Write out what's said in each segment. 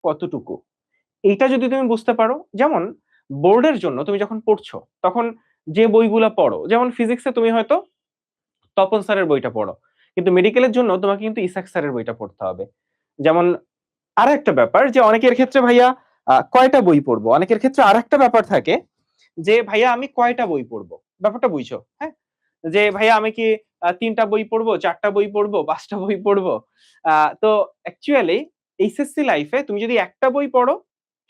কতটুকু, এইটা যদি তুমি বুঝতে পারো, যেমন বোর্ডের জন্য তুমি যখন পড়ছো তখন যে বইগুলা পড়ো, যেমন ফিজিক্সে তুমি হয়তো তপন স্যারের বইটা পড়ো, কিন্তু মেডিকেলের জন্য তোমাকে কিন্তু ইসাক স্যারের বইটা পড়তে হবে। যেমন আর একটা ব্যাপার যে অনেকের ক্ষেত্রে ভাইয়া কয়টা বই পড়বো, অনেকের ক্ষেত্রে আর একটা ব্যাপার থাকে যে ভাইয়া আমি কয়টা বই পড়বো, ব্যাপারটা বুঝছো? হ্যাঁ, যে ভাইয়া আমি কি ৩টা বই পড়বো, ৪টা বই পড়বো, ৫টা বই পড়বো? তো অ্যাকচুয়ালি এইচএসসি লাইফে তুমি যদি একটা বই পড়ো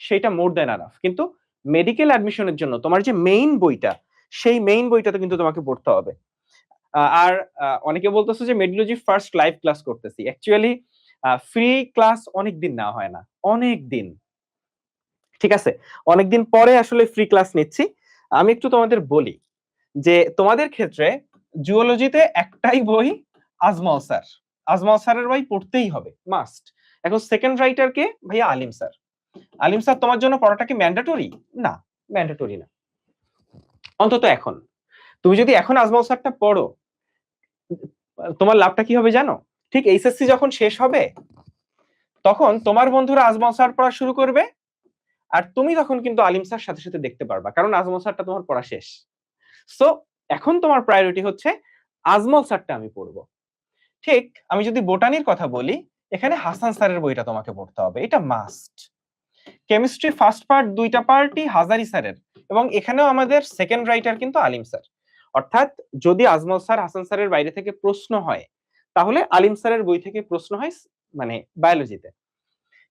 সেটা মোর দ্যান এনাফ। কিন্তু মেডিকেল অ্যাডমিশনের জন্য তোমার যে মেইন বইটা, সেই মেইন বইটাতে কিন্তু তোমাকে পড়তে হবে। আর অনেকে বলতেছে যে মেডিলজি ফার্স্ট লাইভ ক্লাস করতেছি। অ্যাকচুয়ালি ফ্রি ক্লাস অনেকদিন নেওয়া হয় না। অনেকদিন। ঠিক আছে? অনেকদিন পরে আসলে ফ্রি ক্লাস নিচ্ছি। আমি একটু তোমাদের বলি যে তোমাদের ক্ষেত্রে জুওলজিতে একটাই বই আজমল স্যার। আজমল স্যারের বই পড়তেই হবে, মাস্ট। এখন সেকেন্ড রাইটার কে? ভাইয়া আলিম স্যার। আলিম স্যার তোমার জন্য পড়াটা কি ম্যান্ডেটরি? না, ম্যান্ডেটরি না। অন্তত এখন। তুমি যদি এখন আজমল স্যারটা পড়ো, তোমার লাভটা কি হবে জানো? ঠিক এইচএসসি যখন শেষ হবে তখন তোমার বন্ধুরা আজমল স্যার পড়া শুরু করবে, আর তুমি তখন কিন্তু আলিম স্যার সাথে সাথে দেখতে পারবা, কারণ আজমল স্যারটা তোমার পড়া শেষ। সো এখন তোমার প্রায়োরিটি হচ্ছে আজমল স্যারটা আমি পড়বো। ঠিক আমি যদি বোটানির কথা বলি, এখানে হাসান স্যারের বইটা তোমাকে পড়তে হবে, এটা মাস্ট। কেমিস্ট্রি ফার্স্ট পার্ট, 2টা পার্টই হাজারি স্যারের, এবং এখানেও আমাদের সেকেন্ড রাইটার কিন্তু আলিম স্যার। অর্থাৎ যদি আজমল স্যার হাসান স্যারের বাইরে থেকে প্রশ্ন হয়, তাহলে আলিম স্যারের বই থেকে প্রশ্ন হয়, মানে বায়োলজিতে।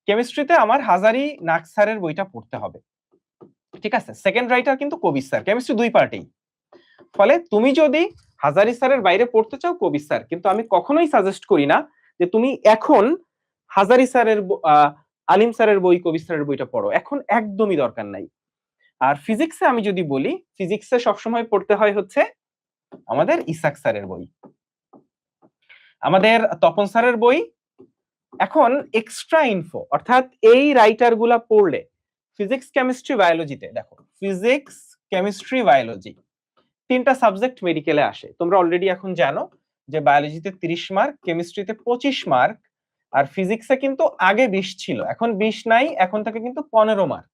কেমিস্ট্রিতে আমার হাজারি নাক স্যারের বইটা পড়তে হবে। ঠিক আছে, সেকেন্ড রাইটার কিন্তু কবির স্যার, কেমিস্ট্রি 2 পার্টেই। ফলে তুমি যদি হাজারি স্যারের বাইরে পড়তে চাও, কবির স্যার। কিন্তু আমি কখনোই সাজেস্ট করি না যে তুমি এখন হাজারি স্যারের আলিম স্যারের বই, কবির স্যারের বইটা পড়ো, এখন একদমই দরকার নাই। আর ফিজিক্সে আমি যদি বলি, ফিজিক্সে সবসময় পড়তে হয় হচ্ছে আমাদের ইসাক স্যারের বই, আমাদের তপন স্যারের বই। এখন এক্সট্রা ইনফো, অর্থাৎ এই রাইটার গুলা পড়লে ফিজিক্স, কেমিস্ট্রি, বায়োলজিতে দেখো, ফিজিক্স, কেমিস্ট্রি, বায়োলজি 3টা সাবজেক্ট মেডিকেলে আসে। তোমরা অলরেডি এখন জানো যে বায়োলজিতে 30 মার্ক, কেমিস্ট্রিতে 25 মার্ক, আর ফিজিক্সে কিন্তু আগে 20 ছিল, এখন 20 নাই, এখন থেকে কিন্তু 15 মার্ক।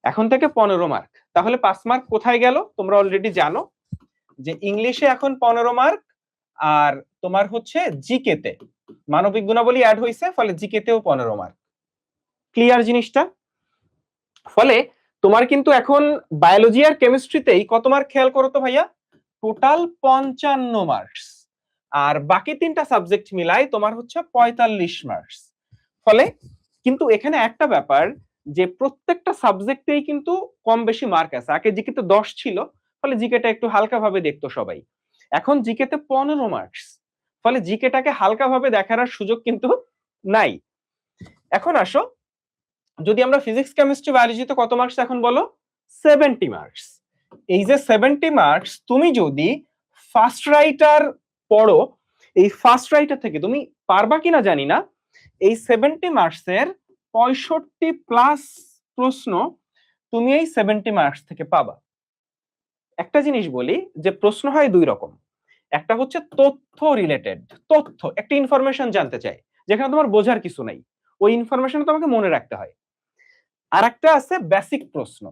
এখন থেকে 15 মার্ক। তাহলে 5 মার্ক কোথায় গেল? তোমরা অলরেডি জানো যে ইংলিশে এখন 15 মার্ক, আর তোমার হচ্ছে জিকে তে মানবিক গুণাবলী অ্যাড হয়েছে, ফলে জিকে তেও 15 মার্ক। ক্লিয়ার জিনিসটা? ফলে তোমার কিন্তু এখন বায়োলজি আর কেমিস্ট্রিতেই কত মার্ক খেয়াল করো তো ভাইয়া, টোটাল 55 মার্কস, আর বাকি 3টা সাবজেক্ট মিলাই তোমার হচ্ছে 45 মার্কস। ফলে কিন্তু এখানে একটা ব্যাপার যে প্রত্যেকটা সাবজেক্টেই কিন্তু কম বেশি মার্ক আছে। আগে জিকেতে 10 ছিল, ফলে জিকেটা একটু হালকা ভাবে দেখতো সবাই। এখন জিকেতে 15 মার্কস, ফলে জিকেটাকে হালকা ভাবে দেখার সুযোগ কিন্তু নাই। এখন আসো, যদি আমরা ফিজিক্স, কেমিস্ট্রি, বায়োলজিতে কত মার্কস এখন বলো? 70 মার্কস। এই যে 70 মার্কস, তুমি যদি ফার্স্ট রাইটার পড়ো, এই ফার্স্ট রাইটার থেকে তুমি পারবা কিনা জানি না, এই 70 মার্কসের 65 প্লাস প্রশ্ন তুমি এই 70 মার্কস থেকে পাবা। একটা জিনিস বলি যে প্রশ্ন হয় 2 রকম। একটা হচ্ছে তথ্য রিলেটেড, তথ্য, একটা ইনফরমেশন জানতে চাই যেখানে তোমার বোঝার কিছু নাই, ওই ইনফরমেশন তোমাকে মনে রাখতে হয়। আর একটা আছে বেসিক প্রশ্ন।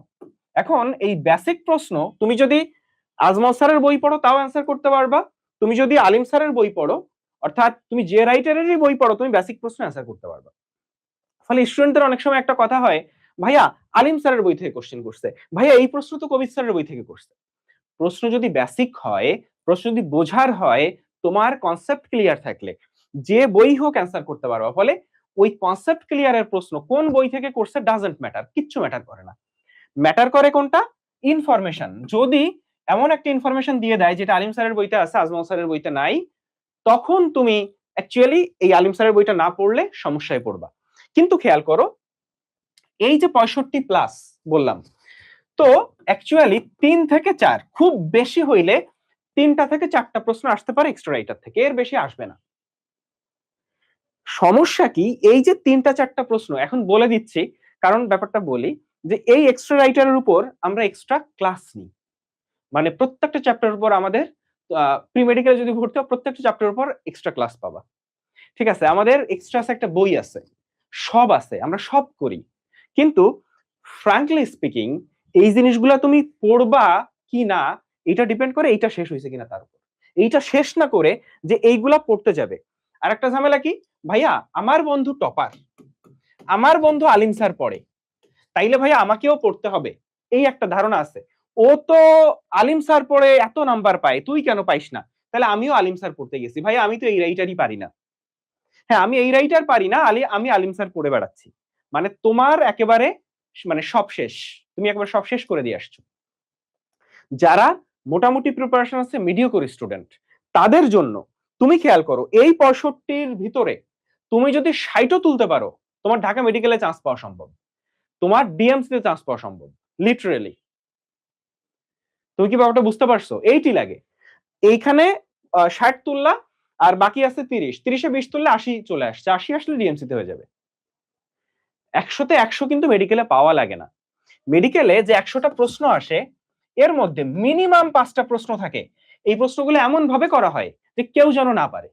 এখন এই বেসিক প্রশ্ন তুমি যদি আজমল স্যারের বই পড়ো তাও অ্যান্সার করতে পারবা, তুমি যদি আলিম স্যারের বই পড়ো, অর্থাৎ তুমি যে রাইটারেরই বই পড়ো, তুমি বেসিক প্রশ্ন অ্যান্সার করতে পারবা। ফলে স্টুডেন্টদের অনেক সময় একটা কথা হয়, ভাইয়া আলিম স্যারের বই থেকে কোশ্চেন করছে, ভাইয়া এই প্রশ্ন তো কবির স্যারের বই থেকে করছে। প্রশ্ন যদি বেসিক হয়, প্রশ্ন যদি বোঝার হয়, তোমার কনসেপ্ট ক্লিয়ার থাকলে যে বই হোক অ্যান্সার করতে পারবা। ফলে ওই কনসেপ্ট ক্লিয়ারের প্রশ্ন কোন বই থেকে করছে ডাজন্ট ম্যাটার, কিচ্ছু ম্যাটার করে না। ম্যাটার করে কোনটা? ইনফরমেশন। যদি এমন একটা ইনফরমেশন দিয়ে দেয় যেটা আলিম স্যারের বইতে আছে, আজমল স্যারের বইতে নাই, তখন তুমি অ্যাকচুয়ালি এই আলিম স্যারের বইটা না পড়লে সমস্যায় পড়বা। কিন্তু খেয়াল করো, এই যে 65 প্লাস বললাম, তো অ্যাকচুয়ালি 3 থেকে 4, খুব বেশি হইলে 3টা থেকে 4টা প্রশ্ন আসতে পারে এক্সট্রা রাইটার থেকে, এর বেশি আসবে না। সমস্যা কি? এই যে 3টা 4টা প্রশ্ন এখন বলে দিচ্ছি, কারণ ব্যাপারটা বলি যে এই এক্সট্রা রাইটারের উপর আমরা এক্সট্রা ক্লাস নিই, মানে প্রত্যেকটা চ্যাপ্টারের উপর আমাদের প্রি মেডিকেল যদি ভর্তি হও, প্রত্যেকটা চ্যাপ্টারের উপর এক্সট্রা ক্লাস পাবা। ঠিক আছে, আমাদের এক্সট্রা একটা বই আছে, সব আছে, আমরা সব করি, কিন্তু ফ্রাঙ্কলি স্পিকিং এই জিনিসগুলা তুমি পড়বা কি না এটা ডিপেন্ড করে এইটা শেষ হয়েছে কিনা তার উপর। এইটা শেষ না করে যে এইগুলা পড়তে যাবে। আর একটা ঝামেলা কি, ভাইয়া আমার বন্ধু টপার, আমার বন্ধু আলিম স্যার পড়ে, তাইলে ভাইয়া আমাকেও পড়তে হবে, এই একটা ধারণা আছে। ও তো আলিম স্যার পড়ে এত নাম্বার পায়, তুই কেন পাইস না? তাহলে আমিও আলিম স্যার পড়তে গেছি, ভাইয়া আমি তো এই রাইটারই পারি না। হ্যাঁ, আমি এই রাইটার পারি না, আমি আলিম স্যার পড়ে বেড়াচ্ছি, মানে তোমার একেবারে মানে সব শেষ, তুমি একবার সব শেষ করে দিয়ে আসছো। যারা মোটামুটি প্রিপারেশন আছে, মিডিওকর স্টুডেন্ট, তাদের জন্য তুমি খেয়াল করো এই 65-র ভিতরে তুমি যদি 60ও তুলতে পারো, তোমার ঢাকা মেডিকেলে চান্স পাওয়া সম্ভব, তোমার ডিএমসি তে চান্স পাওয়া সম্ভব, লিটারেলি। তুমি কি ব্যাপারটা বুঝতে পারছো? এইটি লাগে এইখানে 60 তুললা আর বাকি আছে 30, 30-এ 20 তুললে 80 চলে আসছে, 80 আসলে ডিএমসি তে হয়ে যাবে। 100-তে 100 কিন্তু মেডিকেলে পাওয়া লাগে না। মেডিকেলে যে 100টা প্রশ্ন আসে এর মধ্যে মিনিমাম 5টা প্রশ্ন থাকে, এই প্রশ্নগুলো এমন ভাবে করা হয় যে কেউ যেন না পারে।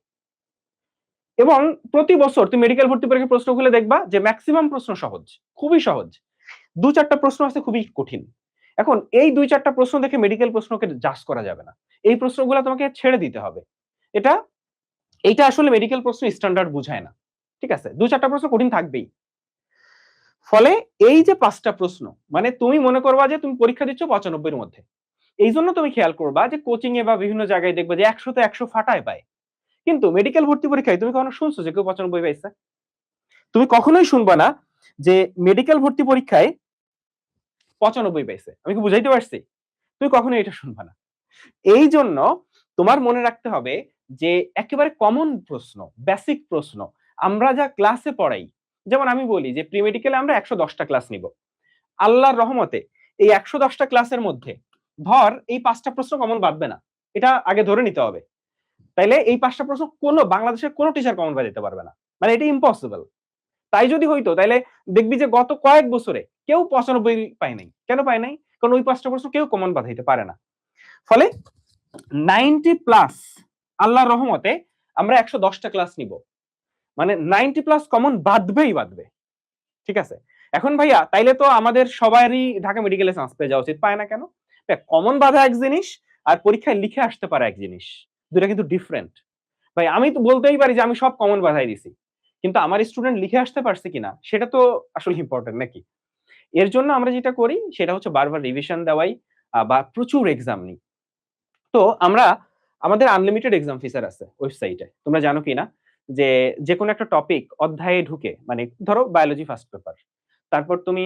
এবং প্রতি বছর তুমি মেডিকেল ভর্তি পরীক্ষার প্রশ্ন খুলে দেখবা যে ম্যাক্সিমাম প্রশ্ন সহজ, খুবই সহজ, 2-4টা প্রশ্ন আছে খুবই কঠিন। এখন এই 2-4টা প্রশ্ন দেখে মেডিকেল প্রশ্নকে জাজ করা যাবে না, এই প্রশ্নগুলো তোমাকে ছেড়ে দিতে হবে। এইটা আসলে মেডিকেল প্রশ্ন স্ট্যান্ডার্ড বুঝায় না, ঠিক আছে? 2-4টা প্রশ্ন কঠিন থাকবেই। ফলে এই যে 5টা প্রশ্ন, মানে তুমি মনে করবা যে তুমি পরীক্ষা দিচ্ছ 95-এর মধ্যে। এই জন্য তুমি খেয়াল করবা যে কোচিং এ বা বিভিন্ন জায়গায় দেখবে যে 100-তে 100 ফাটায় পায়, কিন্তু মেডিকেল ভর্তি পরীক্ষায় তুমি কখনো শুনছো যে কেউ 95 পাইছে? তুমি কখনোই শুনবা না যে মেডিকেল ভর্তি পরীক্ষায় 95 পাইছে। আমি কি বুঝাইতে পারছি? তুমি কখনোই এটা শুনবা না। এই জন্য তোমার মনে রাখতে হবে যে একেবারে কমন প্রশ্ন, বেসিক প্রশ্ন আমরা যা ক্লাসে পড়াই, যেমন আমি বলি যে প্রি মেডিকেলে আমরা 110টা ক্লাস নিব, আল্লাহর রহমতে এই 110টা ক্লাসের মধ্যে ধর এই 5টা প্রশ্ন কমন বাঁধবে না, এটা আগে ধরে নিতে হবে। তাইলে এই 5টা প্রশ্ন কোনো বাংলাদেশের কোনো টিচার কমন বাঁধাইতে পারবে না, মানে এটা ইম্পসিবল। তাই যদি হইতো তাইলে দেখবি যে গত কয়েক বছরে কেউ 95 পায় নাই। কেন পায় নাই? কারণ ওই 5টা প্রশ্ন কেউ কমন বাঁধাইতে পারে না। ফলে 90 প্লাস আল্লাহর রহমতে আমরা 110টা ক্লাস নিব, মানে 90 প্লাস কমন বাঁধবেই বাঁধবে, ঠিক আছে? এখন ভাইয়া তাইলে তো আমাদের সবারই ঢাকা মেডিকেলে চান্স পেয়ে যাওয়া উচিত, পায় না কেন? কমন বাঁধা এক জিনিস আর পরীক্ষায় লিখে আসতে পারা এক জিনিস, দুটা কিন্তু ডিফারেন্ট। ভাই আমি তো বলতেই পারি যে আমি সব কমন বাঁধাই দিছি, কিন্তু আমার স্টুডেন্ট লিখে আসতে পারছে কিনা সেটা তো আসলে ইম্পর্টেন্ট নাকি? এর জন্য আমরা যেটা করি সেটা হচ্ছে বারবার রিভিশন দেওয়াই বা প্রচুর এক্সাম নিই। তো আমরা আমাদের আনলিমিটেড এক্সাম ফিচার আছে ওয়েবসাইটে, তোমরা জানো কিনা? যে যেকোনো একটা টপিক অধ্যায়ে ঢুকে, মানে ধরো বায়োলজি ফার্স্ট পেপার, তারপর তুমি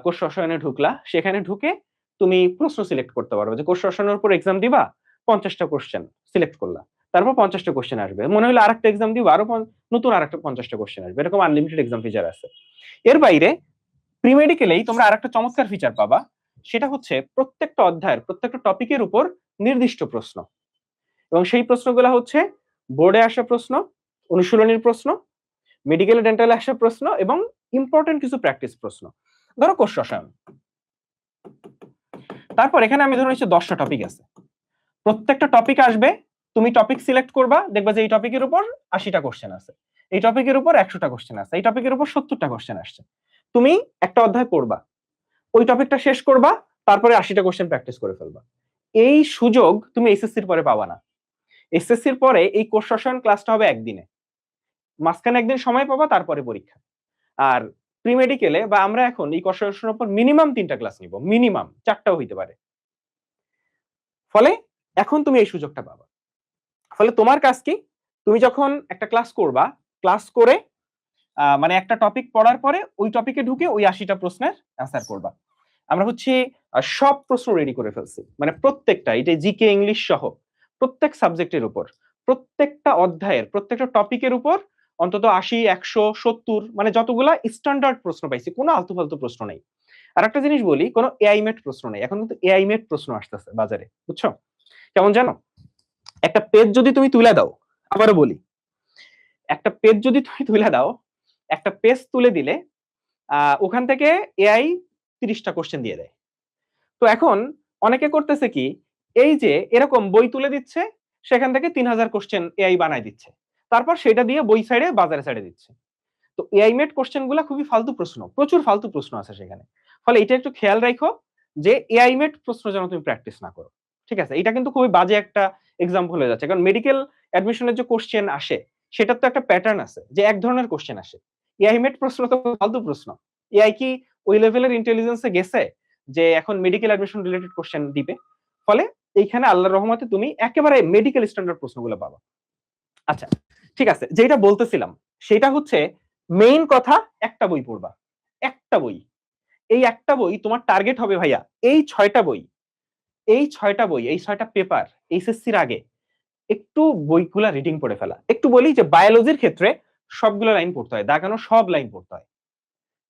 কোষ রসায়নে ঢুকলা, সেখানে ঢুকে তুমি প্রশ্ন সিলেক্ট করতে পারো যে কোষ রসায়নের উপর এক্সাম দিবা, 50টা কোশ্চেন সিলেক্ট করলা, তারপর 50টা কোশ্চেন আসবে, মনে হলো আরেকটা এক্সাম দিবা, আরো নতুন আরেকটা 50টা কোশ্চেন আসবে, এরকম আনলিমিটেড এক্সাম ফিচার আছে। এর বাইরে প্রি মেডিকেলেই তোমরা আরেকটা চমৎকার ফিচার পাবা, সেটা হচ্ছে প্রত্যেকটা অধ্যায়ের প্রত্যেকটা টপিকের উপর নির্দিষ্ট প্রশ্ন, এবং সেই প্রশ্নগুলো হচ্ছে বোর্ডে আসা প্রশ্ন, অনুশীলনীর প্রশ্ন, মেডিকেল ডেন্টালে আসা প্রশ্ন এবং ইম্পর্টেন্ট কিছু প্র্যাকটিস প্রশ্ন। ধরো কোষ রসায়ন, তারপর এখানে আমি ধরো নিশ্চয় 10টা টপিক আছে, প্রত্যেকটা টপিক আসবে, তুমি টপিক সিলেক্ট করবা, দেখবা যে এই টপিকের উপর 80টা কোশ্চেন আছে, এই টপিকের উপর 100টা কোশ্চেন আছে, এই টপিকের উপর 70টা কোশ্চেন আসছে। তুমি একটা অধ্যায় পড়বা, ওই টপিকটা শেষ করবা, তারপরে 80টা কোশ্চেন প্র্যাকটিস করে ফেলবা। এই সুযোগ তুমি এসএসসির পরে পাবা না। এসএসসির পরে এই কোষ রসায়ন ক্লাসটা হবে একদিনে, মাঝখানে একদিন সময় পাবা, তারপরে পরীক্ষা। আর প্রি মেডিকেলে বা আমরা এখন এই কোষ রসায়নের উপর মিনিমাম 3টা ক্লাস নিব, মিনিমাম 4টাও হইতে পারে। ফলে এখন তুমি এই সুযোগটা পাবা। ফলে তোমার কাজ কি, তুমি যখন একটা ক্লাস করবা, ক্লাস করে মানে একটা টপিক পড়ার পরে ওই টপিকে ঢুকে ওই 80টা প্রশ্নের অ্যান্সার করবা। আমরা হচ্ছে সব প্রশ্ন রেডি করে ফেলছি, মানে প্রত্যেকটা, এটা জিকে ইংলিশ সহ প্রত্যেক সাবজেক্টের উপর, প্রত্যেকটা অধ্যায়ের প্রত্যেকটা টপিকের উপর অন্তত 80, 100, 70, মানে যতগুলা স্ট্যান্ডার্ড প্রশ্ন পাইছি, কোনো আলতু ফালতু প্রশ্ন নেই। আর একটা জিনিস বলি, কোনো এআই মেড প্রশ্ন নেই, এখন কিন্তু এআই মেড প্রশ্ন আসতেছে বাজারে, বুঝছো? কেমন জানো? একটা পেজ যদি তুমি তুলে দাও, আবারও বলি, একটা পেজ যদি তুমি তুলে দাও, একটা পেজ তুলে দিলে ওখান থেকে এআই 30টা কোশ্চেন দিয়ে দেয়। তো এখন অনেকে করতেছে কি, এই যে এরকম বই তুলে দিচ্ছে, সেখান থেকে 3000 কোশ্চেন এআই বানায় দিচ্ছে, তারপর সেটা দিয়ে বই সাইডে বাজারে ছেড়ে দিচ্ছে। তো এআই মেড কোশ্চেন গুলা খুবই ফালতু প্রশ্ন, প্রচুর ফালতু প্রশ্ন আছে সেখানে। ফলে এটা একটু খেয়াল রাখো যে এআই মেড প্রশ্ন যেন তুমি প্র্যাকটিস না করো। ঠিক আছে, এটা কিন্তু খুবই বাজে একটা এক্সাম্পল হয়ে যাচ্ছে, কারণ মেডিকেল অ্যাডমিশনের যে কোশ্চেন আসে সেটার তো একটা প্যাটার্ন আছে যে এক ধরনের কোশ্চেন আসে। এআই মেড প্রশ্ন তো ফালতু প্রশ্ন। এআই কি ওই লেভেলের ইন্টেলিজেন্সে গেছে যে এখন মেডিকেল অ্যাডমিশন রিলেটেড কোশ্চেন দিবে? ফলে এইখানে আল্লাহর রহমতে তুমি একেবারে মেডিকেল স্ট্যান্ডার্ড প্রশ্নগুলো পাবা। আচ্ছা ঠিক আছে, যেটা বলতেছিলাম সেটা হচ্ছে মেইন কথা, একটা বই পড়বা, একটা বই। এই একটা বই তোমার টার্গেট হবে ভাইয়া এই 6টা বই, এই 6টা বই, এই 6টা পেপার এইচএসসির আগে একটু বইগুলা রিডিং পড়ে ফেলা। একটু বলি যে বায়োলজির ক্ষেত্রে সবগুলো লাইন পড়তে হয়, দাগানো সব লাইন পড়তে হয়।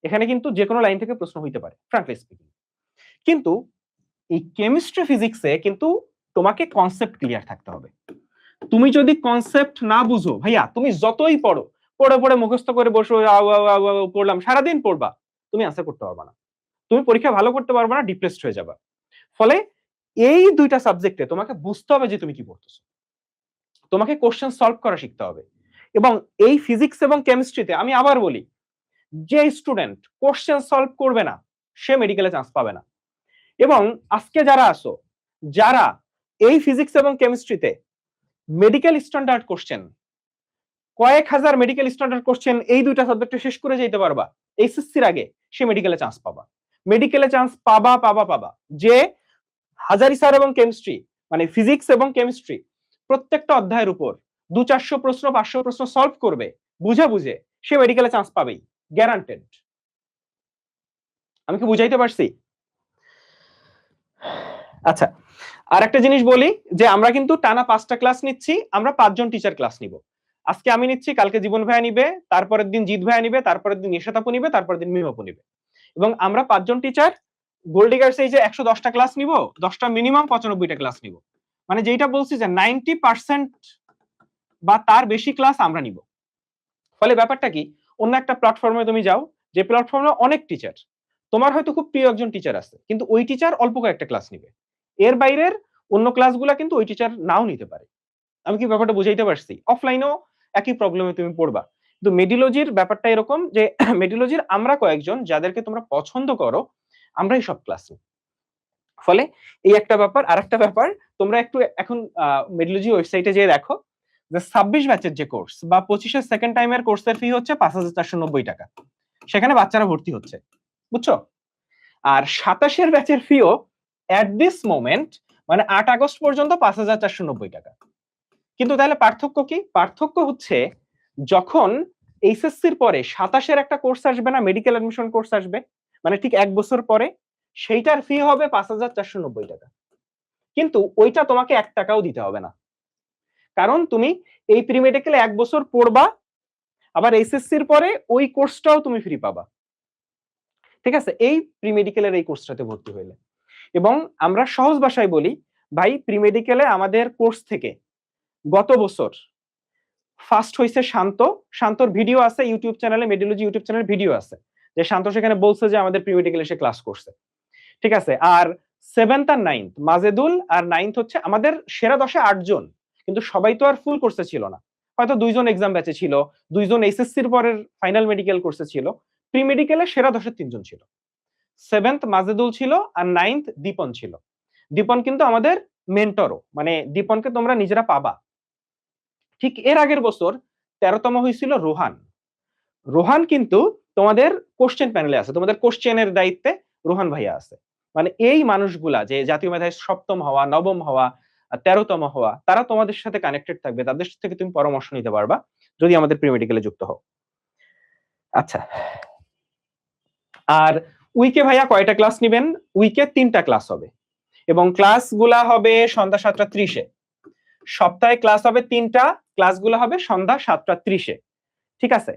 এখানে কিন্তু যে কোনো লাইন থেকে প্রশ্ন হইতে পারে ফ্র্যাঙ্কলি স্পিকিং। কিন্তু এই কেমিস্ট্রি ফিজিক্সে কিন্তু তোমাকে কনসেপ্ট ক্লিয়ার থাকতে হবে। তুমি যদি কনসেপ্ট না বুঝো ভাইয়া, তুমি যতই পড়ো, পড়ে পড়ে মুখস্থ করে বসো, পড়লাম সারাদিন পড়বা, তুমি আনসার করতে পারবা না, তুমি পরীক্ষা ভালো করতে পারবা না, ডিপ্রেসড হয়ে যাবা। ফলে এই দুইটা সাবজেক্টে তোমাকে বুঝতে হবে যে তুমি কি পড়তেছো, তোমাকে কোশ্চেন সলভ করা শিখতে হবে। এবং এই ফিজিক্স এবং কেমিস্ট্রিতে আমি আবার বলি, যে স্টুডেন্ট কোশ্চেন সলভ করবে না সে মেডিকেলে চান্স পাবে না। এবং আজকে যারা আসো, যারা এই ফিজিক্স এবং কেমিস্ট্রিতে মেডিকেল স্ট্যান্ডার্ড কোশ্চেন, কয়েক হাজার মেডিকেল স্ট্যান্ডার্ড কোশ্চেন এই দুইটা সাবজেক্টে শেষ করে যেতে পারবা এইচএসসির আগে, সে মেডিকেলে চান্স পাবা। মেডিকেলে চান্স পাবা পাবা পাবা। যে হাজারি স্যার এবং কেমিস্ট্রি মানে ফিজিক্স এবং কেমিস্ট্রি প্রত্যেকটা অধ্যায়ের উপর 200-400 প্রশ্ন 500 প্রশ্ন সলভ করবে বুঝে বুঝে, সে মেডিকেলে চান্স পাবেই, গ্যারান্টেড। আমি কি বুঝাইতে পারছি? আচ্ছা, আর একটা জিনিস বলি যে আমরা কিন্তু টানা 5টা ক্লাস নিচ্ছি, আমরা 5 জন টিচার ক্লাস নিব। আজকে আমি নিচ্ছি, কালকে জীবন ভাইয়া নিবে, তারপরের দিন জিৎ ভাইয়া নিবে, তারপরের দিন নিশাত আপু নিবে, তারপরের দিন মিম আপু নিবে। এবং আমরা 5 জন টিচার গোল্ডিগার্স এই যে 110টা ক্লাস নিব, 10টা মিনিমাম 95টা ক্লাস নিব। মানে যেটা বলছি যে 90% বা তার বেশি ক্লাস আমরা নিব। ফলে ব্যাপারটা কি, অন্য একটা প্ল্যাটফর্মে তুমি যাও, যে প্ল্যাটফর্মে অনেক টিচার, তোমার হয়তো খুব প্রিয় একজন টিচার আছে, কিন্তু ওই টিচার অল্প কয়েকটা ক্লাস নিবে, এর বাইরের অন্য ক্লাসগুলা কিন্তু ওই টিচার নাও নিতে পারে। আমি কি ব্যাপারটা বুঝাইতে পারছি? অফলাইনেও একই প্রবলেমে তুমি পড়বা। কিন্তু মেডিলজির ব্যাপারটা এরকম যে মেডিলজির আমরা কয়েকজন যাদেরকে তোমরা পছন্দ করো, আমরাই সব ক্লাস নিই। ফলে এই একটা ব্যাপার। আরেকটা ব্যাপার, তোমরা একটু এখন মেডিলজি ওয়েবসাইটে যেয়ে দেখো যে 26 ব্যাচের যে কোর্স বা 25 সেকেন্ড টাইমের কোর্সের ফি হচ্ছে 5,490 টাকা, সেখানে বাচ্চারা ভর্তি হচ্ছে, বুঝছো? আর 27 ব্যাচের ফিও এট দিস মোমেন্ট মানে 8 আগস্ট পর্যন্ত 5,490 টাকা। কিন্তু তাহলে পার্থক্য কি? পার্থক্য হচ্ছে যখন এইচএসসির পরে 27 একটা কোর্স আসবে না, মেডিকেল অ্যাডমিশন কোর্স আসবে, মানে ঠিক 1 বছর পরে, সেইটার ফি হবে 5,490 টাকা। কিন্তু ওইটা তোমাকে 1 টাকাও দিতে হবে না, কারণ তুমি এই প্রি মেডিকেলে 1 বছর পড়বা, আবার এইচএসসির পরে ওই কোর্সটাও তুমি ফ্রি পাবা। ঠিক আছে, এই প্রি মেডিকেলের এই কোর্সটাতে ভর্তি হইলে। এবং আমরা সহজ ভাষায় বলি ভাই, প্রি মেডিকেলে আমাদের কোর্স থেকে গত বছর ফার্স্ট হইছে শান্ত। শান্তর ভিডিও আছে ইউটিউব চ্যানেলে, মেডিলজি ইউটিউব চ্যানেলে ভিডিও আছে, যে শান্ত সেখানে বলছে যে আমাদের প্রি মেডিকেলে সে ক্লাস করছে। ঠিক আছে, আর 7th আর 9th মাজেদুল, আর 9th হচ্ছে আমাদের সেরা 10-এ 8 জন, কিন্তু সবাই তো আর ফুল কোর্সে ছিল না, হয়তো 2 জন এক্সাম ব্যাচে ছিল, 2 জন এইচএসসির পরের ফাইনাল মেডিকেল কোর্সে ছিল। প্রি মেডিকেলে সেরা 10-এর 3 জন ছিল, 7th মাজেদুল ছিল আর 9th দীপন ছিল। দীপন কিন্তু আমাদের মেন্টরও, মানে দীপনকে তোমরা নিজেরা পাবা। ঠিক এর আগের বছর 13তম হয়েছিল রোহান। রোহান কিন্তু তোমাদের কোশ্চেন প্যানেলে আছে, তোমাদের কোশ্চেনের দায়িত্বে রোহান ভাইয়া আছে। মানে এই মানুষগুলা যে জাতীয় মেধায় 7ম হওয়া, 9ম হওয়া, 13তম হওয়া, তারা তোমাদের সাথে কানেক্টেড থাকবে, তাদের থেকে তুমি পরামর্শ নিতে পারবা যদি আমাদের প্রি মেডিকেলে যুক্ত হও। আচ্ছা, আর উইকে ভাইয়া কয়টা ক্লাস নিবেন? উইকে 3টা ক্লাস হবে, এবং ক্লাসগুলা হবে সন্ধ্যা 7:30-এ। সপ্তাহে ক্লাস হবে 3টা, ক্লাসগুলো হবে সন্ধ্যা 7:30-এ। ঠিক আছে,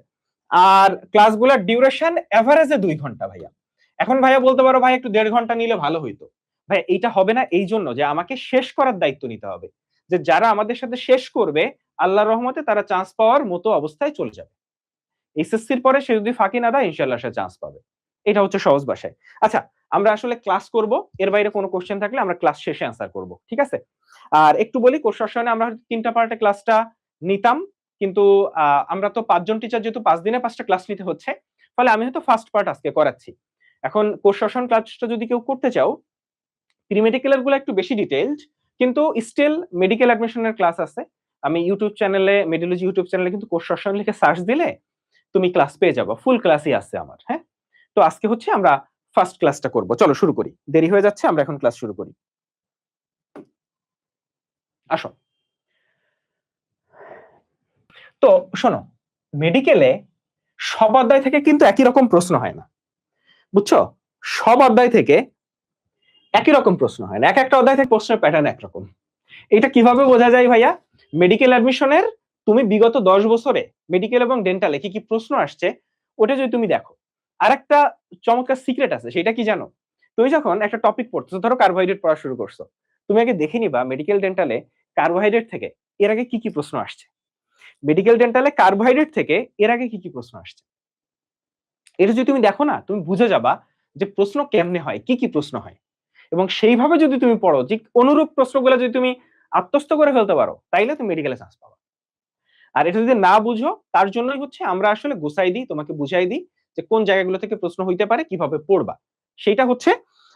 আর ক্লাসগুলোর ডিউরেশন এভারেজে 2 ঘন্টা ভাইয়া। এখন ভাইয়া বলতে পারো ভাই একটু 1.5 ঘন্টা নিলে ভালো হইতো। ভাই এইটা হবে না এই জন্য যে আমাকে শেষ করার দায়িত্ব নিতে হবে, যে যারা আমাদের সাথে শেষ করবে আল্লাহর রহমতে তারা চান্স পাওয়ার মতো অবস্থায় চলে যাবে। এইচএসসির পরে সে যদি ফাঁকি না দেয় ইনশাআল্লাহ সে চান্স পাবে। এটা হচ্ছে সহজ ভাষায়। আচ্ছা, আমরা আসলে ক্লাস করব, এর বাইরে কোনো কোশ্চেন থাকলে আমরা ক্লাস শেষে অ্যান্সার করব, ঠিক আছে? আর একটু বলি, কোর্স সেশনে আমরা 3টা পার্টে ক্লাসটা নিতাম, কিন্তু আমরা তো 5 জন টিচার, যেহেতু 5 দিনে 5টা ক্লাস নিতে হচ্ছে, ফলে আমি হয়তো ফার্স্ট পার্ট আজকে করাচ্ছি। এখন কোর্স শাসন ক্লাসটা যদি কেউ করতে চাও, প্রি মেডিকেলের গুলো একটু বেশি ডিটেইলড, কিন্তু স্টিল মেডিকেল অ্যাডমিশনের ক্লাস আছে। আমি ইউটিউব চ্যানেলে, মেডিওলজি ইউটিউব চ্যানেলে কিন্তু কোর্স শাসন লিখে সার্চ দিলে তুমি ক্লাস পেয়ে যাবে, ফুল ক্লাসই আছে আমার। হ্যাঁ, তো আজকে হচ্ছে আমরা ফার্স্ট ক্লাসটা করব। চলো শুরু করি, দেরি হয়ে যাচ্ছে, আমরা এখন ক্লাস শুরু করি। আসো। তো শোনো, মেডিকেলে সব অধ্যায় থেকে কিন্তু একই রকম প্রশ্ন হয় না, বুঝছো? সব অধ্যায় থেকে একই রকম প্রশ্ন হয় না, এক একটা অধ্যায় থেকে প্রশ্নের প্যাটার্ন একরকম। এটা কিভাবে বোঝা যায় ভাইয়া? মেডিকেল অ্যাডমিশনের তুমি বিগত 10 বছরে মেডিকেল এবং ডেন্টালে কি কি প্রশ্ন আসছে ওটা যদি তুমি দেখো। আর একটা চমৎকার সিক্রেট আছে, সেটা কি জানো? তুমি যখন একটা টপিক পড়ছো, ধরো কার্বোহাইড্রেট পড়া শুরু করছো, তুমি আগে দেখে নিবা মেডিকেল ডেন্টালে কার্বোহাইড্রেট থেকে এর আগে কি কি প্রশ্ন আসছে। মেডিকেল ডেন্টালে কার্বোহাইড্রেট থেকে এর আগে কি কি প্রশ্ন আসছে, এটা যদি তুমি দেখো না, তুমি বুঝে যাবা যে প্রশ্ন কেমনে হয়, কি কি প্রশ্ন হয়। এবং সেইভাবে যদি তুমি পড়ো, যে অনুরূপ প্রশ্নগুলো যদি তুমি আত্মস্থ করে ফেলতে পারো, তাইলে তুমি মেডিকেলে চান্স পাবা। আর এটা যদি না বুঝো, তার জন্যই হচ্ছে আমরা আসলে গোছাই দিই, তোমাকে বুঝাই দিই যে কোন জায়গাগুলো থেকে প্রশ্ন হইতে পারে, কিভাবে পড়বা। সেইটা হচ্ছে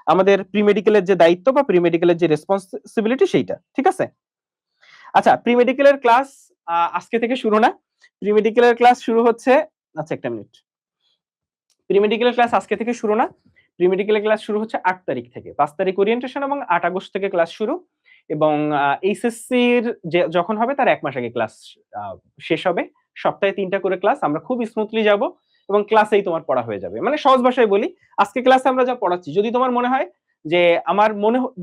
আমাদের প্রি মেডিকেলের যে দায়িত্ব বা প্রি মেডিকেলের যে রেসপন্সিবিলিটি, সেইটা। ঠিক আছে? আচ্ছা, প্রি মেডিকেলের ক্লাস আজকে থেকে শুরু না, প্রি মেডিকেলের ক্লাস শুরু হচ্ছে, আচ্ছা একটা মিনিট, প্রি মেডিকেলের ক্লাস আজকে থেকে শুরু না, প্রি মেডিকেলের ক্লাস শুরু হচ্ছে 8 তারিখ থেকে। 5 তারিখ ওরিয়েন্টেশন এবং 8 আগস্ট থেকে ক্লাস শুরু। এবং এইচএসসির যে যখন হবে তার 1 মাস আগে ক্লাস শেষ হবে। সপ্তাহে 3টা করে ক্লাস, আমরা খুব স্মুথলি যাব এবং ক্লাসেই তোমার পড়া হয়ে যাবে। মানে সহজ ভাষায় বলি, আজকে ক্লাসে আমরা যা পড়াচ্ছি, যদি তোমার মনে হয় যে আমার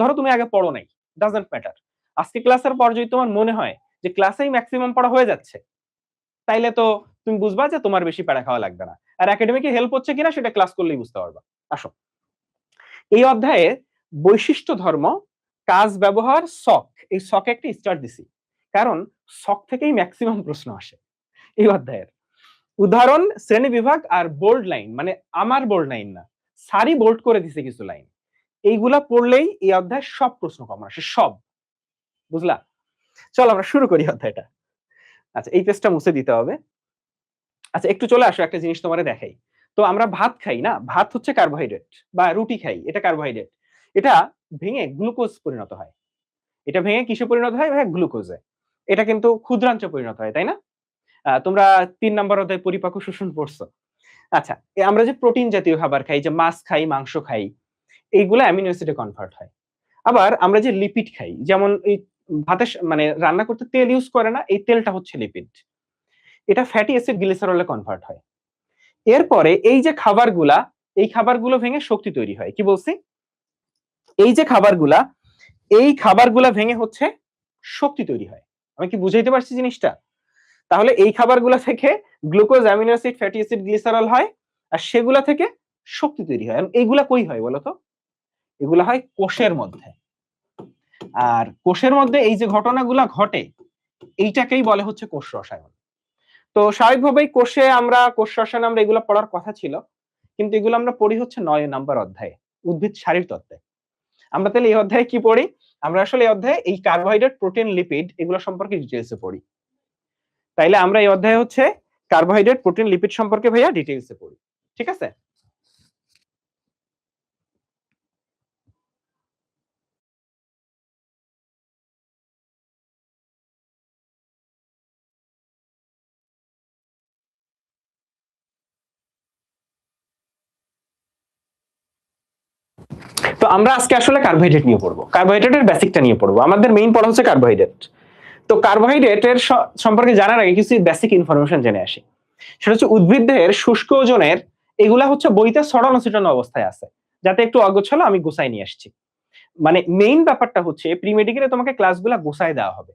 ধরো তুমি আগে পড়ো নাই, ডাজন্ট ম্যাটার, আজকে ক্লাসের পর যদি তোমার মনে হয় যে ক্লাসেই ম্যাক্সিমাম পড়া হয়ে যাচ্ছে, তাইলে তো তুমি বুঝবা যে তোমার বেশি প্যারা খাওয়া লাগবে না। আর একাডেমিকে হেল্প হচ্ছে কিনা সেটা ক্লাস করলেই বুঝতে পারবা। আসো, এই অধ্যায়ে বৈশিষ্ট্য ধর্ম, কাজ, ব্যবহার, শখ, এই শখে একটা স্টার দিছি, কারণ শখ থেকেই ম্যাক্সিমাম প্রশ্ন আসে এই অধ্যায়ের। উদাহরণ, শ্রেণী বিভাগ আর বোল্ড লাইন, মানে আমার বোল্ড লাইন না, সারি বোল্ড করে দিছে কিছু লাইন, এইগুলা পড়লেই এই অধ্যায়ের সব প্রশ্ন কমন আসে, সব। বুঝলা? চলো আমরা শুরু করি অধ্যায়টা। আচ্ছা, এই পেজটা মুছে দিতে হবে। আচ্ছা, একটু চলে আসো, একটা জিনিস তোমারে দেখাই। তো আমরা ভাত খাই না, ভাত হচ্ছে কার্বোহাইড্রেট, বা রুটি খাই, এটা কার্বোহাইড্রেট। এটা ভেঙে গ্লুকোজ পরিণত হয়। এটা ভেঙে কিসে পরিণত হয় ভাই? গ্লুকোজে। এটা কিন্তু ক্ষুদ্রাঞ্চে পরিণত হয়, তাই না? তোমরা 3 নাম্বার অধ্যায় পরিপাক ও শোষণ পড়ছো। আচ্ছা, আমরা যে প্রোটিন জাতীয় খাবার খাই, যে মাছ খাই, মাংস খাই, এইগুলো অ্যামিনো অ্যাসিডে কনভার্ট হয়। আবার আমরা যে লিপিড খাই, যেমন এই ভাতের মানে রান্না করতে তেল ইউজ করে না, এই তেলটা হচ্ছে লিপিড। এটা ফ্যাটি অ্যাসিড গ্লিসারলে কনভার্ট হয়। এরপরে এই যে খাবারগুলা, এই খাবারগুলো ভেঙে শক্তি তৈরি হয়। কি বলছি? এই যে খাবারগুলা, এই খাবারগুলা ভেঙে হচ্ছে শক্তি তৈরি হয়। আমি কি বুঝাইতে পারছি জিনিসটা? তাহলে এই খাবারগুলা থেকে glucose, amino acid, fatty acid, glycerol হয়, আর সেগুলা থেকে শক্তি তৈরি হয়। এইগুলা কই হয় বলতো? এগুলা হয় কোষের মধ্যে। আর কোষের মধ্যে এই যে ঘটনাগুলা ঘটে, এইটাকেই বলে হচ্ছে কোষ রসায়ন। তো স্বাভাবিকভাবেই কোষ রসায়ন আমরা এগুলো পড়ার কথা ছিল, কিন্তু এগুলো আমরা পড়ি হচ্ছে 9 নাম্বার অধ্যায়ে, উদ্ভিদ শারীর তত্ত্বে। আমরা তাহলে এই অধ্যায়ে কি পড়ি? আমরা আসলে এই অধ্যায়ে এই কার্বোহাইড্রেট, প্রোটিন, লিপিড এগুলো সম্পর্কে ডিটেইলসে পড়ি। তাইলে আমরা এই অধ্যায়ে হচ্ছে কার্বোহাইড্রেট, প্রোটিন, লিপিড সম্পর্কে ভাইয়া ডিটেইলসে পড়ি। ঠিক আছে? তো আমরা আজকে আসলে কার্বোহাইড্রেট নিয়ে পড়বো, কার্বোহাইড্রেটের বেসিকটা নিয়ে পড়বো। আমাদের মেইন পড়া হচ্ছে কার্বোহাইড্রেট। তো কার্বোহাইড্রেটের সম্পর্কে জানার আগে কিছু বেসিক ইনফরমেশন জেনে আসি। সেটা হচ্ছে উদ্ভিদদের শুষ্ক ওজনের, এগুলা হচ্ছে বইতে ছড়ানো ছিটানো অবস্থায় আছে, যাতে একটু অগোছালো আমি গুছাই নিয়ে আসছি। মানে মেইন ব্যাপারটা হচ্ছে প্রি মেডিকেলে তোমাকে ক্লাসগুলা গোছায় দেওয়া হবে,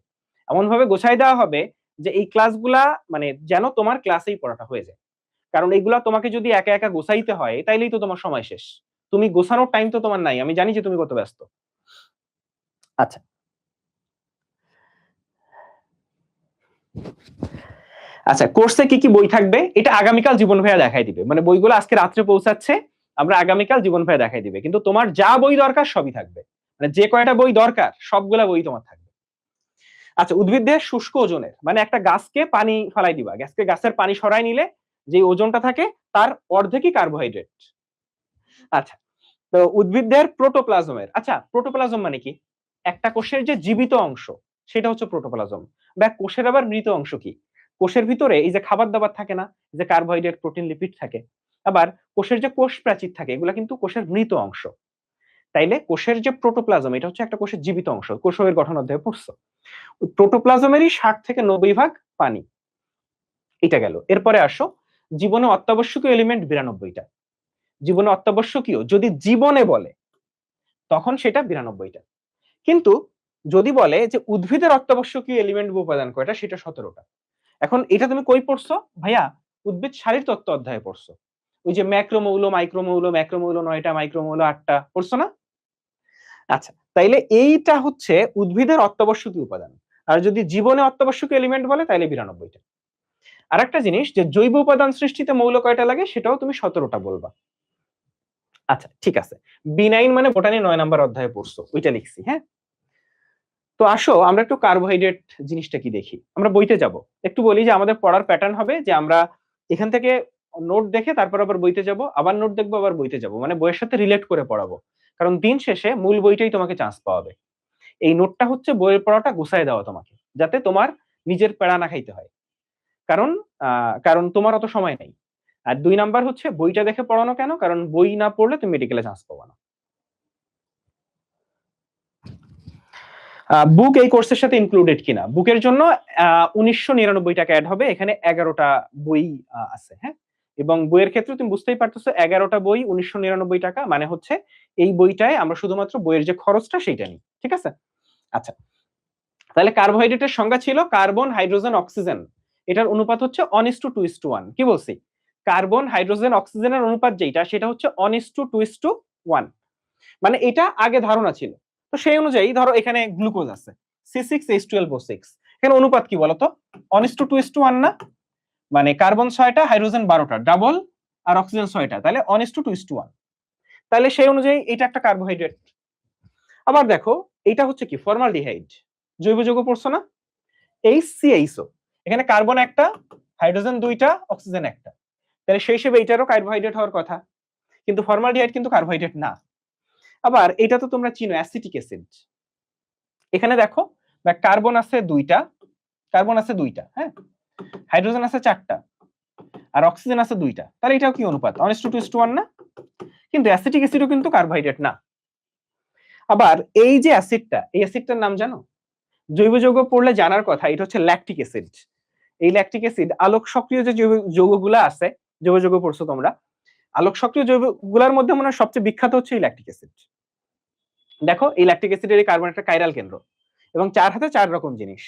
এমন ভাবে গোছায় দেওয়া হবে যে এই ক্লাসগুলা মানে যেন তোমার ক্লাসেই পড়াটা হয়ে যায়। কারণ এইগুলা তোমাকে যদি একা একা গোছাইতে হয়, তাইলেই তো তোমার সময় শেষ। তুমি গোছানোর টাইম তো তোমার নাই, আমি জানি যে তুমি কত ব্যস্ত। আচ্ছা, আচ্ছা, কোর্সে কি কি বই থাকবে এটা আগামীকাল জীবন ভাইয়া দেখাই দিবে। মানে বইগুলো আজকে রাত্রে পৌঁছাচ্ছে, আমরা আগামীকাল জীবন ভাইয়া দেখাই দিবে। কিন্তু তোমার যা বই দরকার সবই থাকবে, মানে যে কয়টা বই দরকার সবগুলা বই তোমার থাকবে। আচ্ছা, উদ্ভিদ দেহের শুষ্ক ওজনের, মানে একটা গাছকে পানি ফেলাই দিবা, গাছের পানি সরাই নিলে যে ওজনটা থাকে তার অর্ধেকই কার্বোহাইড্রেট। আচ্ছা, তো উদ্ভিদ দেহের প্রোটোপ্লাজমের, আচ্ছা প্রোটোপ্লাজম মানে কি? একটা কোষের যে জীবিত অংশ সেটা হচ্ছে প্রোটোপ্লাজম। বা কোষের আবার মৃত অংশ কি? কোষের ভিতরে এই যে খাবার দাবার থাকে না, যে কার্বোহাইড্রেট, প্রোটিন, লিপিড থাকে। আবার কোষের যে কোষ প্রাচীর থাকে এগুলা কিন্তু কোষের মৃত অংশ। তাইলে কোষের যে প্রোটোপ্লাজম এটা হচ্ছে একটা কোষের জীবিত অংশ। কোষের গঠন অধ্যায়ে পড়ছো। প্রোটোপ্লাজমেরই 60 থেকে 90 ভাগ পানি। এটা গেল। এরপরে আসো, জীবনে অত্যাবশ্যকীয় এলিমেন্ট 92টা। জীবনে অত্যাবশ্যকীয় যদি জীবনে বলে তখন সেটা 92টা। কিন্তু যদি বলে যে উদ্ভিদের অত্যাবশ্যকীয় এলিমেন্ট বা উপাদান কয়টা, সেটা 17টা। এখন এটা তুমি কই পড়ছো ভাইয়া? উদ্ভিদ শারীরতত্ত্ব অধ্যায়ে পড়ছো। ওই যে ম্যাক্রোমৌল, মাইক্রোমৌল, ম্যাক্রোমৌল 9টা, মাইক্রোমৌল 8টা পড়ছো না? আচ্ছা, তাইলে এইটা হচ্ছে উদ্ভিদের অত্যাবশ্যকীয় উপাদান। আর যদি জীবনে অত্যাবশ্যকীয় এলিমেন্ট বলে তাইলে 92টা। আরেকটা জিনিস, যে জৈব উপাদান সৃষ্টিতে মৌল কয়টা লাগে সেটাও তুমি 17টা বলবা। আচ্ছা ঠিক আছে, B9 মানে বোটানি 9 নাম্বার অধ্যায়ে পড়ছো, ওইটা লিখছি। হ্যাঁ, তো আসো আমরা একটু কার্বোহাইড্রেট জিনিসটা কি দেখি। আমরা বইতে যাব, একটু বলি যে আমাদের পড়ার প্যাটার্ন হবে যে আমরা এখান থেকে নোট দেখে তারপর আবার বইতে যাব, আবার নোট দেখবো, আবার বইতে যাব, মানে বইয়ের সাথে রিলেট করে পড়াবো। কারণ দিন শেষে মূল বইটাই তোমাকে চান্স পাওয়াবে। এই নোটটা হচ্ছে বইয়ের পড়াটা গুছায় দেওয়া তোমাকে, যাতে তোমার নিজের প্যারা না খাইতে হয়। কারণ কারণ তোমার অত সময় নেই। আর 2 নাম্বার হচ্ছে বইটা দেখে পড়ানো কেন, কারণ বই না পড়লে তুমি মেডিকেলে চান্স পাবা না। বুক এই কোর্সের সাথে ইনক্লুডেড কিনা, বুকের জন্য 1999 টাকা অ্যাড হবে, এখানে 11টা বই আছে। হ্যাঁ, এবং বইয়ের ক্ষেত্রে তুমি বুঝতেই পারতেছো 11টা বই 1999 টাকা, মানে হচ্ছে এই বইটায় আমরা শুধুমাত্র বইয়ের যে খরচটা সেইটা নিই। ঠিক আছে? আচ্ছা, তাহলে কার্বোহাইড্রেটের সংজ্ঞা ছিল কার্বন, হাইড্রোজেন, অক্সিজেন। এটার অনুপাত হচ্ছে 1:2:1। কি বলছি? কার্বন, হাইড্রোজেন, অক্সিজেনের অনুপাত যেটা সেটা হচ্ছে 1:2:1। মানে এটা আগে ধারণা ছিল। তো সেই অনুযায়ী ধরো এখানে গ্লুকোজ আছে C6H12O6, এখানে অনুপাত কি বলতো? 1:2:1 না? মানে কার্বন 6টা, হাইড্রোজেন 12টা, ডাবল, আর অক্সিজেন 6টা, তাহলে 1:2:1। তাহলে সেই অনুযায়ী এটা একটা কার্বোহাইড্রেট। আবার দেখো এটা হচ্ছে কি, ফর্মালডিহাইড, জৈব যৌগ পড়ছো না? HCHO, এখানে কার্বন একটা, হাইড্রোজেন 2টা, অক্সিজেন একটা, তাহলে সেই হিসেবে এটারও কার্বোহাইড্রেট হওয়ার কথা। কিন্তু ফর্মালডিহাইড কিন্তু কার্বোহাইড্রেট না। আবার এটা তো তোমরা চিনো, অ্যাসিটিক অ্যাসিড। এখানে দেখো কার্বন আছে 2টা, কার্বন আছে 2টা, হ্যাঁ, হাইড্রোজেন আছে 4টা, আর অক্সিজেন আছে 2টা, তাহলে এটাও কি অনুপাত? 1:2:1 না? কিন্তু অ্যাসিটিক অ্যাসিডও কিন্তু কার্বোহাইড্রেট না। আবার এই যে অ্যাসিডটা, এই অ্যাসিডটার নাম জানো? জৈব যৌগ পড়লে জানার কথা, এটা হচ্ছে ল্যাকটিক অ্যাসিড। এই ল্যাকটিক অ্যাসিড আলোক সক্রিয় যে জৈব যৌগগুলো আছে, জৈব যৌগ পড়ছো তোমরা, আলোক সক্রিয় যৌগগুলোর মধ্যে মনে হয় সবচেয়ে বিখ্যাত হচ্ছে এই ল্যাকটিক অ্যাসিড। দেখো এই ল্যাকটিক অ্যাসিডের এই কার্বন একটা কাইরাল কেন্দ্র, এবং 4 হাতে 4 রকম জিনিস,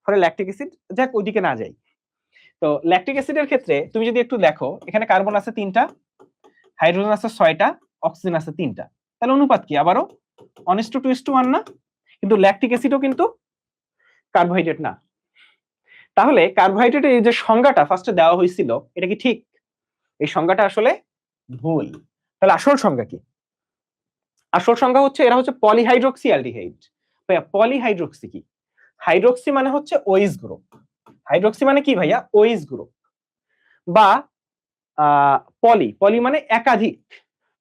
ফলে ল্যাকটিক অ্যাসিড, যাক ওইদিকে না যাই। তো ল্যাকটিক অ্যাসিডের ক্ষেত্রে তুমি যদি একটু দেখো, এখানে কার্বন আছে 3টা, হাইড্রোজেন আছে 6টা, অক্সিজেন আছে 3টা, তাহলে অনুপাত কি আবারও 1:2:1 না? কিন্তু ল্যাকটিক অ্যাসিডও কিন্তু কার্বোহাইড্রেট না। তাহলে কার্বোহাইড্রেটের এই যে সংজ্ঞাটা ফার্স্টে দেওয়া হয়েছিল, এটা কি ঠিক? এই সংজ্ঞাটা আসলে ভুল। তাহলে আসল সংজ্ঞা কি? আসল সংজ্ঞা হচ্ছে এরা হচ্ছে পলিহাইড্রক্সি অ্যালডিহাইড। ভাইয়া পলিহাইড্রক্সি কি? হাইড্রক্সি মানে হচ্ছে ওইস গ্রুপ। হাইড্রক্সি মানে কি ভাইয়া? ওইস গ্রুপ। বা পলি, পলি মানে একাধিক,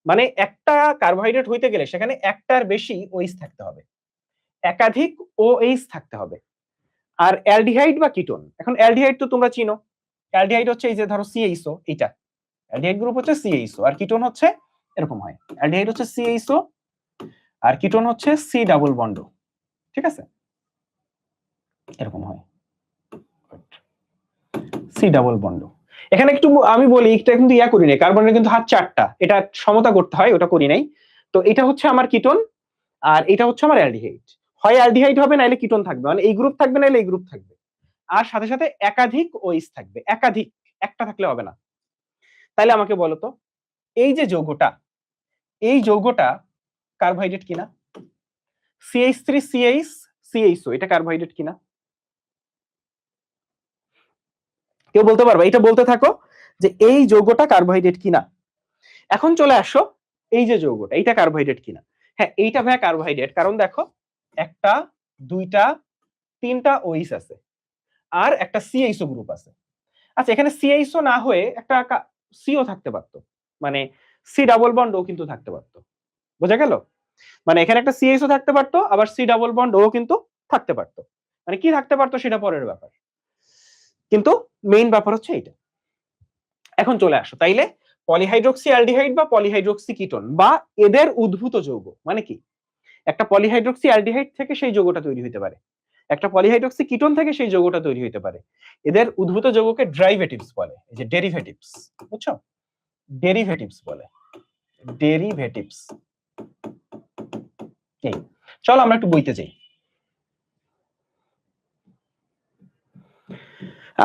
মানে একটা কার্বোহাইড্রেট হইতে গেলে সেখানে একটার বেশি ওইস থাকতে হবে, একাধিক ওএইচ থাকতে হবে। আর অ্যালডিহাইড বা কিটোন, এখন অ্যালডিহাইড তো তোমরা চিনো, অ্যালডিহাইড হচ্ছে এই যে ধরো CHO, এটা অ্যালডিহাইড গ্রুপ হচ্ছে CHO, আর কিটোন হচ্ছে এরকম হয়, অ্যালডিহাইড হচ্ছে CHO আর কিটোন হচ্ছে C ডাবল বন্ড। ঠিক আছে, এরকম হয় C ডাবল বন্ড। এখানে একটু আমি বলি, এটা কিন্তু ইয়া করি নাই, কার্বনের কিন্তু হাত 4টা, এটা সমতা করতে হয়, ওটা করি নাই। তো এটা হচ্ছে আমার কিটোন, আর এটা হচ্ছে আমার অ্যালডিহাইড। হয় অ্যালডিহাইড হবে, নাইলে কিটোন থাকবে, মানে এই গ্রুপ থাকবে নাইলে এই গ্রুপ থাকবে। আর সাথে সাথে একাধিক ওইস থাকবে, একাধিক, একটা থাকলে হবে না। তাইলে আমাকে বলো তো, এই যে যৌগটা, এই যৌগটা কার্বোহাইড্রেট কিনা? CH3CH CHO, এটা কার্বোহাইড্রেট কিনা? কেউ বলতে পারবে? এটা বলতে থাকো যে এই যৌগটা কার্বোহাইড্রেট কিনা। এখন চলে আসো, এই যে যৌগটা, এইটা কার্বোহাইড্রেট কিনা? হ্যাঁ, এইটা ভাইয়া কার্বোহাইড্রেট, কারণ দেখো 1টা 2টা 3টা ওইস আছে আর একটা সিএইচও গ্রুপ আছে। আচ্ছা, এখানে সিএইচও না হয়ে একটা সিও থাকতে পারতো, মানে সি ডাবল বন্ড ও কিন্তু থাকতে পারতো। বোঝা গেল? মানে এখানে একটা সিএইচও থাকতে পারতো, আবার সি ডাবল বন্ড ও কিন্তু থাকতে পারতো। মানে কি থাকতে পারতো সেটা পরের ব্যাপার, কিন্তু মেইন ব্যাপার হচ্ছে এইটা। এখন চলে আসো তাইলে পলিহাইড্রক্সি অ্যালডিহাইড বা পলিহাইড্রক্সি কিটোন বা এদের উদ্ভূত যৌগ মানে কি? একটা পলিহাইড্রক্সি অ্যালডিহাইড থেকে সেই যৌগটা তৈরি হতে পারে, একটা পলিহাইড্রক্সি কিটোন থেকে সেই যৌগটা তৈরি হতে পারে। এদের উদ্ভূত যৌগকে ডেরিভেটিভস বলে, এই যে ডেরিভেটিভস, বুঝছো? ডেরিভেটিভস বলে, ডেরিভেটিভস। এই চলো আমরা একটু বইতে যাই।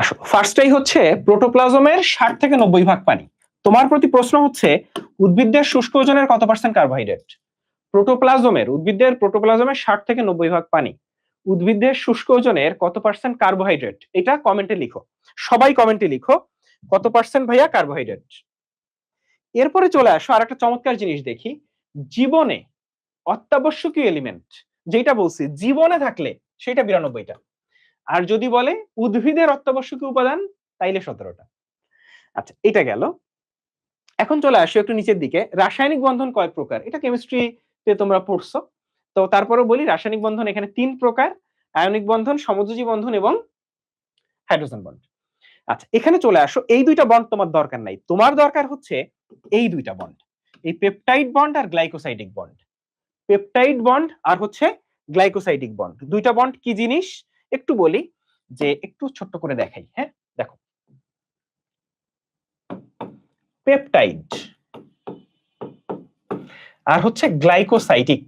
আসো, ফার্স্টটাই হচ্ছে প্রোটোপ্লাজমের 60 থেকে 90 ভাগ পানি। তোমার প্রতি প্রশ্ন হচ্ছে উদ্ভিদের শুষ্ক ওজনের কত পার্সেন্ট কার্বোহাইড্রেট? উদ্ভিদের প্রোটোপ্লাজমের 60 থেকে 90 ভাগ পানি, উদ্ভিদের শুষ্ক ওজনের কত পার্সেন্ট কার্বোহাইড্রেট? এটা কমেন্টে লিখো, সবাই কমেন্টে লিখো কত পার্সেন্ট ভাইয়া কার্বোহাইড্রেট। এরপরে চলে আসো আর একটা চমৎকার জিনিস দেখি, জীবনে অত্যাবশ্যকীয় এলিমেন্ট যেটা বলছি জীবনে থাকলে সেটা 92টা, আর যদি বলে উদ্ভিদের অত্যাবশ্যকীয় উপাদান তাইলে 17টা। আচ্ছা, এটা গেল। এখন চলে আসো একটু নিচের দিকে, রাসায়নিক বন্ধন কয় প্রকার? এটা কেমিস্ট্রিতে তোমরা পড়ছো, তো তারপরে বলি রাসায়নিক বন্ধন এখানে 3 প্রকার, আয়নিক বন্ধন, সমযোজী বন্ধন এবং হাইড্রোজেন বন্ড। আচ্ছা, এখানে চলে আসো, এই দুইটা বন্ড তোমার দরকার নাই, তোমার দরকার হচ্ছে এই দুইটা বন্ড, এই পেপটাইড বন্ড আর গ্লাইকোসাইডিক বন্ড। পেপটাইড বন্ড আর হচ্ছে গ্লাইকোসাইডিক বন্ড, দুইটা বন্ড কি জিনিস একটু বলি, যে একটু ছোট্ট করে দেখাই। হ্যাঁ দেখো, পেপটাইড আর হচ্ছে গ্লাইকোসাইডিক।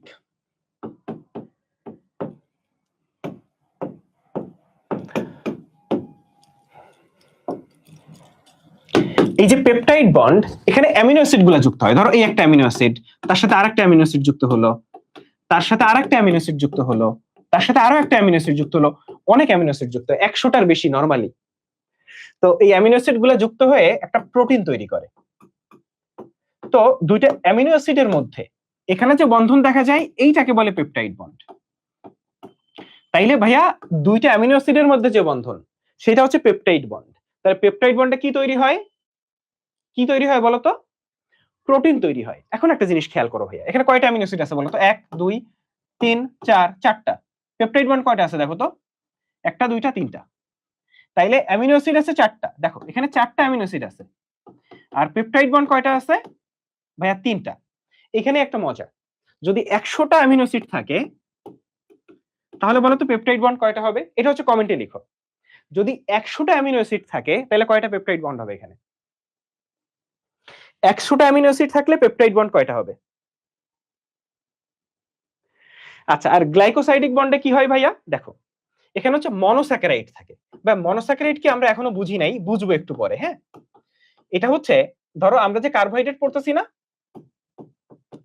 এই যে পেপটাইড বন্ড, এখানে অ্যামিনো অ্যাসিড গুলো যুক্ত হয়। ধরো এই একটা অ্যামিনো অ্যাসিড, তার সাথে আরেকটা অ্যামিনো অ্যাসিড যুক্ত হলো, তার সাথে আরেকটা অ্যামিনো অ্যাসিড যুক্ত হলো, তার সাথে আরো একটা অ্যামিনো অ্যাসিড যুক্ত হলো, অনেক অ্যামিনো অ্যাসিড যুক্ত, 100টার বেশি নরমালি। তো এই অ্যামিনো অ্যাসিড গুলো যুক্ত হয়ে একটা প্রোটিন তৈরি করে। তো দুইটা অ্যামিনো অ্যাসিডের মধ্যে এখানে যে বন্ধন দেখা যায় এইটাকে বলে পেপটাইড বন্ড। তাইলে ভাইয়া দুইটা অ্যামিনো অ্যাসিডের মধ্যে যে বন্ধন সেটা হচ্ছে পেপটাইড বন্ড। তাহলে পেপটাইড বন্ডে কি তৈরি হয়? কি তৈরি হয় বলতো? প্রোটিন তৈরি হয়। এখন একটা জিনিস খেয়াল করো ভাইয়া, এখানে কয়টা অ্যামিনো অ্যাসিড আছে বলতো? 1 2 3 4 4টা। পেপটাইড বন্ড কয়টা আছে দেখো তো? 1টা 2টা 3টা। তাইলে অ্যামিনো অ্যাসিড আছে 4টা, দেখো এখানে 4টা অ্যামিনো অ্যাসিড আছে। আর পেপটাইড বন্ড কয়টা আছে ভাইয়া? 3টা। এখানে একটা মজা, যদি 100টা অ্যামিনো অ্যাসিড থাকে তাহলে বলো তো পেপটাইড বন্ড কয়টা হবে? এটা হচ্ছে কমেন্টে লিখো। যদি 100টা অ্যামিনো অ্যাসিড থাকে তাহলে কয়টা পেপটাইড বন্ড হবে? এখানে 100টা অ্যামিনো অ্যাসিড থাকলে পেপটাইড বন্ড কয়টা হবে? আচ্ছা, আর গ্লাইকোসাইডিক বন্ডে কি হয় ভাইয়া? দেখো এখানে হচ্ছে মনোস্যাকারাইড থাকে, বা মনোস্যাকারাইড কি আমরা এখনো বুঝি নাই, বুঝবো একটু পরে। হ্যাঁ, এটা হচ্ছে ধরো আমরা যে কার্বোহাইড্রেট পড়তেছি না,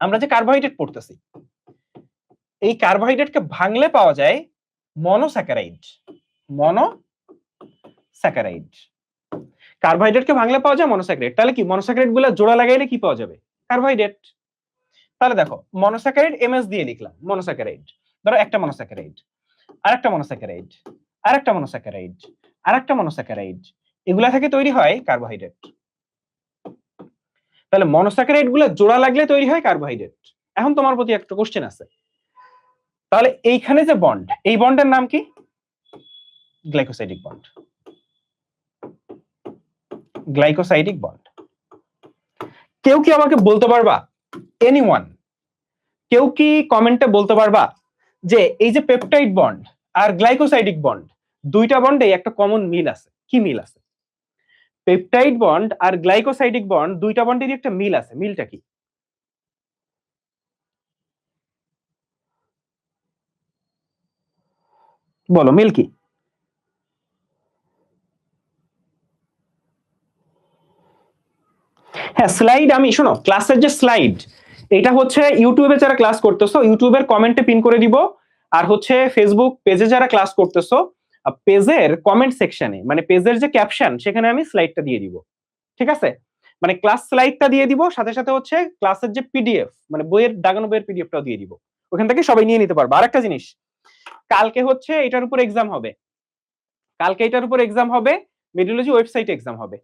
আমরা যে কার্বোহাইড্রেট পড়তেছি, এই কার্বোহাইড্রেটকে ভাঙলে পাওয়া যায় মনোস্যাকারাইড। মনোস্যাকারাইড, কার্বোহাইড্রেটকে ভাঙলে পাওয়া যায় মনোস্যাকারাইড। তাহলে কি মনোস্যাকারাইড গুলা জোড়া লাগাইলে কি পাওয়া যাবে? কার্বোহাইড্রেট। তাহলে দেখো মনোস্যাকারাইড এমএস দিয়ে লিখলাম, মনোস্যাকারাইড। ধরো একটা মনোস্যাকারাইড, আরেকটা মনোস্যাকারাইড, আরেকটা মনোস্যাকারাইড, আরেকটা মনোস্যাকারাইড, এগুলা থেকে তৈরি হয় কার্বোহাইড্রেট। তাহলে মনোস্যাকারাইড গুলা জোড়া লাগলে তৈরি হয় কার্বোহাইড্রেট। এখন তোমার প্রতি একটা কোশ্চেন আছে, তাহলে এইখানে যে বন্ড, এই বন্ডের নাম কি? Glycosidic bond. Glycosidic bond. কেউ কি আমাকে বলতে পারবা, এনিওয়ান, কেউ কি কমেন্টে বলতে পারবা যে এই যে পেপটাইড বন্ড আর গ্লাইকোসাইডিক বন্ড, দুইটা বন্ডে একটা কমন মিল আছে? কি মিল আছে? পেপটাইড বন্ড আর গ্লাইকোসাইডিক বন্ড দুইটা বন্ডেরই একটা মিল আছে, মিলটা কি? বলো মিল কি? হ্যাঁ, স্লাইড আমি, শোনো ক্লাসের যে স্লাইড, এটা হচ্ছে ইউটিউবে যারা ক্লাস করতেছো ইউটিউবের কমেন্টে পিন করে দিব, আর হচ্ছে ফেসবুক পেজে যারা ক্লাস করতেছো পেজের কমেন্ট সেকশনে, মানে পেজের যে ক্যাপশন সেখানে আমি স্লাইডটা দিয়ে দিব। ঠিক আছে, মানে ক্লাস স্লাইডটা দিয়ে দিব, সাথে সাথে হচ্ছে ক্লাসের যে পিডিএফ, মানে বইয়ের দাগানো বইয়ের পিডিএফটাও দিয়ে দিব, ওখান থেকে সবাই নিয়ে নিতে পারবে। আরেকটা জিনিস, কালকে হচ্ছে এটার উপর এক্সাম হবে, কালকে এটার উপর এক্সাম হবে, মেডিওলজি ওয়েবসাইটে এক্সাম হবে।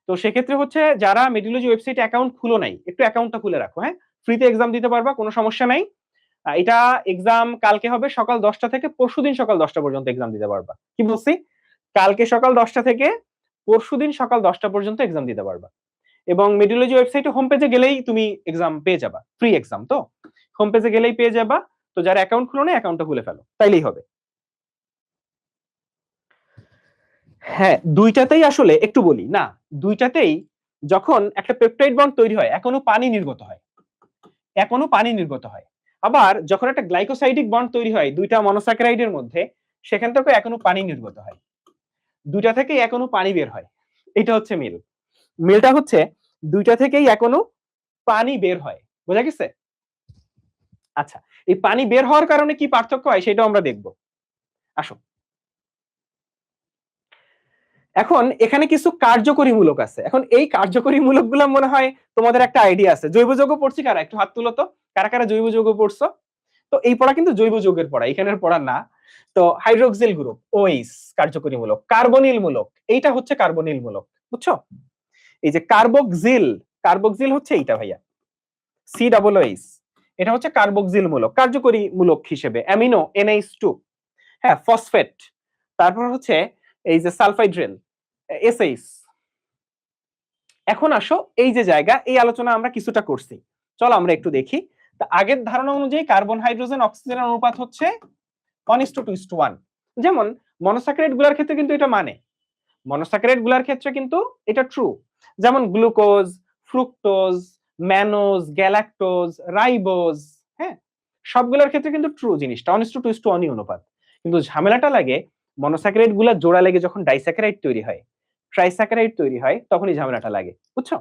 তো সেক্ষেত্রে হচ্ছে যারা মেডিওলজি ওয়েবসাইটে অ্যাকাউন্ট খুলো নাই, একটু অ্যাকাউন্টটা খুলে রাখো, হ্যাঁ, ফ্রিতে এক্সাম দিতে পারবা, কোনো সমস্যা নাই। এটা এক্সাম কালকে হবে সকাল 10টা থেকে পরশুদিন সকাল 10টা পর্যন্ত এক্সাম দিতে পারবা। কি বলছি? কালকে সকাল 10টা থেকে পরশুদিন সকাল 10টা পর্যন্ত এক্সাম দিতে পারবা। এবং মেডিওলজি ওয়েবসাইটে হোম পেজে গেলেই তুমি এক্সাম পেয়ে যাবা, ফ্রি এক্সাম তো, হোম পেজে গেলেই পেয়ে যাবা। তো যারা অ্যাকাউন্ট খুলো না, অ্যাকাউন্টটা খুলে ফেলো, তাইলেই হবে। হ্যাঁ, দুইটাতেই আসলে একটু বলি না, দুইটাতেই যখন একটা পেপটাইড বন্ড তৈরি হয় এখনো পানি নির্গত হয়, এখনো পানি নির্গত হয়। আবার যখন একটা গ্লাইকোসাইডিক বন্ড তৈরি হয় দুইটা মনোস্যাকারাইডের মধ্যে, সেখান থেকে এখনো পানি নির্গত হয়, দুইটা থেকেই এখনো পানি বের হয়। এটা হচ্ছে মিল, মিলটা হচ্ছে দুইটা থেকেই এখনো পানি বের হয়। বোঝা গেছে? আচ্ছা, এই পানি বের হওয়ার কারণে কি পার্থক্য হয় সেটাও আমরা দেখব। আসো, এখন এখানে কিছু কার্যকরী মূলক আছে। এখন এই কার্যকরী মূলকগুলো মনে হয় তোমাদের একটা আইডিয়া আছে। জৈব যৌগ পড়ছি কারা? একটু হাত তুলো তো, কারা কারা জৈব যৌগ পড়ছো? তো এই পড়া কিন্তু জৈব যৌগের পড়া, এখানের পড়া না। তো হাইড্রোক্সিল গ্রুপ ওএইচ কার্যকরী মূলক, কার্বনিল মূলক, এইটা হচ্ছে কার্বনিল মূলক, বুঝছো? এই যে কার্বক্সিল, কার্বক্সিল হচ্ছে এইটা ভাইয়া, COOH, এটা হচ্ছে কার্বক্সিল মূলক, কার্যকরী মূলক হিসেবে। অ্যামিনো NH2, হ্যাঁ, ফসফেট, তারপর হচ্ছে এই যে সালফাইড্রেন SH। এখন আসো, এই যে জায়গা, এই আলোচনা আমরা কিছুটা করছি, চলো আমরা একটু দেখি। তা আগের ধারণা অনুযায়ী কার্বন হাইড্রোজেন অক্সিজেনের অনুপাত হচ্ছে 1:2:1। যেমন মনোস্যাকারাইড গুলার ক্ষেত্রে কিন্তু এটা মানে, মনোস্যাকারাইড গুলার ক্ষেত্রে কিন্তু এটা ট্রু। যেমন glucose, fructose, mannose, galactose, ribose, হ্যাঁ, সবগুলোর ক্ষেত্রে কিন্তু ট্রু জিনিসটা 1:2:1 অনুপাত। কিন্তু ঝামেলাটা লাগে মনোস্যাকারাইড গুলা জোড়া লেগে যখন ডাইস্যাকারাইড তৈরি হয়, ট্রাইস্যাকারাইড তৈরি হয়, তখনই ঝামেলাটা লাগে, বুঝছো?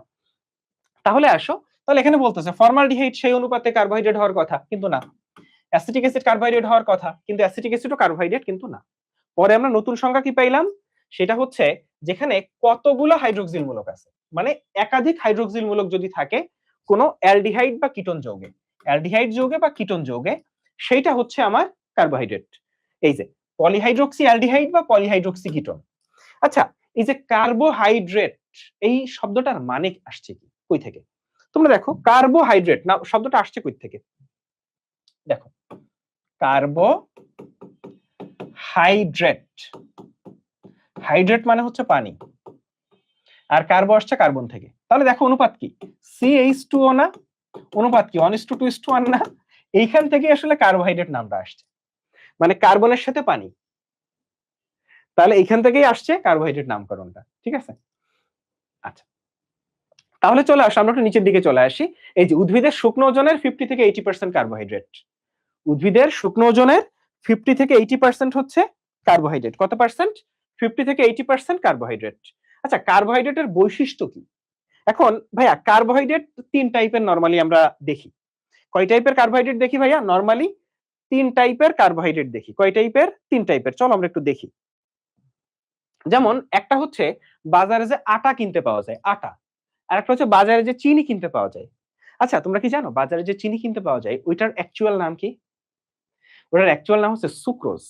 তাহলে আসো, তাহলে এখানে বলতেছে ফর্মালডিহাইড সেই অনুপাতে কার্বোহাইড্রেট হওয়ার কথা, কিন্তু না। অ্যাসিটিক অ্যাসিড কার্বোহাইড্রেট হওয়ার কথা, কিন্তু অ্যাসিটিক অ্যাসিডও কার্বোহাইড্রেট কিন্তু না। পরে আমরা নতুন সংখ্যা কি পাইলাম? সেটা হচ্ছে যেখানে কতগুলো হাইড্রোক্সিল মূলক আছে, মানে একাধিক হাইড্রোক্সিল মূলক যদি থাকে কোন অ্যালডিহাইড বা কিটোন যৌগে, অ্যালডিহাইড যৌগে বা কিটোন যৌগে, সেইটা হচ্ছে আমার কার্বোহাইড্রেট। এই যে পলিহাইড্রোক্সি অ্যালডিহাইড বা পলিহাইড্রোক্সি কিটোন। আচ্ছা, এই যে কার্বোহাইড্রেট, এই শব্দটার মানে আসছে কি, কই থেকে? তোমরা দেখো, কার্বোহাইড্রেট না শব্দটা আসছে কই থেকে? দেখো, কার্বোহাইড্রেট, হাইড্রেট মানে হচ্ছে পানি, আর কার্বো আসছে কার্বন থেকে। তাহলে দেখো অনুপাত কি? CH2O না? অনুপাত কি 1:2:1 না? এইখান থেকে আসলে কার্বোহাইড্রেট নামটা আসছে, মানে কার্বনের সাথে পানি। তাহলে এইখান থেকেই আসছে কার্বোহাইড্রেট নামকরণটা, ঠিক আছে? আচ্ছা, তাহলে চলে আসো, আমরা একটু নিচের দিকে চলে আসি। এই যে উদ্ভিদের শুকনো ওজনের 50 থেকে 80% কার্বোহাইড্রেট, উদ্ভিদের শুকনো ওজনের 50 থেকে 80% হচ্ছে কার্বোহাইড্রেট। কত পার্সেন্ট? 50 থেকে 80% কার্বোহাইড্রেট। আচ্ছা, কার্বোহাইড্রেটের বৈশিষ্ট্য কি? এখন ভাইয়া কার্বোহাইড্রেট 3 টাইপের নরমালি আমরা দেখি। কয় টাইপের কার্বোহাইড্রেট দেখি ভাইয়া? নরমালি 3 টাইপের কার্বোহাইড্রেট দেখি। কয় টাইপের? 3 টাইপের। চলো আমরা একটু দেখি। যেমন একটা হচ্ছে বাজারে যে আটা কিনতে পাওয়া যায়, আটা। আর একটা হচ্ছে বাজারে যে চিনি কিনতে পাওয়া যায়। আচ্ছা, তোমরা কি জানো বাজারে যে চিনি কিনতে পাওয়া যায় ওইটার অ্যাকচুয়াল নাম কি? ওটার অ্যাকচুয়াল নাম হচ্ছে সুক্রোজ।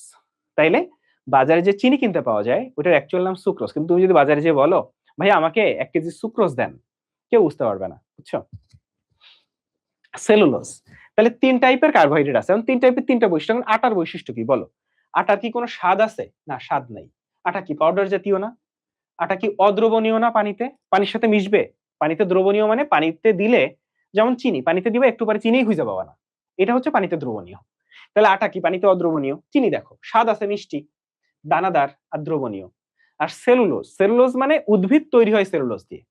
তাইলে বাজারে যে চিনি কিনতে পাওয়া যায় ওটার অ্যাকচুয়াল নাম সুক্রোজ। কিন্তু তুমি যদি বাজারে যেয়ে বলো, ভাইয়া আমাকে 1 কেজি সুক্রোজ দেন, কেউ বুঝতে পারবে না, বুঝছো? সেলুলোজ। তাহলে 3 টাইপের কার্বোহাইড্রেট আছে। এখন 3 টাইপের 3টা বৈশিষ্ট্য। এখন আটার বৈশিষ্ট্য কি বলো? আটার কি কোনো স্বাদ আছে? না, স্বাদ নাই। আটা কি পাউডার জাতীয় না? আটা কি অদ্রবণীয় না পানিতে? পানির সাথে মিশবে? পানিতে দ্রবণীয় মানে পানিতে দিলে, যেমন চিনি পানিতে দিবে একটু পরে চিনিই খুঁজে পাবা না, এটা হচ্ছে পানিতে দ্রবণীয়। তাহলে আটা কি পানিতে অদ্রবণীয়? চিনি দেখো স্বাদ আছে, মিষ্টি, দানাদার আর দ্রবণীয়। আর সেলুলোজ, সেলুলোজ মানে উদ্ভিদ তৈরি হয় সেলুলোজ দিয়ে।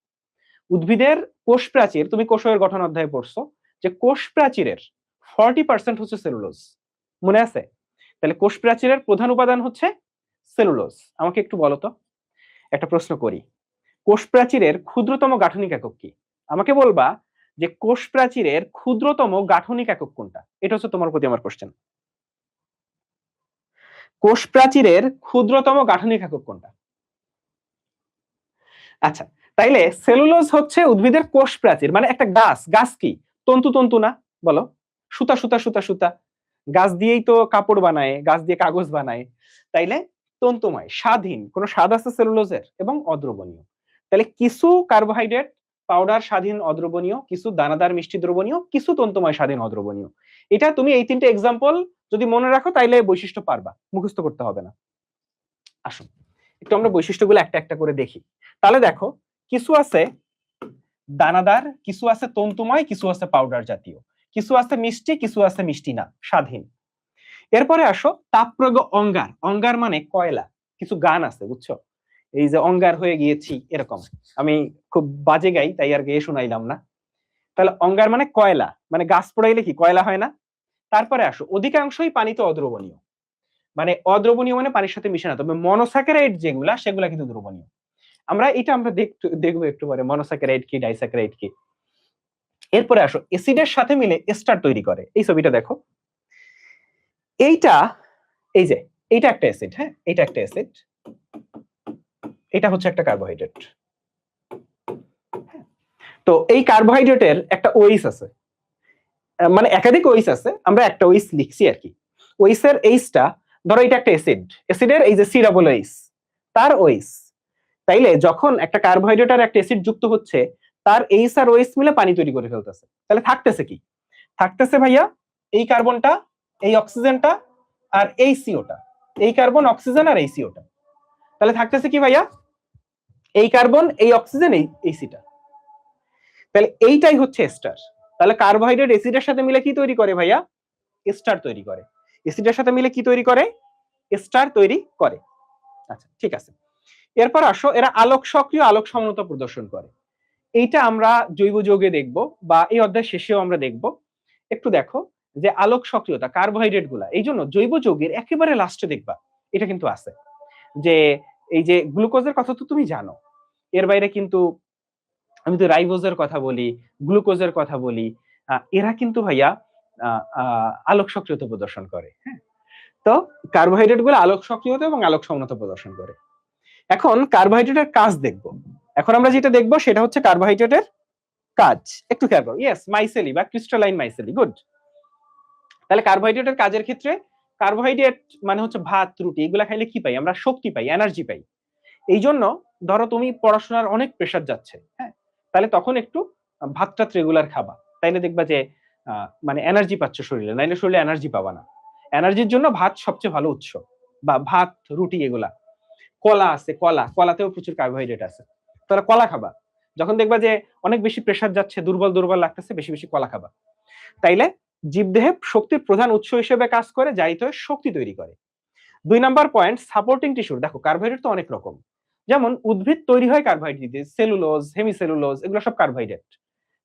উদ্ভিদের কোষ প্রাচীর, তুমি কোষের গঠন অধ্যায়ে পড়ছো যে কোষ প্রাচীরের 40% হচ্ছে সেলুলোজ, মনে আছে? তাহলে কোষ প্রাচীরের প্রধান উপাদান হচ্ছে সেলুলোজ। আমাকে একটু বলো তো, একটা প্রশ্ন করি, কোষ প্রাচীরের ক্ষুদ্রতম গাঠনিক একক কি? আমাকে বলবা যে কোষ প্রাচীরের ক্ষুদ্রতম গাঠনিক একক কোনটা? এটা হচ্ছে তোমার প্রতি আমার কোশ্চেন। কোষ প্রাচীরের ক্ষুদ্রতম গাঠনিক একক কোনটা? আচ্ছা, তাইলে সেলুলোজ হচ্ছে উদ্ভিদের কোষ প্রাচীর, মানে একটা গাছ, গাছ কি তন্তু তন্তু না? বলো, সুতা সুতা সুতা সুতা, গাছ দিয়েই তো কাপড় বানায়, গাছ দিয়ে কাগজ বানায়, তাইলে তন্তুময় স্বাধীন, কোন স্বাদ আছে সেলুলোজের, এবং অদ্রবণীয়। তাহলে কিছু কার্বোহাইড্রেট পাউডার স্বাধীন অদ্রবণীয়, কিছু দানাদার মিষ্টি দ্রবণীয়, কিছু তন্তুময় স্বাধীন অদ্রবণীয়। এটা তুমি এই তিনটে এক্সাম্পল যদি মনে রাখো তাইলে বৈশিষ্ট্য পারবা, মুখস্থ করতে হবে না। আসুন একটু আমরা বৈশিষ্ট্যগুলো একটা একটা করে দেখি। তাহলে দেখো, কিছু আছে দানাদার, কিছু আছে তন্তুময়, কিছু আছে পাউডার জাতীয়, কিছু আছে মিষ্টি, কিছু আছে মিষ্টি না, স্বাধীন। এরপরে আসো তাপপ্রয়োগ অঙ্গার। অঙ্গার মানে কয়লা। কিছু গান আছে বুঝছো, এই যে অঙ্গার হয়ে গিয়েছি এরকম, আমি খুব বাজে গাই তাই আর গেয়ে শোনাইলাম না। তাহলে অঙ্গার মানে কয়লা, মানে গাছ পোড়াইলে কি কয়লা হয় না। তারপরে আসো অধিকাংশই পানিতে অদ্রবণীয়, মানে অদ্রবণীয় মানে পানির সাথে মিশে না, তবে মনোস্যাকারাইড যেগুলা সেগুলা কিন্তু দ্রবণীয়। আমরা দেখবো একটু পরে মনোস্যাকারাইড কি, ডাইস্যাকারাইড কি। এরপরে আসো অ্যাসিডের সাথে মিলে এস্টার তৈরি করে। এই ছবিটা দেখো, এইটা, এই যে এইটা একটা অ্যাসিড, হ্যাঁ এটা একটা অ্যাসিড, এটা হচ্ছে একটা কার্বোহাইড্রেট। তো এই কার্বোহাইড্রেটের একটা ওইস আছে, মানে একাধিক ওইস আছে, আমরা একটা ওইস লিখছি আর কি। ওইসের এইসটা ধরো এটা একটা অ্যাসিড, অ্যাসিডের এই যে সি ডাবল ওইস তার ওইস। তাইলে যখন একটা কার্বোহাইড্রেট আর একটা অ্যাসিড যুক্ত হচ্ছে, তার এইস আর ওইস মিলে পানি তৈরি করে ফেলতেছে। তাহলে থাকতেছে কি, থাকতেছে ভাইয়া এই কার্বনটা, এই অক্সিজেনটা, আর এই সিওটা। এই কার্বন, অক্সিজেন আর এই সিওটা। তাহলে থাকতেছে কি ভাইয়া, এই কার্বন, এই অক্সিজেন, এই সিটা। তাহলে এইটাই হচ্ছে এস্টার। তাহলে কার্বোহাইড্রেট অ্যাসিডের সাথে মিলে কি তৈরি করে ভাইয়া, এস্টার তৈরি করে। অ্যাসিডের সাথে মিলে কি তৈরি করে, এস্টার তৈরি করে। আচ্ছা ঠিক আছে। এরপর আসো, এরা আলোক সক্রিয়, আলোক সমতা প্রদর্শন করে। এইটা আমরা জৈব যৌগে দেখব, বা এই অধ্যায় শেষেও আমরা দেখব। একটু দেখো যে আলোক সক্রিয়তা কার্বোহাইড্রেট গুলা, এই জন্য জৈব যৌগের একেবারে লাস্টে দেখবা এটা কিন্তু আছে, যে এই যে গ্লুকোজের কথা তো তুমি জানো, এর বাইরে কিন্তু আমি তো রাইবোজের কথা বলি, গ্লুকোজের কথা বলি, এরা কিন্তু ভাইয়া আলোক সক্রিয়তা প্রদর্শন করে। হ্যাঁ, তো কার্বোহাইড্রেট গুলো আলোক সক্রিয়তা এবং আলোক সমতা প্রদর্শন করে। এখন কার্বোহাইড্রেটের কাজ দেখব। এখন আমরা যেটা দেখব সেটা হচ্ছে কার্বোহাইড্রেটের কাজ। একটু খেয়াল করো, ইয়েস মাইসেলি বা ক্রিস্টালাইন মাইসেলি, গুড। তাহলে কার্বোহাইড্রেটের কাজের ক্ষেত্রে, কার্বোহাইড্রেট মানে হচ্ছে ভাত রুটি, এগুলা খাইলে কি পাই আমরা, শক্তি পাই, এনার্জি পাই। এই জন্য ধরো তুমি পড়াশোনার অনেক প্রেশার যাচ্ছে, হ্যাঁ, তাহলে তখন একটু ভাতটা রেগুলার খাবা, তাইলে দেখবা যে মানে এনার্জি পাচ্ছ শরীরে, নাইলে শরীরে এনার্জি পাবা না। এনার্জির জন্য ভাত সবচেয়ে ভালো উৎস, বা ভাত রুটি এগুলা। কলা আছে, কলাতেও প্রচুর কার্বোহাইড্রেট আছে, তাহলে কলা খাবা। যখন দেখবা যে অনেক বেশি প্রেশার যাচ্ছে, দুর্বল দুর্বল লাগতেছে, বেশি বেশি কলা খাবা। তাইলে জীবদেহে শক্তির প্রধান উৎস হিসেবে কাজ করে, যাইতে শক্তি তৈরি করে। 2 নাম্বার পয়েন্ট, সাপোর্টিং টিস্যু। দেখো কার্বোহাইড্রেট তো অনেক রকম, যেমন উদ্ভিদ তৈরি হয় কার্বোহাইড্রেট দিয়ে, সেলুলোজ, হেমিসেলুলোজ, এগুলো সব কার্বোহাইড্রেট।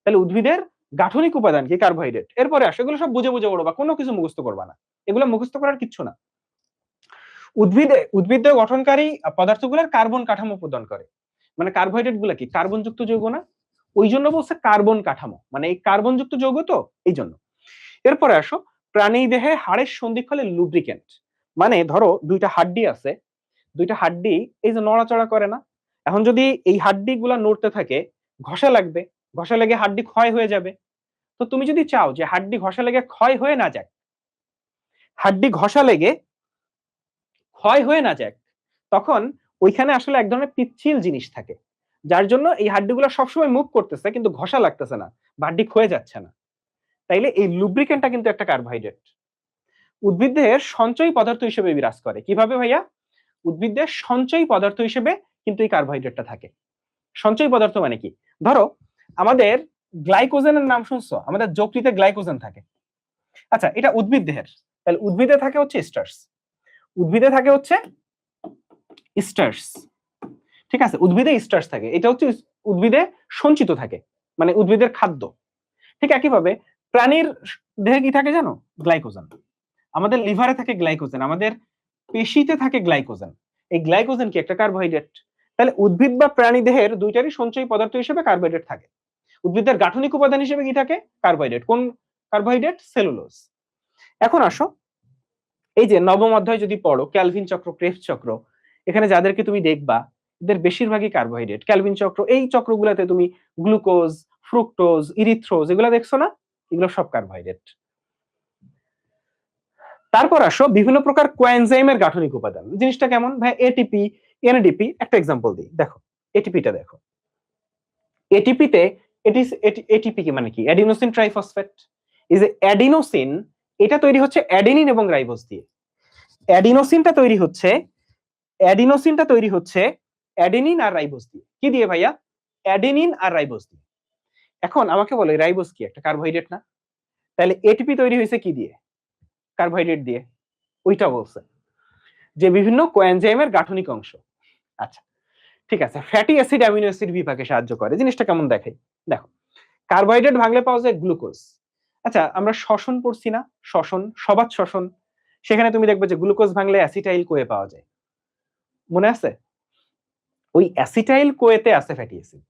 তাহলে উদ্ভিদের গাঠনিক উপাদান কি, কার্বোহাইড্রেট। এরপরে আসে এগুলো সব বুঝে বুঝে পড়বা, কোনো কিছু মুখস্থ করবা না, এগুলো মুখস্থ করার কিচ্ছু না। উদ্ভিদ গঠনকারী পদার্থগুলোর কার্বন কাঠামো প্রদান করে, মানে কার্বোহাইড্রেট গুলা কি কার্বন যুক্ত যৌগ না, ওই জন্য বলছে কার্বন কাঠামো, মানে এই কার্বন যুক্ত যৌগ তো এই জন্য। এরপরে আসো, প্রাণী দেহে হাড়ের সন্ধিক্ষলে লুব্রিকেন্ট, মানে ধরো দুইটা হাড্ডি আছে, দুইটা হাড্ডি এই যে নড়াচড়া করে না, এখন যদি এই হাড্ডি গুলা নড়তে থাকে, ঘষা লাগবে, ঘষা লেগে হাড্ডি ক্ষয় হয়ে যাবে। তো তুমি যদি চাও যে হাড্ডি ঘষা লেগে ক্ষয় হয়ে না যায়, হাড্ডি ঘষা লেগে ক্ষয় হয়ে না যায়, তখন ওইখানে আসলে এক ধরনের পিচ্ছিল জিনিস থাকে, যার জন্য এই হাড্ডিগুলো সবসময় মুভ করতেছে কিন্তু ঘষা লাগতেছে না, হাড্ডি ক্ষয়ে যাচ্ছে না। তাইলে এই লুব্রিকেন্টটা কিন্তু একটা কার্বোহাইড্রেট। উদ্ভিদের সঞ্চয়ী পদার্থ হিসেবে বিরাজ করে। কিভাবে ভাইয়া, উদ্ভিদের সঞ্চয়ী পদার্থ হিসেবে কিন্তু এই কার্বোহাইড্রেটটা থাকে। সঞ্চয়ী পদার্থ মানে কি, ধরো আমাদের গ্লাইকোজেনের নাম শুনছো, আমাদের যকৃতে গ্লাইকোজেন থাকে। আচ্ছা এটা উদ্ভিদ দেহের, তাহলে উদ্ভিদে থাকে হচ্ছে স্টার্স, উদ্ভিদে থাকে হচ্ছে স্টার্স, ঠিক আছে, উদ্ভিদে স্টার্স থাকে, এটা হচ্ছে উদ্ভিদে সঞ্চিত থাকে, মানে উদ্ভিদের খাদ্য। ঠিক একইভাবে প্রাণীর দেহে কি থাকে জানো, গ্লাইকোজেন। আমাদের লিভারে থাকে গ্লাইকোজেন, আমাদের পেশিতে থাকে গ্লাইকোজেন। এই গ্লাইকোজেন কি একটা কার্বোহাইড্রেট। তাহলে উদ্ভিদ বা প্রাণী দেহের দুইটারই সঞ্চয়ী পদার্থ হিসেবে কার্বোহাইড্রেট থাকে। উদ্ভিদের গাঠনিক উপাদান হিসেবে কি থাকে, কার্বোহাইড্রেট। কোন কার্বোহাইড্রেট, সেলুলোজ। এখন আসো, এই যে নবম অধ্যায় যদি পড়ো, ক্যালভিন চক্র, ক্রেবস চক্র, এখানে যাদেরকে তুমি দেখবা এদের বেশিরভাগই কার্বোহাইড্রেট। ক্যালভিন চক্র, এই চক্রগুলোতে তুমি গ্লুকোজ, ফ্রুক্টোজ, ইরিথ্রোজ এগুলো দেখছো না, এগুলো সব কার্বোহাইড্রেট। তারপর আসো বিভিন্ন প্রকার কোএনজাইমের গাঠনিক উপাদান। জিনিসটা কেমন ভাই? ATP, NADP. একটা এক্সাম্পল দিই, দেখো এটিপিটা দেখো। এটিপিতে এটিপি কি মানে কি? Adenosine triphosphate. এই যে অ্যাডিনোসিন, এটা তৈরি হচ্ছে অ্যাডেনিন এবং রাইবোজ দিয়ে। অ্যাডিনোসিনটা তৈরি হচ্ছে অ্যাডেনিন আর রাইবোজ দিয়ে। কি দিয়ে ভাইয়া? অ্যাডেনিন আর রাইবোজ দিয়ে। এখন আমাকে বলো রাইবোজ কি? একটা কার্বোহাইড্রেট না? তাহলে এটিপি তৈরি হয়েছে কি দিয়ে? কার্বোহাইড্রেট দিয়ে। ওইটা বলছে যে বিভিন্ন কোএনজাইমের গাঠনিক অংশ। আচ্ছা ঠিক আছে, ফ্যাটি অ্যাসিড অ্যামিনো অ্যাসিড বিপাকে সাহায্য করে। জিনিসটা কেমন দেখাই, দেখো কার্বোহাইড্রেট ভাঙলে পাওয়া যায় গ্লুকোজ। আচ্ছা আমরা শ্বসন পড়ছি না? শ্বসন, সবাত শ্বসন, সেখানে তুমি দেখবে যে গ্লুকোজ ভাঙলে অ্যাসিটাইল কোয়ে পাওয়া যায়, মনে আছে? ওই অ্যাসিটাইল কোয়েতে আছে ফ্যাটি অ্যাসিড।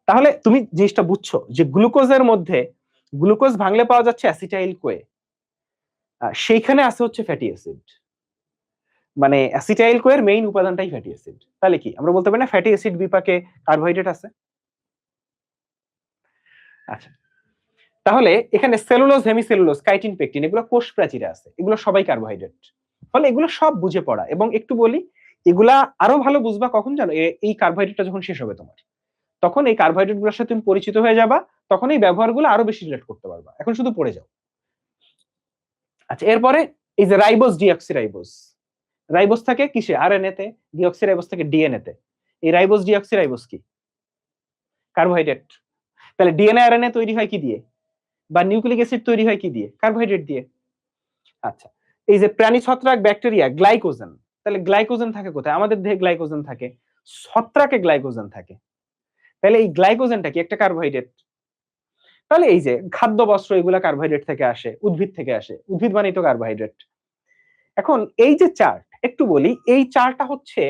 তাহলে তুমি জিনিসটা বুঝছো যে গ্লুকোজের মধ্যে, গ্লুকোজ ভাঙলে পাওয়া যাচ্ছে অ্যাসিটাইল কোয়ে, সেইখানে আছে হচ্ছে ফ্যাটি অ্যাসিড। মানে অ্যাসিটাইল কোয়ের মেইন উপাদানটাই ফ্যাটি অ্যাসিড। তাহলে কি আমরা বলতে পারি না ফ্যাটি অ্যাসিড বিপাকে কার্বোহাইড্রেট আছে? আচ্ছা তাহলে এখানে সেলুলোজ, হেমিসেলুলোজ, কাইটিন, পেকটিন এগুলো কোষ প্রাচীরে আছে, এগুলো সবাই কার্বোহাইড্রেট। ফলে এগুলো সব বুঝে পড়া। এবং একটু বলি, এগুলা আরো ভালো বুঝবা কখন জানো? এই কার্বোহাইড্রেটটা যখন শেষ হবে তোমার, তখন এই কার্বোহাইড্রেট গুলোর সাথে তুমি পরিচিত হয়ে যাবা, তখন এই ব্যবহারগুলো আরো বেশি রিলেট করতে পারবা। এখন শুধু পড়ে যাও। আচ্ছা এরপরে এই যে রাইবোজ, ডিঅক্সিরাইবোজ। রাইবোজ থাকে কিসে? আরএনএ তে। ডিঅক্সিরাইবোজ থাকে ডিএনএ তে। এই রাইবোজ, ডিঅক্সিরাইবোজ কি? কার্বোহাইড্রেট। তাহলে ডিএনএ আরএনএ তৈরি হয় কি দিয়ে? বা নিউক্লিক অ্যাসিড তৈরি হয় কি দিয়ে? কার্বোহাইড্রেট দিয়ে। আচ্ছা এই যে প্রাণী ছত্রাক, ব্যাকটেরিয়া, গ্লাইকোজেন। তাহলে গ্লাইকোজেন থাকে কোথায়? আমাদের দেহে গ্লাইকোজেন থাকে, ছত্রাকে গ্লাইকোজেন থাকে। তাহলে এই গ্লাইকোজেনটা কি? একটা কার্বোহাইড্রেট। তাহলে এই যে খাদ্য, বস্ত্র এগুলা কার্বোহাইড্রেট থেকে আসে, উদ্ভিদ থেকে আসে, উদ্ভিদ মানেই তো কার্বোহাইড্রেট। এখন এই যে চার্ট, একটু বলি, এই চার্টটা হচ্ছে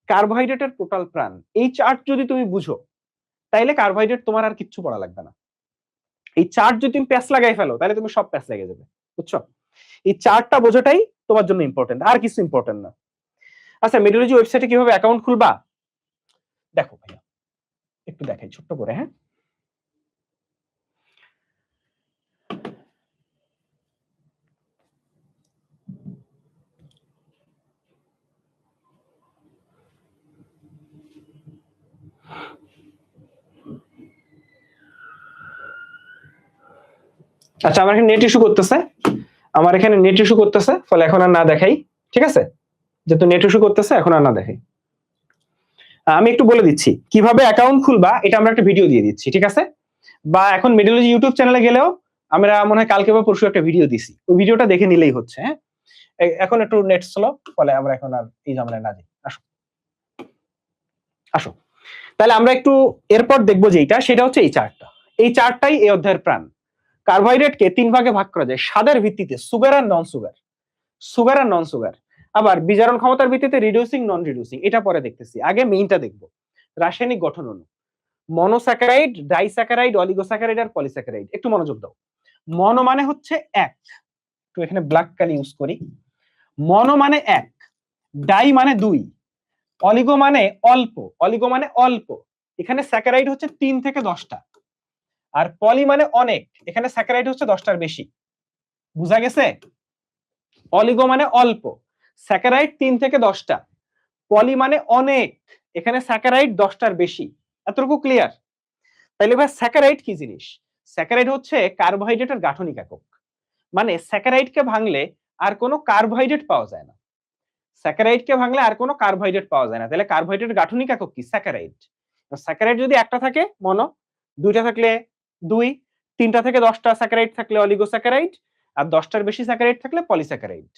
কার্বোহাইড্রেটের টোটাল প্রাণ। এই চার্ট যদি তুমি বুঝো, তাইলে কার্বোহাইড্রেট তোমার আর কিচ্ছু পড়া লাগবে না। এই চার্ট যদি তুমি প্যাচ লাগাই ফেলো, তাহলে তুমি সব প্যাচ লেগে যাবে, বুঝছো? এই চার্টটা বোঝাটাই তোমার জন্য ইম্পর্টেন্ট, আর কিছু ইম্পর্টেন্ট না। আচ্ছা মেডিওলজি ওয়েবসাইটে কিভাবে অ্যাকাউন্ট খুলবা? দেখো ভাইয়া একটু দেখাই ছোট্ট করে, হ্যাঁ। আচ্ছা আমার এখানে নেট ইস্যু করতেছে, ফলে এখন আর না দেখাই, ঠিক আছে? যেহেতু নেট ইস্যু করতেছে এখন আর না দেখাই। আমি একটু বলে দিচ্ছি কিভাবে অ্যাকাউন্ট খুলবা, এটা আমরা একটা ভিডিও দিয়ে দিচ্ছি, ঠিক আছে? বা এখন মেডিওলজি ইউটিউব চ্যানেলে গেলেও আমরা মনে হয় কালকে বা পরশু একটা ভিডিও দিছি, ওই ভিডিওটা দেখে নিলেই হচ্ছে, হ্যাঁ। এখন একটু নেট স্লো, ফলে আমরা এখন আর এই ঝামেলায় না যাই। আসো আসো তাহলে আমরা একটু এরপর দেখবো যেটা, সেটা হচ্ছে এই চার্টটা। এই চার্টটাই এই অধ্যায়ের প্রাণ। কার্বোহাইড্রেটকে 3 ভাগে ভাগ করা যায় স্বাদের ভিত্তিতে, সুগার আর নন সুগার, সুগার আর নন সুগার। আবার বিজারণ ক্ষমতার ভিত্তিতে রিডিউসিং, নন রিডিউসিং। এটা পরে দেখতেছি, আগে মেইনটা দেখবো। রাসায়নিক গঠন অণু, মনোস্যাকারাইড, ডাইস্যাকারাইড, অলিগোস্যাকারাইড আর পলিস্যাকারাইড। একটু মনোযোগ দাও। মনো মানে হচ্ছে এক, তো এখানে ব্ল্যাক কালি ইউজ করি। মনো মানে এক, ডাই মানে দুই, অলিগো মানে অল্প, এখানে স্যাকারাইড হচ্ছে 3 থেকে 10টা, আর পলি মানে অনেক, এখানে স্যাকারাইড হচ্ছে 10টার বেশি। বুঝা গেছে? অলিগো মানে অল্প, স্যাকারাইড 3 থেকে 10টা, পলি মানে অনেক, এখানে স্যাকারাইড 10টার বেশি। এতটুকু ক্লিয়ার? তাইলে ভাই স্যাকারাইড কি জিনিস? স্যাকারাইড হচ্ছে কার্বোহাইড্রেটের গাঠনিক একক। মানে স্যাকারাইডকে ভাঙলে আর কোনো কার্বোহাইড্রেট পাওয়া যায় না, স্যাকারাইডকে ভাঙলে আর কোনো কার্বোহাইড্রেট পাওয়া যায় না। তাহলে কার্বোহাইড্রেটের গাঠনিক একক কি? স্যাকারাইড। স্যাকারাইড যদি একটা থাকে মনো, দুইটা থাকলে দুই, 3টা থেকে 10টা স্যাকারাইড থাকলে অলিগোস্যাকারাইড, আর 10টার বেশি স্যাকারাইড থাকলে পলিস্যাকারাইড।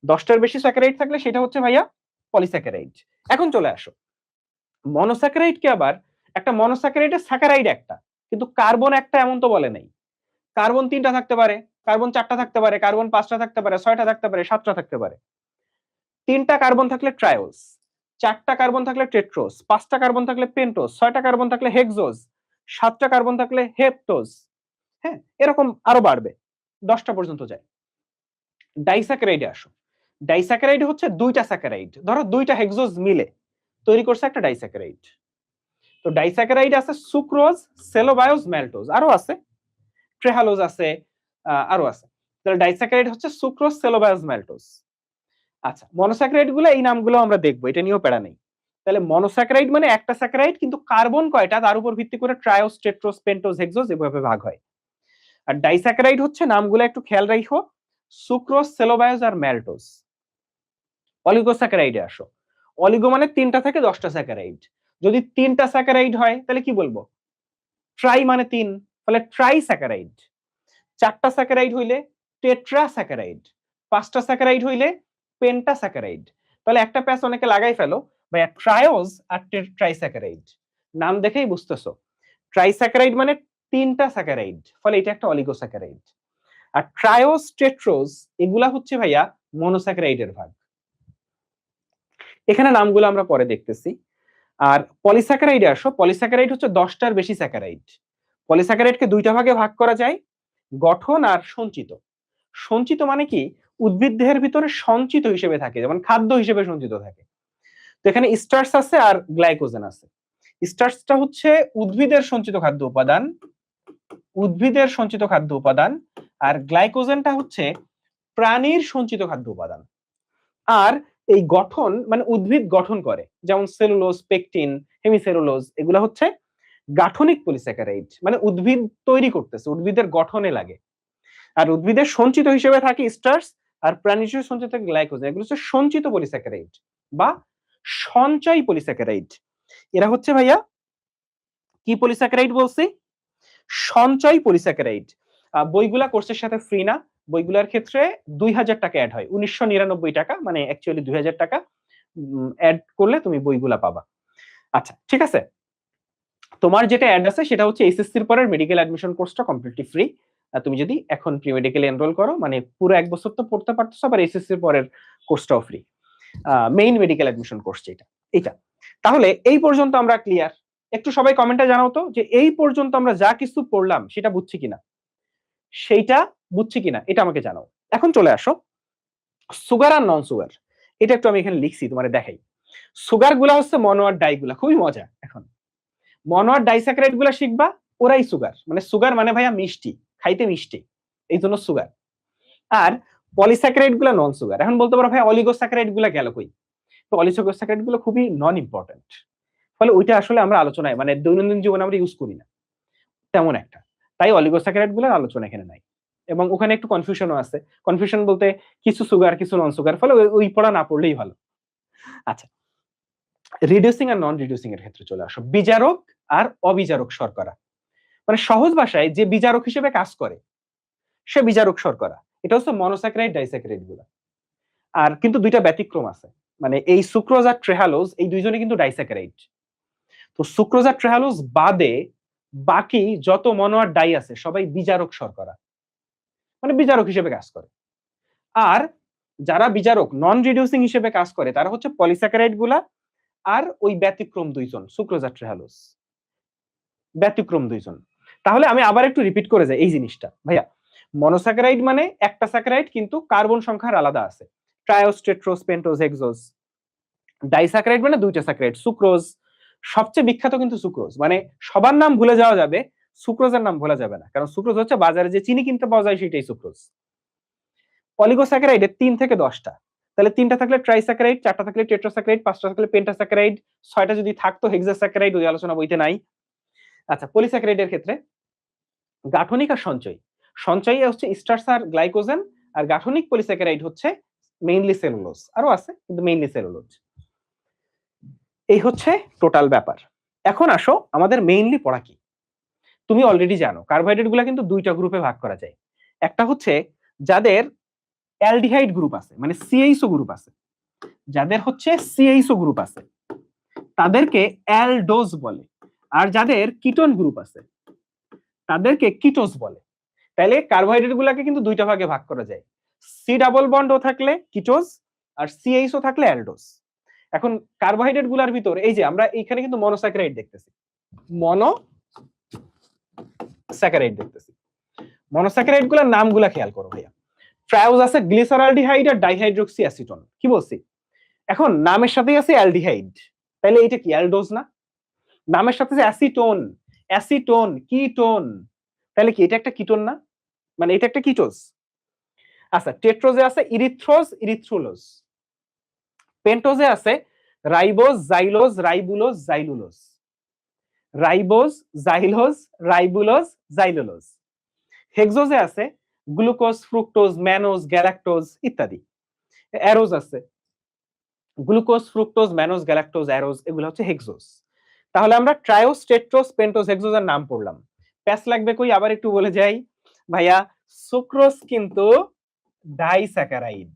10টার বেশি স্যাকারাইড থাকলে সেটা হচ্ছে ভাইয়া পলিস্যাকারাইড। এখন চলে আসো মনোস্যাকারাইডকে। আবার একটা মনোস্যাকারাইডের স্যাকারাইড একটা, কিন্তু কার্বন একটা এমন তো বলে নাই। কার্বন 3টা থাকতে পারে, কার্বন 4টা থাকতে পারে, কার্বন 5টা থাকতে পারে, 6টা থাকতে পারে, 7টা থাকতে পারে। 3টা কার্বন থাকলে ট্রায়োস, 4টা কার্বন থাকলে টেট্রোস, 5টা কার্বন থাকলে পেন্টোস, 6টা কার্বন থাকলে হেক্সোস, 7টা কার্বন থাকলে হেপ্টোস। হ্যাঁ এরকম আরো বাড়বে, 10টা পর্যন্ত যায়। ডাইস্যাকারাইডে আসো। ডাইস্যাকারাইড হচ্ছে 2টা স্যাকারাইড, ধরো 2টা হেক্সোস মিলে তৈরি করছে একটা ডাইস্যাকারাইড। তো ডাইস্যাকারাইড আছে সুক্রোজ, সেলোবায়োজ, ম্যালটোজ, আরো আছে ট্রেহালোজ আছে, আরো আছে। তাহলে ডাইস্যাকারাইড হচ্ছে সুক্রোজ, সেলোবায়োজ, ম্যালটোজ। আচ্ছা, মনোস্যাকারাইড গুলো এই নামগুলো আমরা দেখবো, এটা নিয়েও প্যারা নেই। তাহলে মনোস্যাকারাইড মানে একটা স্যাকারাইড, কিন্তু কার্বন কয়টা তার উপর ভিত্তি করে ট্রায়োজ, টেট্রোজ, পেন্টোজ, হেক্সোজ এভাবে ভাগ হয়। আর ডাইস্যাকারাইড হচ্ছে নামগুলো একটু খেয়াল রাখো, সুক্রোজ, সেলোবায়োজ আর ম্যালটোজ। অলিগোস্যাকারাইডে আসো। অলিগো মানে 3টা থেকে 10টা স্যাকারাইড। যদি 3টা স্যাকারাইড হয় তাহলে কি বলবো? ট্রাই মানে 3, তাহলে ট্রাইস্যাকারাইড। 4টা স্যাকারাইড হইলে টেট্রাস্যাকারাইড। 5টা স্যাকারাইড হইলে পেন্টাস্যাকারাইড। তাহলে একটা প্যাচ অনেকে লাগাই ফেলো ভাইয়া, ট্রায়োজ আর ট্রাইস্যাকারাইড নাম দেখেই বুঝতেছো। ট্রাইস্যাকারাইড মানে 3টা স্যাকারাইড, ফলে এটা একটা অলিগোস্যাকারাইড। আর ট্রায়োজ, টেট্রোজ এগুলা হচ্ছে ভাইয়া মনোস্যাকারাইডের ভাগ। এখানে নামগুলো আমরা পরে দেখতেছি। আর পলিস্যাকারাইডে আসো। পলিস্যাকারাইড হচ্ছে 10টার বেশি স্যাকারাইড। পলিস্যাকারাইডকে 2টা ভাগে ভাগ করা যায়, গঠন আর সঞ্চিত। সঞ্চিত মানে কি? উদ্ভিদ দেহের ভিতরে সঞ্চিত হিসেবে থাকে, যেমন খাদ্য হিসেবে সঞ্চিত থাকে। তো এখানে স্টার্চ আছে আর গ্লাইকোজেন আছে। স্টার্চটা হচ্ছে উদ্ভিদের সঞ্চিত খাদ্য উপাদান, উদ্ভিদের সঞ্চিত খাদ্য উপাদান, আর গ্লাইকোজেনটা হচ্ছে প্রাণীর সঞ্চিত খাদ্য উপাদান। আর এই গঠন মানে উদ্ভিদ গঠন করে, যেমন সেলুলোজ, পেকটিন, হেমিসেলুলোজ এগুলা হচ্ছে গাঠনিক পলিস্যাকারাইড, মানে উদ্ভিদ তৈরি করতেছে, উদ্ভিদের গঠনে লাগে। আর উদ্ভিদের সঞ্চিত হিসেবে থাকে স্টার্চ, আর প্রাণী হিসেবে সঞ্চিত থাকে গ্লাইকোজেন। এগুলো হচ্ছে সঞ্চিত পলিস্যাকারাইড বা সঞ্চয়ী পলিস্যাকারাইড। এরা হচ্ছে ভাইয়া কি পলিস্যাকারাইড বলছি? সঞ্চয়ী পলিস্যাকারাইড। বইগুলা কোর্সের সাথে ফ্রি না, বইগুলার ক্ষেত্রে 2000 টাকা অ্যাড হয়, 1999 টাকা, মানে অ্যাকচুয়ালি 2000 টাকা অ্যাড করলে তুমি বইগুলা পাবা। আচ্ছা ঠিক আছে, তোমার যেটা অ্যাড আছে সেটা হচ্ছে এইচএসসির পরের মেডিকেল অ্যাডমিশন কোর্সটা কমপ্লিটলি ফ্রি। তুমি যদি এখন প্রি মেডিকেলে এনরোল করো, মানে পুরো 1 বছর তো পড়তে পারতেছো, আবার এইচএসসির পরের কোর্সটাও free. Main medical admission course যেটা, এটা। তাহলে এই পর্যন্ত আমরা ক্লিয়ার? একটু সবাই কমেন্টে জানাও তো যে এই পর্যন্ত আমরা যা কিছু পড়লাম সেটা বুঝছি কিনা, সেইটা বুঝছি কিনা এটা আমাকে জানাও। এখন চলে আসো সুগার আর নন সুগার। এটা একটু আমি এখানে লিখছি তোমারে দেখাই। সুগার গুলা হচ্ছে মনো আর ডাই গুলা, খুবই মজা। এখন মনো আর ডাইস্যাকারাইড গুলা শিখবা, ওরাই সুগার। মানে সুগার মানে ভাইয়া মিষ্টি, খাইতে মিষ্টি, এই জন্য সুগার। আর পলিস্যাকারাইড গুলা নন সুগার। এখন বলতে পারো ভাই অলিগোস্যাকারাইড গুলা গেল কই? তো অলিগোস্যাকারাইড গুলো খুবই নন ইম্পর্টেন্ট, ফলে ওইটা আসলে আমরা আলোচনায় মানে দৈনন্দিন জীবনে আমরা ইউজ করি না তেমন একটা, তাই অলিগোস্যাকারাইড গুলোর আলোচনা এখানে নাই। এবং ওখানে একটু কনফিউশনও আছে। কনফিউশন বলতে কিছু সুগার কিছু নন সুগার, ফলে ওই পড়া না পড়লেই ভালো। আচ্ছা, রিডিউসিং আর নন রিডিউসিং এর ক্ষেত্রে চলে আসো। বিজারক আর অবিজারক শর্করা, মানে সহজ ভাষায় যে বিজারক হিসেবে কাজ করে সে বিজারক শর্করা। এটা হচ্ছে মনোস্যাকারাইড, ডাইস্যাকারাইড গুলা। আর কিন্তু 2টা ব্যতিক্রম আছে, মানে এই সুক্রোজ আর ট্রেহালোজ এই দুইজনে কিন্তু ডাইস্যাকারাইড। তো সুক্রোজ আর ট্রেহালোজ বাদে বাকি যত মনো আর ডাই আছে সবাই বিজারক শর্করা, মানে বিজারক হিসেবে কাজ করে। আর যারা বিজারক নন রিডিউসিং হিসেবে কাজ করে তারা হচ্ছে পলিস্যাকারাইড গুলা আর ওই ব্যতিক্রম 2জন সুক্রোজ আর ট্রেহালোজ, ব্যতিক্রম 2জন। তাহলে আমি আবার একটু রিপিট করে যাই এই জিনিসটা ভাইয়া। মনোস্যাকারাইড মানে একটা স্যাকারাইড কিন্তু কার্বন সংখ্যার আলাদা আছে, ট্রায়োজ, টেট্রোজ, পেন্টোজ, হেক্সোজ। ডাইস্যাকারাইড মানে 2টা স্যাকারাইড, সুক্রোজ সবচেয়ে বিখ্যাত কিন্তু সুক্রোজ, মানে সবার নাম ভুলে যাওয়া যাবে, সুক্রোজের নাম ভোলা যাবে না, কারণ সুক্রোজ হচ্ছে বাজারে যে চিনি কিনতে পাওয়া যায় সেটাই সুক্রোজ। অলিগোস্যাকারাইডে 3 থেকে 10টা, তাহলে 3টা থাকলে ট্রাইস্যাকারাইড, 4টা থাকলে টেট্রাস্যাকারাইড, 5টা থাকলে পেন্টাস্যাকারাইড, 6টা যদি থাকতো হেক্সাস্যাকারাইড, ওই আলোচনা বইতে নাই। আচ্ছা, পলিস্যাকারাইডের ক্ষেত্রে গাঠনিক আর সঞ্চয়ী। সঞ্চয়ী হচ্ছে স্টার্চ আর গ্লাইকোজেন, আর গাঠনিক পলিস্যাকারাইড হচ্ছে মেইনলি সেলুলোজ, আরো আছে কিন্তু মেইনলি সেলুলোজ। এই হচ্ছে টোটাল ব্যাপার। এখন আসো আমাদের মেইনলি পড়া কি। তুমি অলরেডি জানো কার্বোহাইড্রেট গুলা কিন্তু 2টা গ্রুপে ভাগ করা যায়। একটা হচ্ছে যাদের অ্যালডিহাইড গ্রুপ আছে, মানে সিএইচও গ্রুপ আছে, যাদের হচ্ছে সিএইচও গ্রুপ আছে তাদেরকে অ্যালডোজ বলে। আর যাদের কিটোন গ্রুপ আছে তাদেরকে কিটোজ বলে। তাহলে কার্বোহাইড্রেট গুলাকে কিন্তু 2টা ভাগে ভাগ করা যায়, সি ডাবল বন্ড ও থাকলে কিটোজ আর সিএইচও থাকলে অ্যালডোজ। এখন কার্বোহাইড্রেট গুলার ভিতর এই যে আমরা এইখানে কিন্তু মনোস্যাকারাইড দেখতেছি, মনোস্যাকারাইড দেখতেছি। মনোস্যাকারাইড গুলার নামগুলা খেয়াল করো ভাইয়া। ট্রায়োজ আছে গ্লিসারলডিহাইড আর ডাইহাইড্রোক্সি অ্যাসিটোন, কি বলছি? এখন নামের সাথেই আছে অ্যালডিহাইড, তাহলে এটা কি অ্যালডোজ না? নামের সাথে আছে অ্যাসিটোন, অ্যাসিটোন কিটোন, তাহলে কি এটা একটা কিটোন না? মানে এটা একটা কিটোজ। আচ্ছা, টেট্রোজে আছে ইরিথ্রোজ, ইরিথ্রুলোজ। পেন্টোজে আছে ribose, xylose, ribulose, xylulose. Ribose, xylose, ribulose, xylulose. হেক্সোজে আছে গ্লুকোজ, ফ্রুক্টোজ, ম্যানোজ, গ্যালাক্টোজ ইত্যাদি। অ্যারোজ আছে গ্লুকোজ, ফ্রুক্টোজ, ম্যানোজ, গ্যালাক্টোজ, অ্যারোজ, এগুলো হচ্ছে হেক্সোজ। তাহলে আমরা ট্রায়োজ, টেট্রোজ, পেন্টোজ, হেক্সোজের নাম পড়লাম। প্যাস লাগবে কই, আবার একটু বলে যাই ভাইয়া। সুক্রোজ কিন্তু ডাইস্যাকারাইড।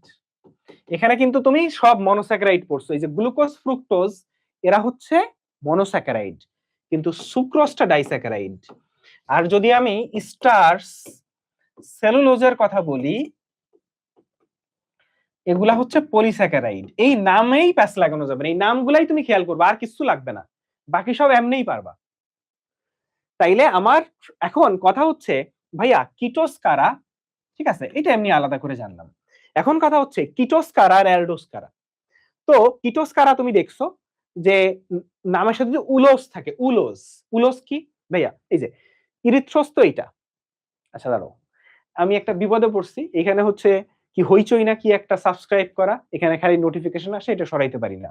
এখানে কিন্তু তুমি সব মনোস্যাকারাইড পড়ছো। এই যে গ্লুকোজ, ফ্রুক্টোজ এরা হচ্ছে মনোস্যাকারাইড, কিন্তু সুক্রোজটা ডাইস্যাকারাইড। আর যদি আমি স্টার্চ, সেলুলোজের কথা বলি, এগুলা হচ্ছে পলিস্যাকারাইড। এই নামেই প্যাস লাগানো যাবে না, এই নামগুলাই তুমি খেয়াল করবে, আর কিছু লাগবে না, বাকি সব এমনিই পারবা। তাইলে আমার এখন কথা হচ্ছে ভাইয়া কিটোস কারা, ঠিক আছে, এটা এমনি আলাদা করে জানলাম। এখন কথা হচ্ছে কিটোস কারা আর অ্যালডোস কারা। তো কিটোস কারা তুমি দেখছো যে নামের সাথে যে উলোস থাকে, উলোস। উলোস কি ভাইয়া? এই যে ইরিথ্রোস তো এইটা। আচ্ছা দাঁড়াও, আমি একটা বিপদে পড়ছি, এখানে হচ্ছে কি হইচই না কি একটা সাবস্ক্রাইব করা, এখানে খালি নোটিফিকেশন আসে, এটা সরাইতে পারি না।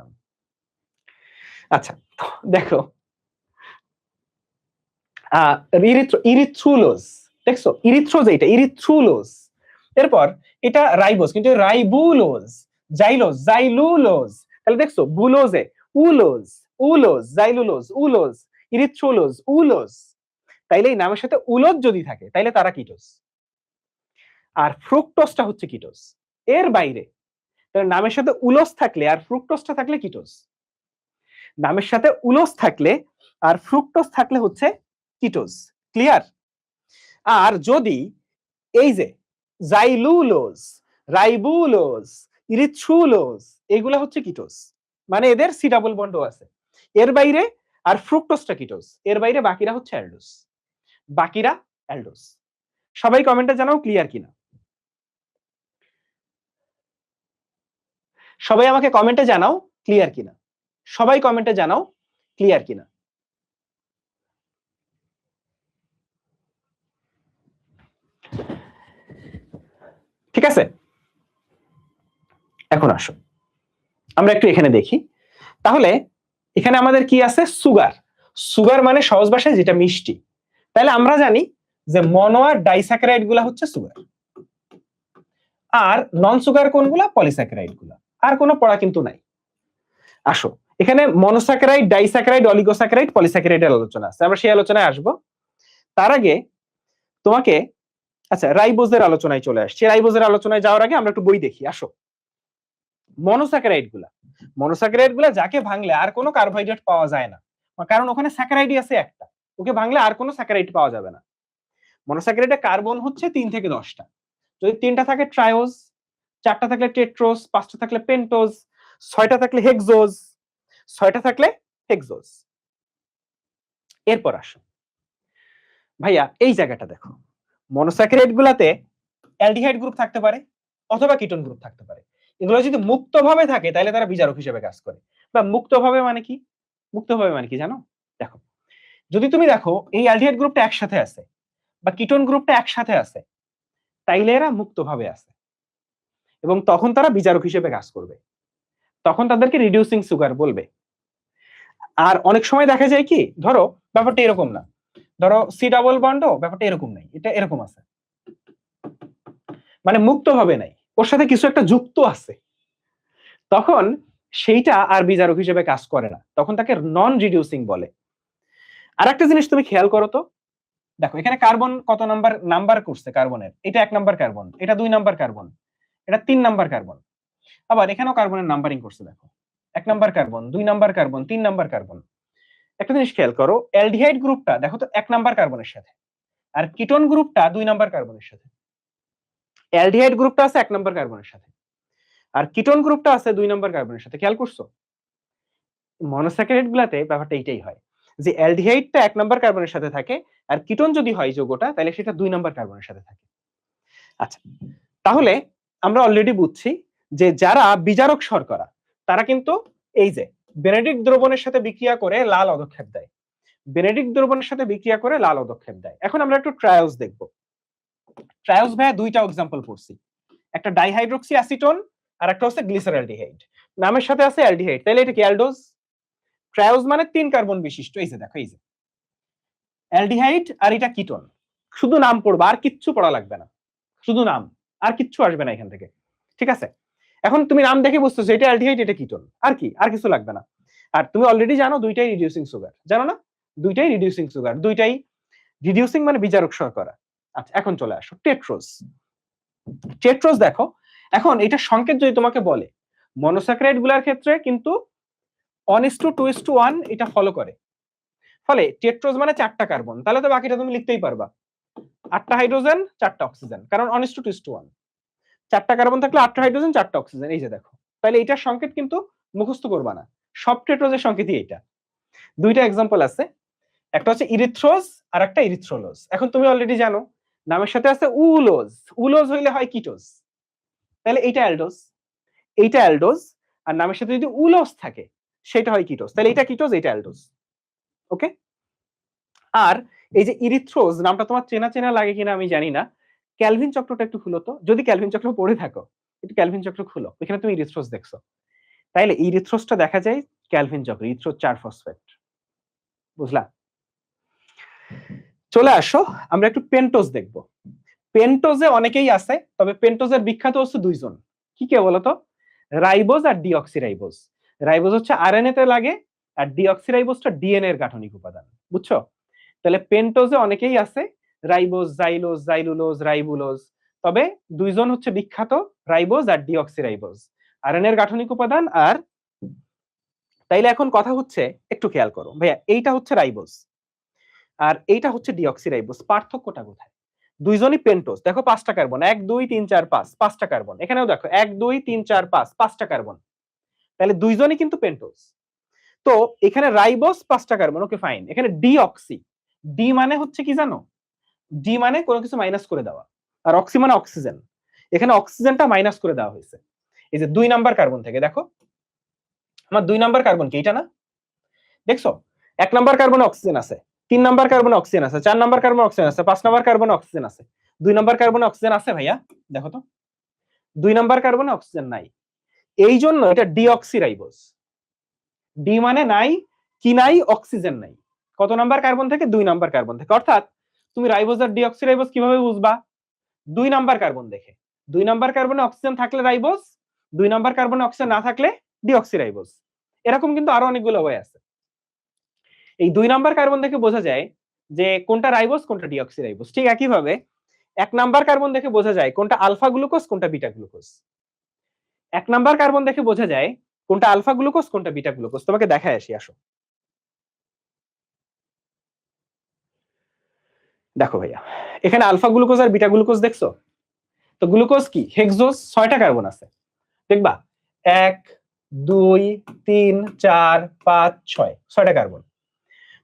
আচ্ছা দেখো, ইরিথ্রুলোজ দেখছো, ইরিথ্রোজ এইটা, ইরিথ্রুলোজ। এরপর এটা রাইবোজ, কিন্তু রাইবুলোজ, জাইলোজ, জাইলুলোজ। তাহলে দেখছো বুলোজে উলোজ, উলোজ, জাইলুলোজ, উলোজ, ইরিথ্রুলোজ, উলোজ। তাইলে এই নামের সাথে উলোজ যদি থাকে তাইলে তারা কিটোজ। আর ফ্রুক্টোজটা হচ্ছে কিটোজ। এর বাইরে তাহলে নামের সাথে উলোজ থাকলে আর ফ্রুক্টোজটা থাকলে কিটোজ। নামের সাথে উলোজ থাকলে আর ফ্রুক্টোজ থাকলে হচ্ছে কিটোজ। ক্লিয়ার? আর যদি এই যে জাইলুলোজ, রাইবুলোজ, ইরিথ্রুলোজ এগুলা হচ্ছে কিটোজ, মানে এদের সি ডাবল বন্ডও আছে। এর বাইরে আর ফ্রুক্টোজটা কিটোজ, এর বাইরে বাকিরা হচ্ছে অ্যালডোস। বাকিরা অ্যালডোস। সবাই কমেন্টে জানাও ক্লিয়ার কিনা। সবাই আমাকে কমেন্টে জানাও ক্লিয়ার কিনা। সবাই কমেন্টে জানাও ক্লিয়ার কিনা। ঠিক আছে, এখন আসো আমরা একটু এখানে দেখি। তাহলে এখানে আমাদের কি আছে? সুগার। সুগার মানে সহজ ভাষায় যেটা মিষ্টি। তাহলে আমরা জানি যে মনো আর ডাইস্যাকারাইড গুলা হচ্ছে সুগার, আর নন সুগার কোনগুলা? পলিস্যাকারাইড গুলা। আর কোনো পড়া কিন্তু নাই। আসো, এখানে মনোস্যাকারাইড, ডাইস্যাকারাইড, অলিগোস্যাকারাইড, পলিস্যাকারাইডের আলোচনা আছে, আমরা সেই আলোচনায় আসবো। তার আগে তোমাকে, আচ্ছা রাইবোজের আলোচনায় চলে আসছে। রাইবোজের আলোচনায় যাওয়ার আগে আমরা একটু বই দেখি। আসো, মনোস্যাকারাইড গুলা, মনোস্যাকারাইড গুলা যাকে ভাঙলে আর কোনো কার্বোহাইড্রেট পাওয়া যায় না, কারণ ওখানে স্যাকারাইডই আছে একটা, ওকে ভাঙলে আর কোনো স্যাকারাইড পাওয়া যাবে না। মনোস্যাকারাইডে কার্বন হচ্ছে 3 থেকে 10টা। যদি 3টা থাকে ট্রায়োজ, 4টা থাকলে টেট্রোজ, 5টা থাকলে পেন্টোজ, 6টা থাকলে হেক্সোজ, 6টা থাকলে হেক্সোজ। এরপর আসো ভাইয়া, এই জায়গাটা দেখো, মনোস্যাকারাইড গুলাতে অ্যালডিহাইড গ্রুপ থাকতে পারে অথবা কিটোন গ্রুপ থাকতে পারে। এগুলো যদি মুক্তভাবে থাকে তাহলে তারা বিজারক হিসেবে কাজ করে। বা মুক্তভাবে মানে কি? মুক্তভাবে মানে কি জানো? দেখো, যদি তুমি দেখো এই অ্যালডিহাইড গ্রুপটা একসাথে আছে বা কিটোন গ্রুপটা একসাথে আছে, তাইলে এরা মুক্তভাবে আছে এবং তখন তারা বিজারক হিসেবে কাজ করবে, তখন তাদেরকে রিডিউসিং সুগার বলবে। আর অনেক সময় দেখা যায় কি, ধরো ব্যাপারটা এরকম না, ধরো সি ডাবল বন্ডও ব্যাপারটা এরকম নাই, এটা এরকম আছে, মানে মুক্তভাবে নাই, ওর সাথে কিছু একটা যুক্ত আছে, তখন সেইটা আর বিজারক হিসেবে কাজ করে না, তখন তাকে নন রিডিউসিং বলে। আর একটা জিনিস তুমি খেয়াল করো তো, দেখো এখানে কার্বন কত নাম্বার করছে কার্বনের, এটা 1 নাম্বার কার্বন, এটা 2 নাম্বার কার্বন, এটা 3 নাম্বার কার্বন। আবার এখানেও কার্বনের নাম্বারিং করছে, দেখো 1 number carbon, 2 number carbon, 3 number carbon. একটা জিনিস খেয়াল করো, অ্যালডিহাইড গ্রুপটা দেখো তো 1 নাম্বার কার্বনের সাথে, আর কিটোন গ্রুপটা 2 নাম্বার কার্বনের সাথে। অ্যালডিহাইড গ্রুপটা আছে 1 নাম্বার কার্বনের সাথে, আর কিটোন গ্রুপটা আছে 2 নাম্বার কার্বনের সাথে। খেয়াল করছো? মনোস্যাকারাইড গুলাতে ব্যাপারটা এইটাই হয়, যে অ্যালডিহাইডটা 1 নাম্বার কার্বনের সাথে থাকে, আর কিটোন যদি হয় যৌগটা তাহলে সেটা 2 নাম্বার কার্বনের সাথে থাকে। আচ্ছা, তাহলে আমরা অলরেডি বুঝছি যে যারা বিজারক শর্করা তারা কিন্তু এই যে বেনেডিক্ট দ্রবণের সাথে বিক্রিয়া করে লাল অদক্ষেপ দেয়, বেনেডিক্ট দ্রবণের সাথে বিক্রিয়া করে লাল অদক্ষেপ দেয়। এখন আমরা একটু ট্রায়োজ দেখব। ট্রায়োজ ভাইয়া 2টা এক্সাম্পল পড়ছি, একটা ডাইহাইড্রোক্সি অ্যাসিটোন আর একটা হচ্ছে গ্লিসারঅ্যালডিহাইড, নামের সাথে আছে অ্যালডিহাইড, তাহলে এটা কি অ্যালডোজ। ট্রায়োজ মানে 3 কার্বন বিশিষ্ট, এই যে দেখো এই যে অ্যালডিহাইড আর এটা কিটোন, শুধু নাম পড়বা আর কিচ্ছু পড়া লাগবে না, শুধু নাম, আর কিচ্ছু আসবে না এখান থেকে, ঠিক আছে। এখন তুমি নাম দেখে বুঝতেছো এটা অ্যালডিহাইড এটা কিটোন, আর কি, আর কিছু লাগবে না। আর তুমি অলরেডি জানো দুইটাই রিডিউসিং সুগার, জানো না, দুইটাই রিডিউসিং সুগার, দুইটাই রিডিউসিং মানে বিজারক শর্করা। আচ্ছা এখন চলে আসো টেট্রোজ। টেট্রোজ দেখো, এখন এটা সংকেত যদি তোমাকে বলে মনোস্যাকারাইড গুলার ক্ষেত্রে কিন্তু 1:2:1 এটা ফলো করে, ফলে টেট্রোজ মানে 4টা কার্বন, তাহলে তো বাকিটা তুমি লিখতেই পারবা, 8টা হাইড্রোজেন 4টা অক্সিজেন, কারণ 1:2:1, 4টা কার্বন থাকলে 8টা হাইড্রোজেন 4টা অক্সিজেন, এই যে দেখো। তাহলে এটার সংকেত কিন্তু মুখস্থ করবা না, সব টেট্রোজের সংকেতই এটা। দুইটা এক্সাম্পল আছে, একটা হচ্ছে ইরিথ্রোজ আর একটা ইরিথ্রোলোজ। এখন তুমি অলরেডি জানো নামের সাথে আছে উলোজ, উলোজ হইলে হয় কিটোজ, তাহলে এইটা অ্যালডোজ, এইটা অ্যালডোজ, আর নামের সাথে যদি উলোজ থাকে সেটা হয় কিটোজ, তাহলে এটা কিটোজ এটা অ্যালডোজ। ওকে, আর এই যে ইরিথ্রোজ নামটা তোমার চেনা চেনা লাগে কিনা আমি জানি না, ক্যালভিন চক্রটা একটু খুলো তো, যদি ক্যালভিন চক্র পড়ে থাকো একটু ক্যালভিন চক্র খুলো, এখানে তুমি ইরিথ্রোজ দেখছো, তাইলে ইরিথ্রোজটা দেখা যায় ক্যালভিন চক্র, ইরিথ্রোজ 4 ফসফেট, বুঝলা। চলে আসো আমরা একটু পেন্টোজ দেখবো। পেন্টোজে অনেকেই আছে, তবে পেন্টোজের বিখ্যাত হচ্ছে দুইজন, কি কে বলতো, রাইবোজ আর ডিঅক্সিরাইবোজ। রাইবোজ হচ্ছে আরএনএ তে লাগে আর ডিঅক্সিরাইবোজটা ডিএনএ এর গাঠনিক উপাদান, বুঝছো। তাহলে পেন্টোজে অনেকেই আছে, রাইবোজ, জাইলোজ, জাইলুলোজ, রাইবুলোজ, তবে দুইজন হচ্ছে বিখ্যাত, রাইবোজ আর ডিঅক্সিরাইবোজ, আরএনএ এর গাঠনিক উপাদান। আর তাইলে এখন কথা হচ্ছে একটু খেয়াল করো ভাইয়া, এইটা হচ্ছে রাইবোজ আর এইটা হচ্ছে ডিঅক্সিরাইবোজ, পার্থক্যটা কোথায়? দুইজনই পেন্টোজ, দেখো 5টা কার্বন, 1 2 3 4 5, 5টা কার্বন, এখানেও দেখো 1 2 3 4 5, 5টা কার্বন, তাহলে দুইজনই কিন্তু পেন্টোজ। তো এখানে রাইবোজ 5টা কার্বন, ওকে ফাইন, এখানে ডিঅক্সি, ডি মানে হচ্ছে কি জানো, ডি মানে কোনো কিছু মাইনাস করে দেওয়া, আর অক্সি মানে অক্সিজেন, এখানে অক্সিজেনটা মাইনাস করে দেওয়া হয়েছে। এই যে 2 নাম্বার কার্বন থেকে দেখো, আমার 2 নাম্বার কার্বন কি এটা না, দেখছো 1 নাম্বার কার্বনে অক্সিজেন আছে, 3 নাম্বার কার্বনে অক্সিজেন আছে, 4 নাম্বার কার্বনে অক্সিজেন আছে, 5 নাম্বার কার্বনে অক্সিজেন আছে, 2 নাম্বার কার্বনে অক্সিজেন আছে ভাইয়া, দেখো তো 2 নাম্বার কার্বনে অক্সিজেন নাই, এই জন্য এটা ডিঅক্সিরাইবোজ। ডি মানে নাই, কি নাই, অক্সিজেন নাই, কত নাম্বার কার্বন থেকে, 2 নাম্বার কার্বন থেকে। অর্থাৎ তুমি রাইবোজ আর ডিঅক্সিরাইবোজ কিভাবে বুঝবা, 2 নাম্বার কার্বন দেখে, 2 নাম্বার কার্বনে অক্সিজেন থাকলে রাইবোজ, 2 নাম্বার কার্বনে অক্সিজেন না থাকলে ডিঅক্সিরাইবোজ। এরকম কিন্তু আরো অনেকগুলো ওয়ে আছে। এই 2 নাম্বার কার্বন দেখে বোঝা যায় যে কোনটা রাইবোজ কোনটা ডিঅক্সিরাইবোজ, ঠিক একইভাবে 1 নাম্বার কার্বন দেখে বোঝা যায় কোনটা আলফা গ্লুকোজ কোনটা বিটা গ্লুকোজ। 1 নাম্বার কার্বন দেখে বোঝা যায় কোনটা আলফা গ্লুকোজ কোনটা বিটা গ্লুকোজ। তোমাকে দেখায় আসি, আসো দেখো ভাইয়া, এখানে আলফা গ্লুকোজ আর বিটা গ্লুকোজ দেখছো, তো গ্লুকোজ কি হেক্সোজ, 6টা কার্বন আছে, দেখবা 1 2 3 4 5 6, 6টা কার্বন।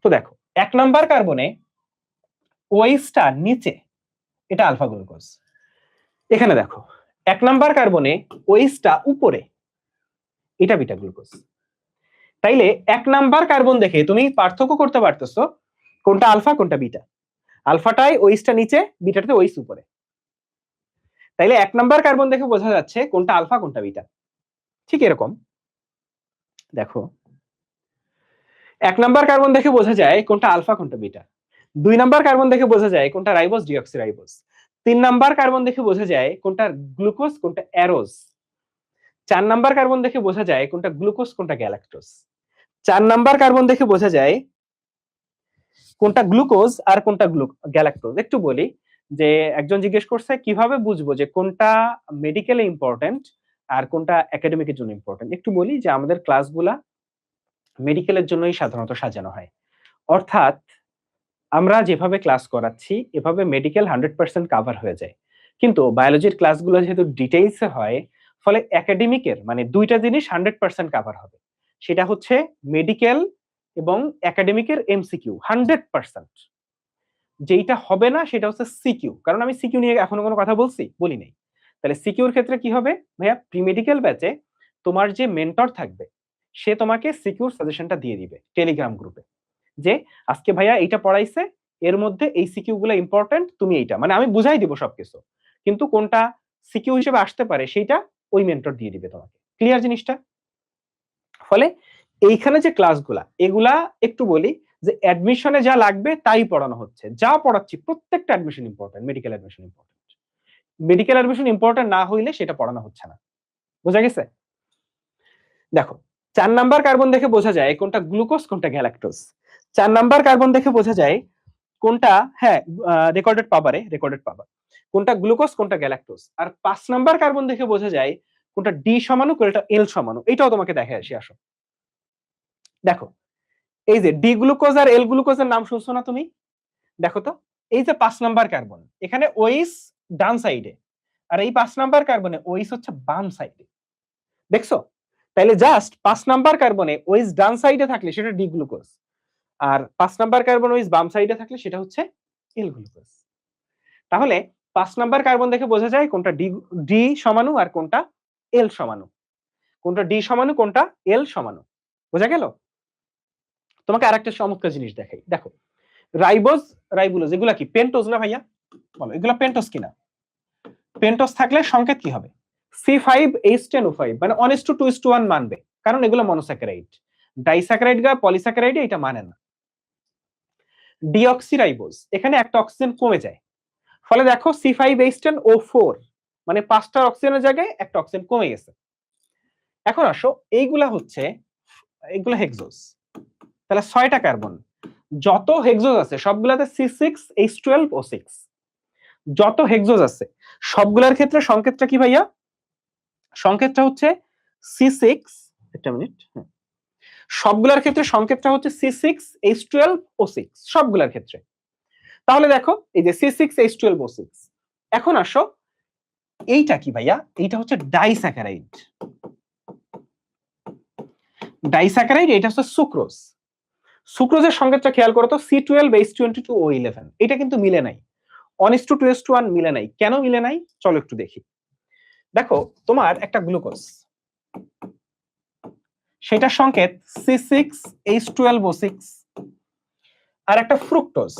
তো দেখো 1 নাম্বার কার্বনে ওইসটা নিচে, এটা আলফা গ্লুকোজ, এখানে দেখো 1 নাম্বার কার্বনে ওইসটা উপরে, এটা বিটা গ্লুকোজ। তাইলে 1 নাম্বার কার্বন দেখে তুমি পার্থক্য করতে পারতেছো কোনটা আলফা কোনটা বিটা, আলফাটাই ওইসটা নিচে, বিটাতে ওইস উপরে। তাইলে 1 নাম্বার কার্বন দেখে বোঝা যাচ্ছে কোনটা আলফা কোনটা বিটা। ঠিক এরকম দেখো 1 নাম্বার কার্বন দেখে বোঝা যায় কোনটা আলফা কোনটা বিটা, 2 নাম্বার কার্বন দেখে বোঝা যায় কোনটা রাইবোজ ডিঅক্সিরাইবোজ, 3 নাম্বার কার্বন দেখে বোঝা যায় কোনটা গ্লুকোজ কোনটা অ্যারোজ, 4 নাম্বার কার্বন দেখে বোঝা যায় কোনটা গ্লুকোজ কোনটা গ্যালাক্টোজ, 4 নাম্বার কার্বন দেখে বোঝা যায় কোনটা গ্লুকোজ আর কোনটা গ্যালাক্টোজ। একটু বলি যে একজন জিজ্ঞেস করছে কিভাবে বুঝবো যে কোনটা মেডিকেলে ইম্পর্টেন্ট আর কোনটা একাডেমিকের জন্য ইম্পর্টেন্ট। একটু বলি যে আমাদের ক্লাসগুলা মেডিকেলের জন্যই সাধারণত সাজানো হয়, অর্থাৎ আমরা যেভাবে ক্লাস করাচ্ছি এভাবে মেডিকেল 100% কাভার হয়ে যায়, কিন্তু বায়োলজির ক্লাসগুলো যেহেতু ডিটেইলসে হয় ফলে একাডেমিকের মানে দুইটা জিনিস 100% কাভার হবে, সেটা হচ্ছে মেডিকেল এবং একাডেমিকের এমসিকিউ 100%। যেইটা হবে না সেটা হচ্ছে সিকিউ, কারণ আমি সিকিউ নিয়ে এখনো কোনো কথা বলি নাই। তাহলে সিকিউর ক্ষেত্রে কি হবে ভাইয়া, প্রি মেডিকেল ব্যাচে তোমার যে মেন্টর থাকবে সে তোমাকে সিকিউর সাজেশনটা দিয়ে দিবে টেলিগ্রাম গ্রুপে, যে আজকে ভাইয়া এইটা পড়াইছে, এর মধ্যে এই সিকিউ গুলো ইম্পর্টেন্ট, তুমি এইটা মানে আমি বুঝাই দিব সবকিছু, কিন্তু কোনটা সিকিউ হিসেবে আসতে পারে সেইটা ওই মেন্টর দিয়ে দিবে তোমাকে। ক্লিয়ার জিনিসটা? ফলে এইখানে যে ক্লাসগুলা এগুলা একটু বলি যে অ্যাডমিশনে যা লাগবে তাই পড়ানো হচ্ছে, যা পড়াচ্ছি প্রত্যেকটা admission important, medical admission important. Medical admission important না হইলে সেটা পড়ানো হচ্ছে না। বোঝা গেছে? দেখো 4 নাম্বার কার্বন দেখে বোঝা যায় কোনটা গ্লুকোজ কোনটা গ্যালাক্টোজ। 4 নাম্বার কার্বন দেখে বোঝা যায় কোনটা, হ্যাঁ রেকর্ডেড পাবার কোনটা গ্লুকোজ কোনটা গ্যালাক্টোজ। আর 5 নাম্বার কার্বন দেখে বোঝা যায় কোনটা ডি সমাণু কোনটা এল সমাণু। এটাও তোমাকে দেখে আসি, আসো দেখো। এই যে ডি গ্লুকোজ আর এল গ্লুকোজের নাম শুনছো না তুমি? দেখো তো, এই যে 5 নাম্বার কার্বন এখানে ওইস ডান সাইডে, আর এই 5 নাম্বার কার্বনে ওইস হচ্ছে বাম সাইডে। দেখছো? তাইলে জাস্ট 5 নাম্বার কার্বনে ওইস ডান সাইডে থাকলে সেটা ডি গ্লুকোজ, আর 5 নাম্বার কার্বন ওইস বাম সাইডে থাকলে সেটা হচ্ছে এল গ্লুকোজ। তাহলে 5 নাম্বার কার্বন দেখে বোঝা যায় কোনটা ডি সমাণু আর কোনটা এল সমাণু, কোনটা ডি সমাণু কোনটা এল সমাণু। বোঝা গেল? তোমাকে আরেকটা চমৎকার জিনিস দেখাই, দেখো রাইবোজ রাইবুলোজ এগুলা কি পেন্টোজ না ভাইয়া? বলো এগুলা পেন্টোজ কিনা? পেন্টোজ থাকলে সংকেত কি হবে? C5H10O5, মানে 1:2:1 মানবে, কারণ এগুলো মনোস্যাকারাইড। ডাইস্যাকারাইড বা পলিস্যাকারাইড এটা মানে না। ডিঅক্সিরাইবোজ, এখানে একটা অক্সিজেন কমে যায়, ফলে দেখো C5H10O4, মানে 5টা অক্সিজেনের জায়গায় একটা অক্সিজেন কমে গেছে। এখন আসো এইগুলা হচ্ছে এগুলো হেক্সোজ, তাহলে 6টা কার্বন, যত হেক্সোজ আছে সবগুলাতে C6H12O6, যত হেক্সোজ আছে সবগুলোর ক্ষেত্রে সংকেতটা কি ভাইয়া? সংকেতটা হচ্ছে C6, একটা মিনিট, সবগুলোর ক্ষেত্রে সংকেতটা হচ্ছে C6H12O6 সবগুলোর ক্ষেত্রে। তাহলে দেখো এই যে C6H12O6। এখন আসো এইটা কি ভাইয়া? এইটা হচ্ছে ডাইস্যাকারাইড। ডাইস্যাকারাইড এটা হচ্ছে সুক্রোজ। সুক্রোজের সংকেতটা খেয়াল করো তো, C12H22O11। এটা কিন্তু মিলে নাই, 1:2:1 মিলে নাই। কেন মিলে নাই চলো একটু দেখি। দেখো তোমার একটা গ্লুকোজ, সেটার সংকেত C6H12O6, আর একটা ফ্রুক্টোজ,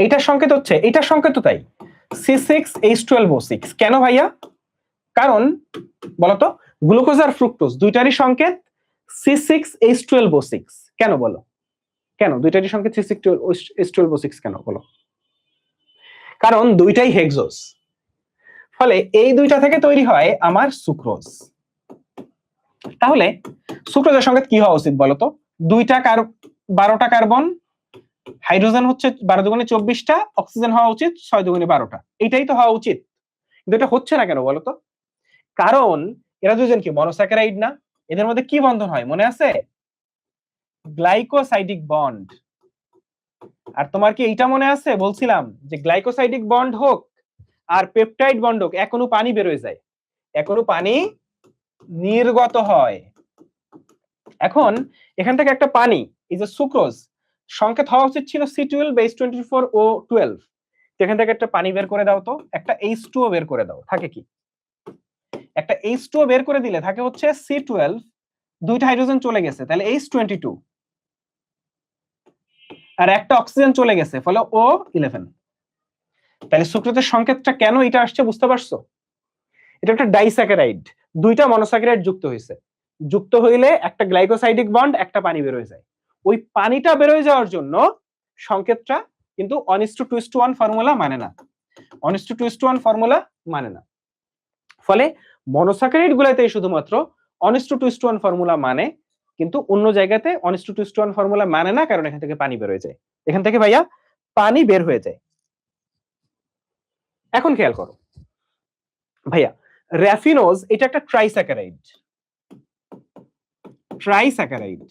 এটার সংকেত হচ্ছে, এটার সংকেত তো তাই C6H12O6। কেন ভাইয়া? কারণ বলতো গ্লুকোজ আর ফ্রুক্টোজ দুইটারই সংকেত C6H12O6। কেন বলো? কেন দুইটারই সংকেত C6H12O6 কেন বলো? কারণ দুইটাই হেক্সোজ, ফলে এই দুইটা থেকে তৈরি হয় আমার সুক্রোজ। তাহলে সুক্রোজের সংকেত কি হওয়া উচিত বলতো? 12টা কার্বন, হাইড্রোজেন হচ্ছে 12 দুগুণে 24টা, অক্সিজেন হওয়া উচিত 6 দুগুণে 12টা। এটাই তো হওয়া উচিত, কিন্তু এটা হচ্ছে না কেন বলতো? কারণ এরা দুজন কি মনোস্যাকারাইড না? এদের মধ্যে কি বন্ধন হয় মনে আছে? Glycosidic bond. আর তোমার কি এইটা মনে আছে বলছিলাম যে গ্লাইকোসাইডিক বন্ড হোক আর পেপটাইড বন্ড হোক, এক অণু পানি বের হয়ে যায়, এক অণু পানি নির্গত হয়। এখন এখান থেকে একটা পানি, এই যে সুক্রোজ, সংকেত হওয়া উচিত ছিল C12H24O12। এখান থেকে একটা পানি বের করে দাও তো, একটা H2O বের করে দাও, থাকে কি? একটা H2O বের করে দিলে থাকে হচ্ছে C12, দুইটা হাইড্রোজেন চলে গেছে তাহলে H22, আর একটা অক্সিজেন চলে গেছে ফলে O11। তাহলে সুক্রোজের সংকেতটা কেন এটা আসছে বুঝতে পারছো? এটা একটা ডাইস্যাকারাইড, দুইটা মনোস্যাকারাইড যুক্ত হয়েছে, যুক্ত হইলে একটা গ্লাইকোসাইডিক বন্ড, একটা পানি বের হয়ে যায়। ওই পানিটা বের হয়ে যাওয়ার জন্য সংকেতটা কিন্তু 1:2:1 ফর্মুলা মানে না, 1:2:1 ফর্মুলা মানে না। ফলে মনোস্যাকারাইড গুলাতে শুধুমাত্র 1:2:1 ফর্মুলা মানে, কিন্তু অন্য জায়গাতে 1:2:1 ফর্মুলা মানে না, কারণ এখান থেকে পানি বের হয়ে যায়, এখান থেকে ভাইয়া পানি বের হয়ে যায়। এখন খেয়াল করো ভাইয়া, র্যাফিনোজ এটা একটা ট্রাইস্যাকারাইড, ট্রাইস্যাকারাইড।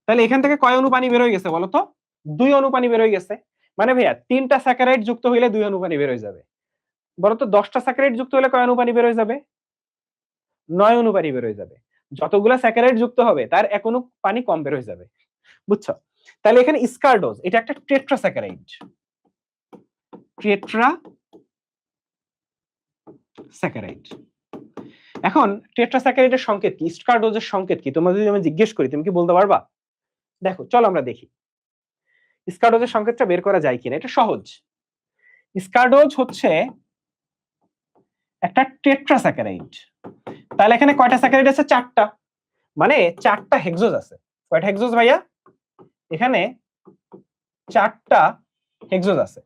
তাহলে এখান থেকে কয় অণু পানি বের হয়ে গেছে বলতো? 2 অণু পানি বের হয়ে গেছে। মানে ভাইয়া 3টা স্যাকারাইড যুক্ত হইলে 2 অণু পানি বের হয়ে যাবে। বলতো 10টা স্যাকারাইড যুক্ত হলে কয় অণু পানি বের হয়ে যাবে? 9 অণু পানি বের হয়ে যাবে। যতগুলা স্যাকারাইড যুক্ত হবে তার এক অণু পানি কম বের হয়ে যাবে, বুঝছো? তাহলে এখানে স্কারডোজ এটা একটা টেট্রাস্যাকারাইড, টেট্রাস্যাকারাইড। এখন টেট্রাস্যাকারাইডের সংকেত কি, স্কারডোজের সংকেত কি, তোমরা যদি আমি জিজ্ঞেস করি তুমি কি বলতে পারবা? দেখো চলো আমরা দেখি স্কারডোজের সংকেতটা বের করা যায় কিনা। এটা সহজ। স্কারডোজ হচ্ছে একটা টেট্রাস্যাকারাইড। তাহলে এখানে কয়টা স্যাকারাইড আছে? 4টা, মানে 4টা হেক্সোজ আছে। কয়টা হেক্সোজ ভাইয়া? এখানে 4টা হেক্সোজ আছে।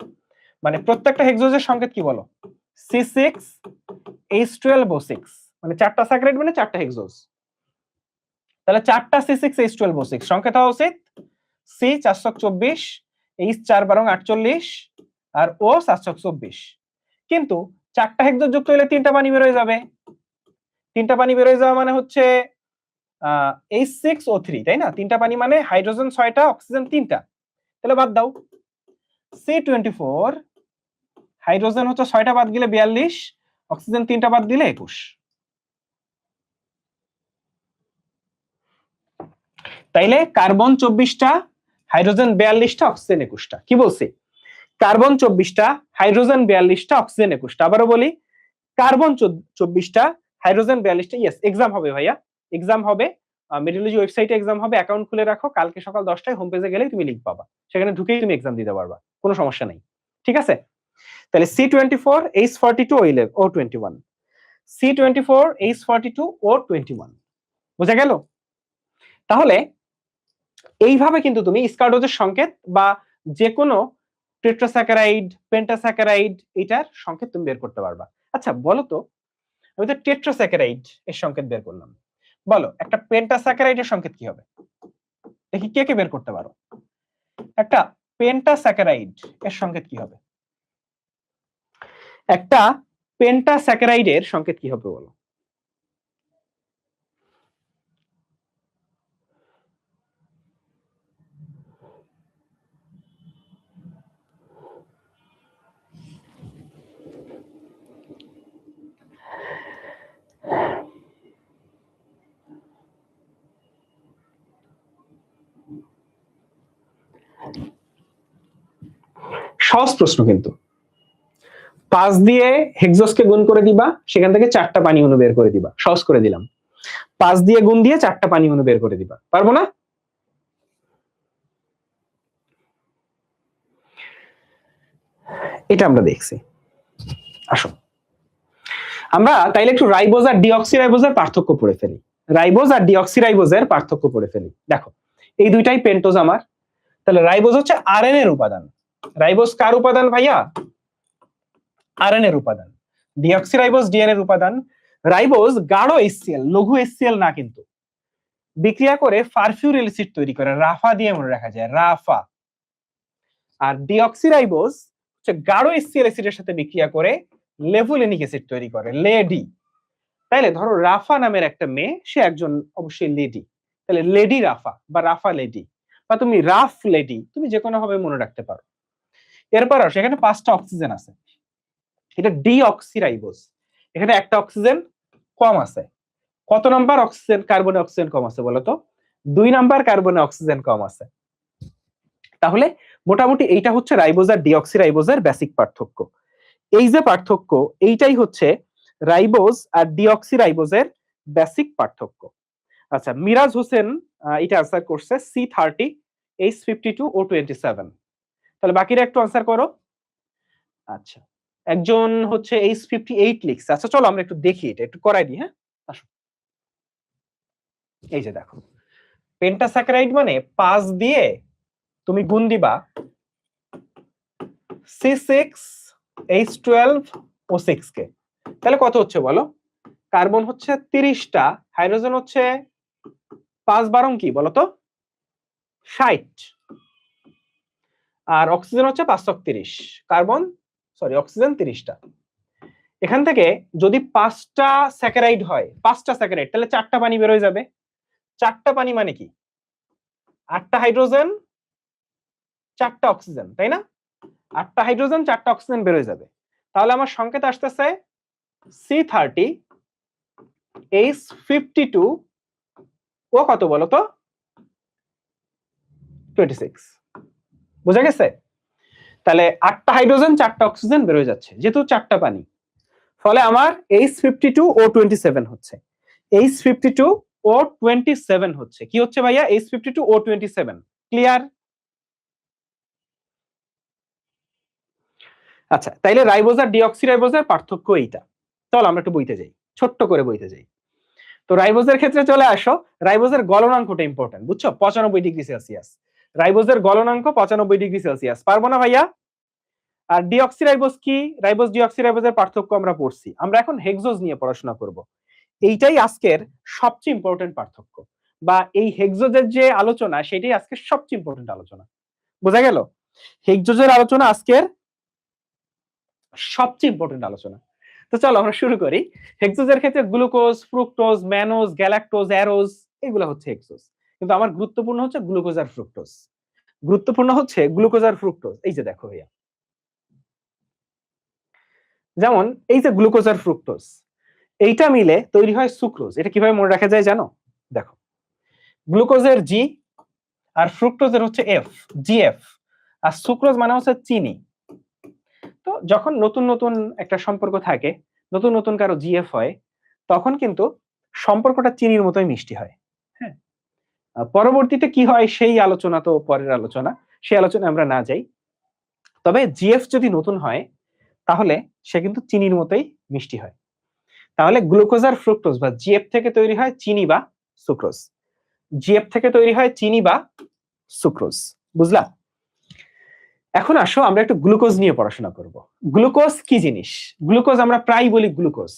মানে প্রত্যেকটা হেক্সোজের সংকেত কি বলো? C6H12O6, মানে 4টা স্যাকারাইড মানে 4টা হেক্সোজ। তাহলে 4টা C6H12O6 সংকেত হওয়া উচিত C424, H412 48 আর O724। কিন্তু 4টা হেক্সোজ যুক্ত হলে 3টা পানি বের হয়ে যাবে। 3টা পানি বের হয়ে যাওয়া মানে হচ্ছে H6O3, তাই না? 3টা পানি মানে হাইড্রোজেন 6টা, অক্সিজেন 3টা। তাহলে বাদ দাও। C24, হাইড্রোজেন হচ্ছে 6টা বাদ গেলে 42, অক্সিজেন 3টা বাদ দিলে 21। তাইলে কার্বন 24টা, হাইড্রোজেন 42টা, অক্সিজেন 21টা। কি বলছি? কার্বন 24টা, হাইড্রোজেন 42টা, অক্সিজেন 21টা। আবারও বলি, কার্বন 24টা, হাইড্রোজেন 42টা। ইয়েস, এক্সাম হবে ভাইয়া, এক্সাম হবে। মেট্রোলজি ওয়েবসাইটে এক্সাম হবে। অ্যাকাউন্ট খুলে রাখো, কালকে সকাল 10টায় হোম পেজে গেলেই তুমি লিংক পাবা, সেখানে ঢুকেই তুমি এক্সাম দিতে পারবা, কোনো সমস্যা নেই। ঠিক আছে? তাহলে C24, H42, O21, C24, H42, O21। বুঝা গেল? তাহলে এইভাবে কিন্তু তুমি স্কারডোজের সংকেত বা যে কোনো টেট্রাস্যাকারাইড, পেন্টাস্যাকারাইড এটার সংকেত তুমি বের করতে পারবা। আচ্ছা বলো তো, আমি তো টেট্রাস্যাকারাইড এর সংকেত বের করলাম, বলো একটা পেন্টাস্যাকারাইডের সংকেত কি হবে? দেখি কে কে বের করতে পারো। একটা পেন্টাস্যাকারাইড এর সংকেত কি হবে? একটা পেন্টাস্যাকারাইডের সংকেত কি হবে বলো? সহজ প্রশ্ন কিন্তু। 5 দিয়ে হেক্সোসকে গুণ করে দিবা, সেখান থেকে 4টা পানি অণু বের করে দিবা। সহজ করে দিলাম। 5 দিয়ে গুণ দিয়ে 4টা পানি অণু বের করে দিবা। পারবো না? এটা আমরা দেখছি। আসো আমরা তাইলে একটু রাইবোজ আর ডিঅক্সিরাইবোজের পার্থক্য পড়ে ফেলি। রাইবোজ আর ডিঅক্সিরাইবোজের পার্থক্য পড়ে ফেলি। দেখো, এই দুইটাই পেন্টোজ আমার। তাহলে রাইবোজ হচ্ছে আরএনএ এর উপাদান। রাইবোজ কার উপাদান ভাইয়া? আরএনএ এর উপাদান। ডিঅক্সিরাইবোজ ডিএনএ এর উপাদান। রাইবোজ গাঢ় HCl, লঘু HCl না কিন্তু, বিক্রিয়া করে ফারফিউরিল অ্যাসিড তৈরি করে, রাফা দিয়ে মনে রাখা যায়, রাফা। আর ডিঅক্সিরাইবোজ হচ্ছে গাঢ় HCl অ্যাসিডের সাথে বিক্রিয়া করে লেভুলিনিক অ্যাসিড তৈরি করে, লেডি। তাইলে ধরো রাফা নামের একটা মেয়ে, সে একজন অবশ্যই লেডি, তাহলে লেডি রাফা বা রাফা লেডি, বা তুমি রাফ লেডি, তুমি যে কোনো ভাবে মনে রাখতে পারো। এরপর সেখানে 5টা অক্সিজেন আছে, এটা ডিঅক্সিরাইবোজ। এখানে একটা অক্সিজেন কম আছে। কত নাম্বার অক্সিজেন, কার্বনে অক্সিজেন কম আছে বলতো? 2 নাম্বার কার্বনে অক্সিজেন কম আছে। তাহলে মোটামুটি এইটা হচ্ছে রাইবোজ আর ডিঅক্সিরাইবোজের বেসিক পার্থক্য। এই যে পার্থক্য, এইটাই হচ্ছে রাইবোজ আর ডিঅক্সিরাইবোজের বেসিক পার্থক্য। আচ্ছা, মিরাজ হোসেন এটা আনসার করছে C30, H52, O27। তাহলে বাকিরা একটু আনসার করো। আচ্ছা, একজন হচ্ছে H58 লিখছে। আচ্ছা চলো আমরা একটু দেখি, এটা একটু করাই দিই। হ্যাঁ আসো, এই যে দেখো, পেন্টাস্যাকারাইড মানে 5 দিয়ে তুমি গুণ দিবা C6H12O6 কে, তাহলে কত হচ্ছে বলো? কার্বন হচ্ছে 30টা, হাইড্রোজেন হচ্ছে 5 বারং কি বলতো? 60, আর অক্সিজেন হচ্ছে 530। কার্বন সরি অক্সিজেন 30টা। এখান থেকে যদি 5টা স্যাকারাইড হয়, 5টা স্যাকারাইড, তাহলে 4টা পানি বের হয়ে যাবে। 4টা পানি মানে কি? 8টা হাইড্রোজেন 4টা অক্সিজেন, তাই না? 8টা হাইড্রোজেন 4টা অক্সিজেন বের হয়ে যাবে। তাহলে আমার সংকেত আসতেছে C30, H52, ও কত বলতো? 26। বুঝা গেছে? তাহলে 8টা হাইড্রোজেন 4টা অক্সিজেন বের হয়ে যাচ্ছে, যেহেতু 4টা পানি। ফলে আমার H52O27 হচ্ছে। H52O27 হচ্ছে কি হচ্ছে ভাইয়া? H52O27। ক্লিয়ার? আচ্ছা, তাইলে রাইবোজ আর ডিঅক্সিরাইবোজের পার্থক্য এইটা। চলো আমরা একটু বইতে যাই, ছোট্ট করে বইতে যাই। তো রাইবোজের ক্ষেত্রে চলে আসো, রাইবোজের গলনাঙ্কটা ইম্পর্টেন্ট, বুঝছো? 95°C। রাইবোজের গলনাঙ্ক 95°C। পারবো না ভাইয়া? আর ডিঅক্সিরাইবোজ কি? রাইবোজ ডিঅক্সিরাইবোজের পার্থক্য আমরা পড়ছি, আমরা এখন হেক্সোজ নিয়ে পড়াশোনা করব। এইটাই আজকের সবচেয়ে ইম্পর্টেন্ট পার্থক্য, বা এই হেক্সোজের যে আলোচনা সেটাই আজকের সবচেয়ে ইম্পর্টেন্ট আলোচনা। বোঝা গেল? হেক্সোজের আলোচনা আজকের সবচেয়ে ইম্পর্টেন্ট আলোচনা। তো চলো আমরা শুরু করি। হেক্সোজের ক্ষেত্রে গ্লুকোজ, ফ্রুক্টোজ, ম্যানোজ, গ্যালাক্টোজ, অ্যারোজ, এগুলো হচ্ছে হেক্সোজ। কিন্তু আমার গুরুত্বপূর্ণ হচ্ছে গ্লুকোজ আর ফ্রুক্টোজ। গুরুত্বপূর্ণ হচ্ছে গ্লুকোজ আর ফ্রুক্টোজ। এই যে দেখো ভাইয়া, যেমন এই যে গ্লুকোজ আর ফ্রুক্টোজ, এইটা মিলে তৈরি হয় সুক্রোজ। এটা কিভাবে মনে রাখা যায় জানো? দেখো, গ্লুকোজের জি আর ফ্রুক্টোজের হচ্ছে এফ, জিএফ। আর সুক্রোজ মানে হচ্ছে চিনি। তো যখন নতুন নতুন একটা সম্পর্ক থাকে, নতুন নতুন কারো জিএফ হয়, তখন কিন্তু সম্পর্কটা চিনির মতোই মিষ্টি হয়। হ্যাঁ, পরবর্তীতে কি হয় সেই আলোচনা তো পরের আলোচনা, সেই আলোচনা আমরা না যাই। তবে জিএফ যদি নতুন হয় তাহলে সে কিন্তু চিনির মতোই মিষ্টি হয়। তাহলে গ্লুকোজ আর ফ্রুক্টোজ বা জিএফ থেকে তৈরি হয় চিনি বা সুক্রোজ। জিএফ থেকে তৈরি হয় চিনি বা সুক্রোজ। বুঝলা? এখন আসো আমরা একটু গ্লুকোজ নিয়ে পড়াশোনা করব। গ্লুকোজ কি জিনিস? গ্লুকোজ আমরা প্রায় বলি গ্লুকোজ।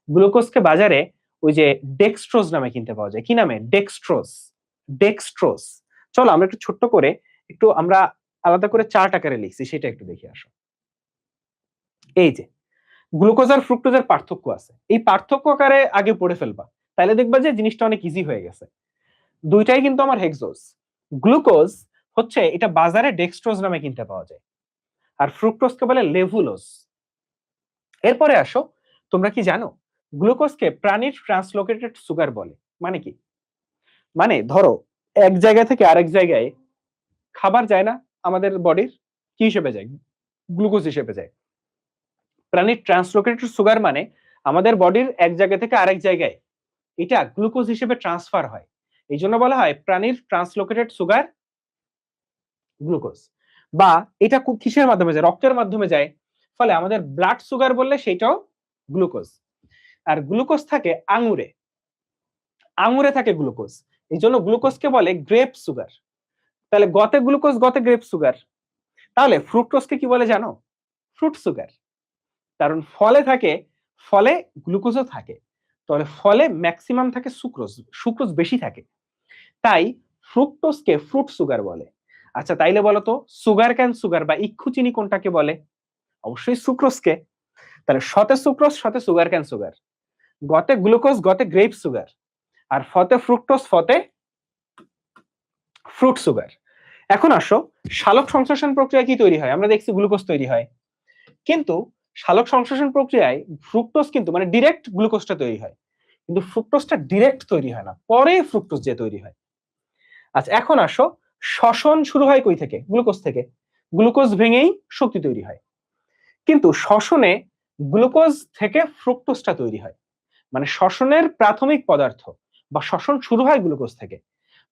গ্লুকোজকে বাজারে ওই যে ডেক্সট্রোজ নামে কিনতে পাওয়া যায়। কি নামে? ডেক্সট্রোজ। ডেক্সট্রোজ। চলো আমরা একটু ছোট্ট করে একটু আমরা আলাদা করে চার্ট আকারে লিখছি, সেটা একটু দেখে আসো। এই যে গ্লুকোজ আর ফ্রুক্টোজের পার্থক্য আছে, এই পার্থক্য আকারে আগে পড়ে ফেলবা, তাহলে দেখবা যে জিনিসটা অনেক ইজি হয়ে গেছে। দুইটাই কিন্তু আমার হেক্সোজ। গ্লুকোজ হচ্ছে এটা বাজারে ডেক্সট্রোজ নামে কিনতে পাওয়া যায়, আর ফ্রুক্টোজকে বলে লেভুলোজ। এরপরে আসো, তোমরা কি জানো গ্লুকোজকে প্রাণীর ট্রান্সলোকেটেড সুগার বলে? মানে কি? মানে ধরো এক জায়গা থেকে আরেক জায়গায় খাবার যায় না, আমাদের বডির কি হিসেবে যায়? গ্লুকোজ হিসেবে যায়। প্রাণীর ট্রান্সলোকেটেড সুগার মানে আমাদের বডির এক জায়গা থেকে আরেক জায়গায় এটা গ্লুকোজ হিসেবে ট্রান্সফার হয়। এই জন্য বলা হয় প্রাণীর ট্রান্সলোকেটেড সুগার গ্লুকোজ। বা এটা কিসের মাধ্যমে যায়? রক্তের মাধ্যমে যায়। ফলে আমাদের ব্লাড সুগার বললে সেটাও গ্লুকোজ। আর গ্লুকোজ থাকে আঙুরে, আঙুরে থাকে গ্লুকোজ। এই জন্য গ্লুকোজকে বলে গ্রেপ সুগার। তাহলে গতে গ্লুকোজ, গতে গ্রেপ সুগার। তাহলে ফ্রুক্টোজকে কি বলে জানো? Fruit sugar. কারণ ফলে থাকে, ফলে গ্লুকোজও থাকে, তাহলে ফলে ম্যাক্সিমাম থাকে সুক্রোজ, সুক্রোজ বেশি থাকে, তাই ফ্রুক্টোজকে ফ্রুট সুগার বলে। আচ্ছা তাইলে বলো তো সুগার ক্যান সুগার বা ইক্ষু চিনি কোনটাকে বলে? অবশ্যই সুক্রোজকে। তাহলে শতে সুক্রোজ, শতে সুগার ক্যান সুগার, গতে গ্লুকোজ, গতে গ্রেপ সুগার, আর ফতে ফ্রুক্টোজ, ফতে ফ্রুট সুগার। এখন আসো, সালোক সংশ্লেষণ প্রক্রিয়া কি তৈরি হয়? আমরা দেখছি গ্লুকোজ তৈরি হয়, কিন্তু সালোক সংশ্লেষণ প্রক্রিয়ায় ফ্রুক্টোজ কিন্তু মানে ডিরেক্ট গ্লুকোজটা তৈরি হয়, কিন্তু ফ্রুক্টোজটা ডিরেক্ট তৈরি হয় না, পরে ফ্রুক্টোজ যে তৈরি হয়। আচ্ছা এখন আসো, শ্বসন শুরু হয় কই থেকে? গ্লুকোজ থেকে। গ্লুকোজ ভেঙেই শক্তি তৈরি হয়, কিন্তু শ্বসনে গ্লুকোজ থেকে ফ্রুক্টোজটা তৈরি হয়। মানে শ্বসনের প্রাথমিক পদার্থ বা শ্বসন শুরু হয় গ্লুকোজ থেকে,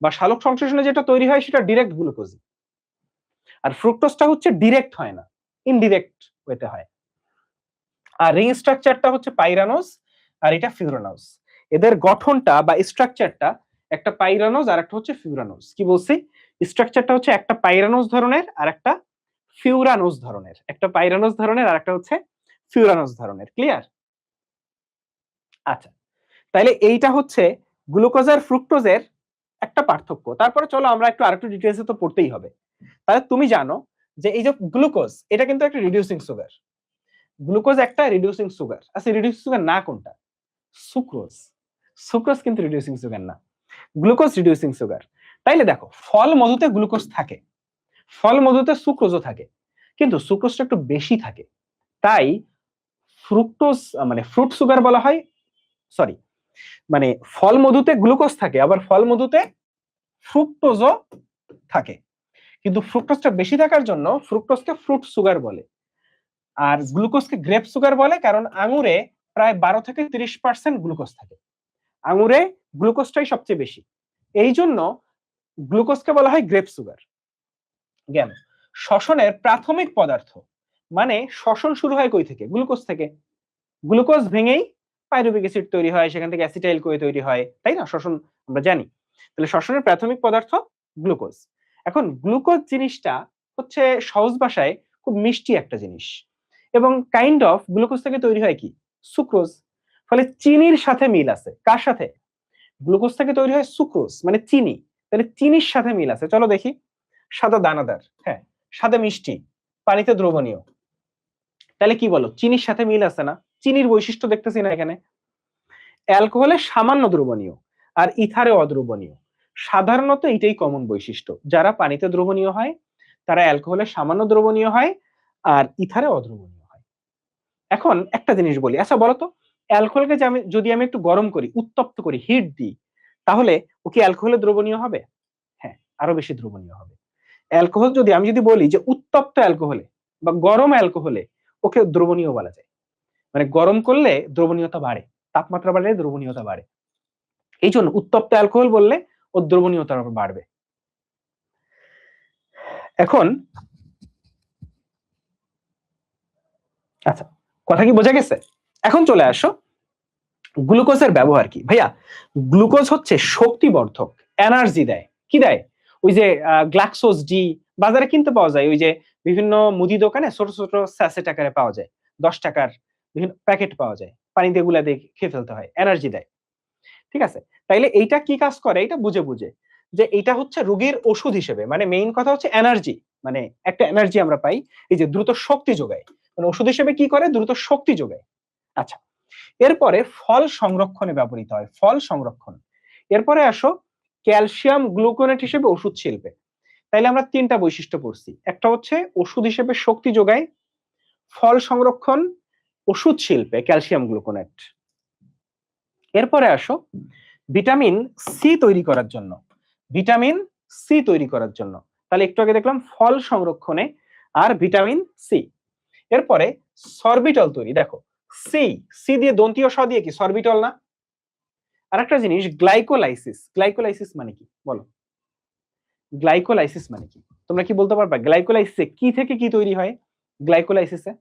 বা সালোক সংশ্লেষণে যেটা তৈরি হয় সেটা ডিরেক্ট গ্লুকোজ। আর ফ্রুক্টোজটা হচ্ছে ডিরেক্ট হয় না, ইনডিরেক্ট ওয়েতে হয়। আর রিং স্ট্রাকচারটা হচ্ছে পাইরানোজ আর এটা ফিউরানোজ। এদের গঠনটা বা স্ট্রাকচারটা একটা পাইরানোজ আর একটা হচ্ছে ফিউরানোজ। কি বলছি? স্ট্রাকচারটা হচ্ছে একটা পাইরানোজ ধরনের আর একটা ফিউরানোজ ধরনের, একটা পাইরানোজ ধরনের আর একটা হচ্ছে ফিউরানোজ ধরনের। ক্লিয়ার? আচ্ছা, তাইলে এইটা হচ্ছে গ্লুকোজ আর ফ্রুক্টোজের একটা পার্থক্য। তারপরে চলো আমরা একটু আরেকটু ডিটেইলসে তো পড়তেই হবে। তাহলে তুমি জানো যে এই যে গ্লুকোজ, এটা কিন্তু একটা রিডিউসিং সুগার। গ্লুকোজ একটা রিডিউসিং সুগার। আচ্ছা রিডিউসিং সুগার না কোনটা? সুক্রোজ। সুক্রোজ কিন্তু রিডিউসিং সুগার না, গ্লুকোজ রিডিউসিং সুগার। তাইলে দেখো ফল মধুতে গ্লুকোজ থাকে, ফল মধুতে সুক্রোজও থাকে, কিন্তু সুক্রোজটা একটু বেশি থাকে, তাই ফ্রুক্টোজ মানে ফ্রুট সুগার বলা হয়। সরি, মানে ফল মধুতে গ্লুকোজ থাকে, আবার ফল মধুতে ফ্রুক্টোজও থাকে, কিন্তু ফ্রুক্টোজটা বেশি থাকার জন্য ফ্রুক্টোজকে ফ্রুট সুগার বলে। আর গ্লুকোজকে গ্রেপ সুগার বলে, কারণ আঙুরে প্রায় 12 থেকে 30% গ্লুকোজ থাকে, আঙুরে গ্লুকোজটাই সবচেয়ে বেশি, এই জন্য গ্লুকোজকে বলা হয় গ্রেপ সুগার। গেল শ্বসনের প্রাথমিক পদার্থ মানে শ্বসন শুরু হয় কই থেকে? গ্লুকোজ থেকে। গ্লুকোজ ভেঙেই পাইরুভিক অ্যাসিড তৈরি হয়, সেখান থেকে অ্যাসিটাইল কোয়ে তৈরি হয়, তাই না? শ্বসন আমরা জানি। তাহলে শ্বসনের প্রাথমিক পদার্থ গ্লুকোজ। এখন গ্লুকোজ জিনিসটা হচ্ছে সহজ ভাষায় খুব মিষ্টি একটা জিনিস, এবং কাইন্ড অফ গ্লুকোজ থেকে তৈরি হয় কি? সুক্রোজ। ফলে চিনির সাথে মিল আছে। কার সাথে? গ্লুকোজ থেকে তৈরি হয় সুক্রোজ, মানে চিনি। তাহলে চিনির সাথে মিল আছে। চলো দেখি। সাদা দানাদার, হ্যাঁ, সাদা মিষ্টি, পানিতে দ্রবণীয়। তাহলে কি বলো, চিনির সাথে মিল আছে না? চিনির বৈশিষ্ট্য দেখতেছি না এখানে। অ্যালকোহলে সামান্য দ্রবণীয় আর ইথারে অদ্রবণীয়। সাধারণত এটাই কমন বৈশিষ্ট্য। যারা পানিতে দ্রবণীয় হয় তারা অ্যালকোহলে সামান্য দ্রবণীয় হয় আর ইথারে অদ্রবণীয় হয়। এখন একটা জিনিস বলি, আচ্ছা বলো তো, অ্যালকোহলকে যদি আমি একটু গরম করি, উত্তপ্ত করি, হিট দিই, তাহলে ও কি অ্যালকোহলে দ্রবণীয় হবে? হ্যাঁ, আরো বেশি দ্রবণীয় হবে। অ্যালকোহল আমি যদি বলি যে উত্তপ্ত অ্যালকোহলে বা গরম অ্যালকোহলে, ওকে দ্রবণীয় বলা যায়। মানে গরম করলে দ্রবণীয়তা বাড়ে, তাপমাত্রা বাড়লে দ্রবণীয়তা বাড়ে। এই জন্য উত্তপ্ত অ্যালকোহল বললে ওর দ্রবণীয়তা বাড়বে। এখন আচ্ছা, কথা কি বোঝা গেছে? এখন চলে আসো গ্লুকোজের ব্যবহার কি। ভাইয়া, গ্লুকোজ হচ্ছে শক্তিবর্ধক, এনার্জি দেয়। কি দেয়? ওই যে গ্লাক্সোজ ডি বাজারে কিনতে পাওয়া যায়, ওই যে বিভিন্ন মুদি দোকানে ছোট ছোট স্যাসেট আকারে পাওয়া যায়, 10 টাকার বিভিন্ন প্যাকেট পাওয়া যায়, পানি দিয়ে গুলা দিয়ে খেয়ে ফেলতে হয়, এনার্জি দেয়। ঠিক আছে? তাইলে এইটা কি কাজ করে এটা বুঝে বুঝে, যে এটা হচ্ছে রোগীর ওষুধ হিসেবে, মানে মেইন কথা হচ্ছে এনার্জি, মানে একটা এনার্জি আমরা পাই, এই যে দ্রুত শক্তি যোগায়, মানে ওষুধ হিসেবে কি করে? দ্রুত শক্তি যোগায়। আচ্ছা, এরপরে ফল সংরক্ষণে ব্যবহৃত হয়, ফল সংরক্ষণ। এরপরে আসো ক্যালসিয়াম গ্লুকোনেট হিসেবে ওষুধ শিল্পে। তাইলে আমরা তিনটা বৈশিষ্ট্য পড়ছি, একটা হচ্ছে ওষুধ হিসেবে শক্তি যোগায়, ফল সংরক্ষণ, ওষুধ শিল্পে ক্যালসিয়াম গ্লুকোনেট। এরপরে আসো ভিটামিন সি তৈরি করার জন্য, ভিটামিন সি তৈরি করার জন্য। তাহলে একটু আগে দেখলাম ফল সংরক্ষণে আর ভিটামিন সি। এরপরে সরবিটল তৈরি, দেখো সি, সি দিয়ে দন্তীয় স দিয়ে কি সরবিটল না? আরেকটা জিনিস গ্লাইকোলাইসিস, গ্লাইকোলাইসিস মানে কি বলো? গ্লাইকোলাইসিস মানে কি তোমরা কি বলতে পারবা? গ্লাইকোলাইসিসে কি থেকে কি তৈরি হয়? গ্লাইকোলাইসিসে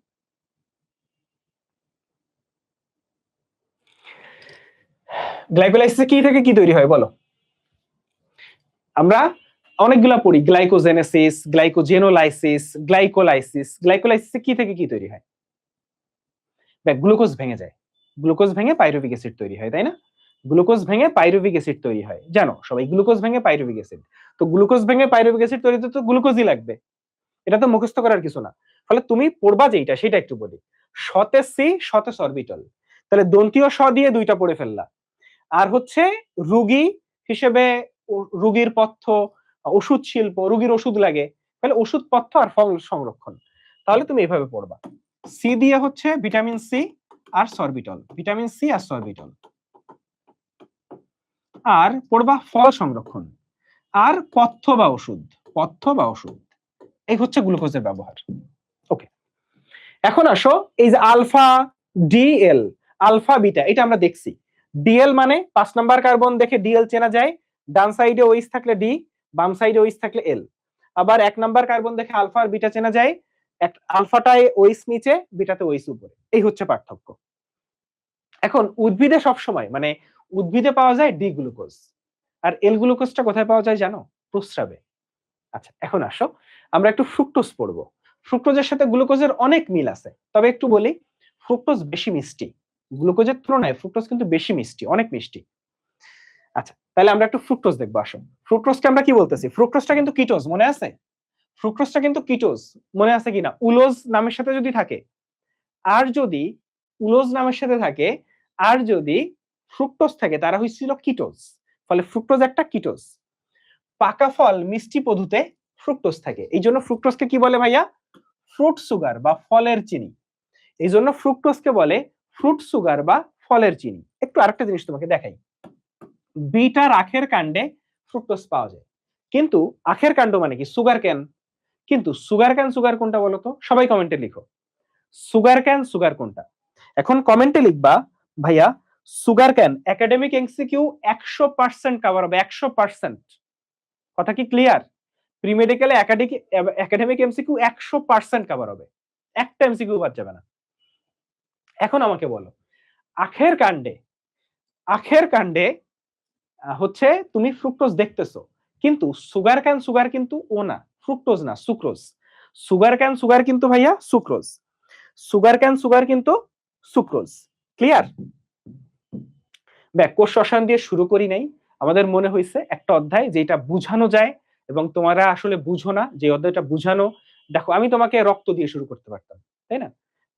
গ্লাইকোলাইসিসে কি থেকে কি তৈরি হয় বলো? আমরা অনেকগুলা পড়ি, গ্লাইকোজেনেসিস, গ্লাইকোজেনোলাইসিস, গ্লাইকোলাইসিস। গ্লাইকোলাইসিসে কি থেকে কি তৈরি হয়? গ্লুকোজ ভেঙে যায়, গ্লুকোজ ভেঙে পাইরুভিক অ্যাসিড তৈরি হয়, তাই না? গ্লুকোজ ভেঙে পাইরুভিক অ্যাসিড তৈরি হয়, জানো সবাই, গ্লুকোজ ভেঙে পাইরুভিক অ্যাসিড। তো গ্লুকোজ ভেঙে পাইরুভিক অ্যাসিড তৈরিতে তো গ্লুকোজই লাগবে, এটা তো মুখস্থ করার কিছু না। ফলে তুমি পড়বা যেটা সেটা একটু বলি। শতে সি, শতে সরবিটল। তাহলে দন্তীয় স দিয়ে দুইটা পড়ে ফেললা। আর হচ্ছে রুগী হিসেবে রুগীর পথ্য, ওষুধ শিল্প, রুগীর ওষুধ লাগে, তাহলে ওষুধ পথ্য আর ফল সংরক্ষণ। তাহলে তুমি এভাবে পড়বা। সি দিয়ে হচ্ছে ভিটামিন সি আর সরবিটল, ভিটামিন সি আর সরবিটল। আর পড়বা ফল সংরক্ষণ আর পথ্য বা ওষুধ, পথ্য বা ওষুধ। এই হচ্ছে গ্লুকোজের ব্যবহার। ওকে, এখন আসো এই যে আলফা ডিএল, আলফা বিটা, এটা আমরা দেখছি। ডিএল মানে 5 নাম্বার কার্বন দেখে ডিএল চেনা যায়, ডান সাইডে ওইস থাকলে ডি, বাম সাইডে ওইস থাকলে এল। আবার 1 নাম্বার কার্বন দেখে আলফা আর বিটা চেনা যায়, আলফাটায় ওইস নিচে, বিটাতে ওইস উপরে। এই হচ্ছে পার্থক্য। এখন উদ্ভিদে সবসময়, মানে উদ্ভিদে পাওয়া যায় ডি গ্লুকোজ, আর এল গ্লুকোজটা কোথায় পাওয়া যায় জানো? প্রস্রাবে। আচ্ছা, এখন আসো আমরা একটু ফ্রুক্টোজ পড়বো। ফ্রুক্টোজের সাথে গ্লুকোজের অনেক মিল আছে, তবে একটু বলি, ফ্রুক্টোজ বেশি মিষ্টি, গ্লুকোজের তুলনায় ফ্রুক্টোজ কিন্তু বেশি মিষ্টি, অনেক মিষ্টি। আচ্ছা, তাহলে আমরা একটু ফ্রুক্টোজ দেখবো। আসো, ফ্রুক্টোজকে আমরা কি বলতেছি? ফ্রুক্টোজটা কিন্তু কিটোজ, মনে আছে? ফ্রুক্টোজটা কিন্তু কিটোজ, মনে আছে কিনা? উলোজ নামের সাথে যদি থাকে, আর যদি উলোজ নামের সাথে থাকে, আর যদি ফ্রুক্টোজ থাকে, তারা হয়েছিল কিটোজ। ফলে ফ্রুক্টোজ একটা কিটোজ। পাকা ফল মিষ্টি পদ্ধতিতে ফ্রুক্টোজ থাকে, এই জন্য ফ্রুক্টোজকে কি বলে ভাইয়া? ফ্রুট সুগার বা ফলের চিনি। এই জন্য ফ্রুক্টোজকে বলে ফ্রুট সুগার বা ফলের চিনি। একটু আরেকটা জিনিস তোমাকে দেখাই, বিটার আখের কাণ্ডে ফ্রুক্টোজ পাওয়া যায়, কিন্তু আখের কাণ্ড মানে কি? Sugar cane. কিন্তু সুগার ক্যান সুগার কোনটা বলো তো? সবাই কমেন্টে লিখো, সুগার ক্যান সুগার কোনটা? এখন কমেন্টে লিখবা ভাইয়া sugar cane. Academic MCQ 100% cover হবে, 100%। কথা কি ক্লিয়ার? প্রি মেডিকেলে একাডেমিক এমসিকিউ 100% কভার হবে। একটা এমসিকিউ বাদ যাবে না। এখন আমাকে বলো, আখের কাণ্ডে হচ্ছে তুমি ফ্রুক্টোজ দেখতেছো, কিন্তু সুগার ক্যান সুগার কিন্তু ও না, ফ্রুক্টোজ না, সুক্রোজ। সুগার ক্যান সুগার কিন্তু ভাইয়া সুক্রোজ, সুগার ক্যান সুগার কিন্তু সুক্রোজ। ক্লিয়ার? দেখ, কোষ রসায়ন দিয়ে শুরু করি নাই, আমাদের মনে হয়েছে একটা অধ্যায় যেটা বুঝানো যায় এবং তোমরা আসলে বুঝো না, যে অধ্যায়টা বুঝানো। দেখো, আমি তোমাকে রক্ত দিয়ে শুরু করতে পারতাম, তাই না?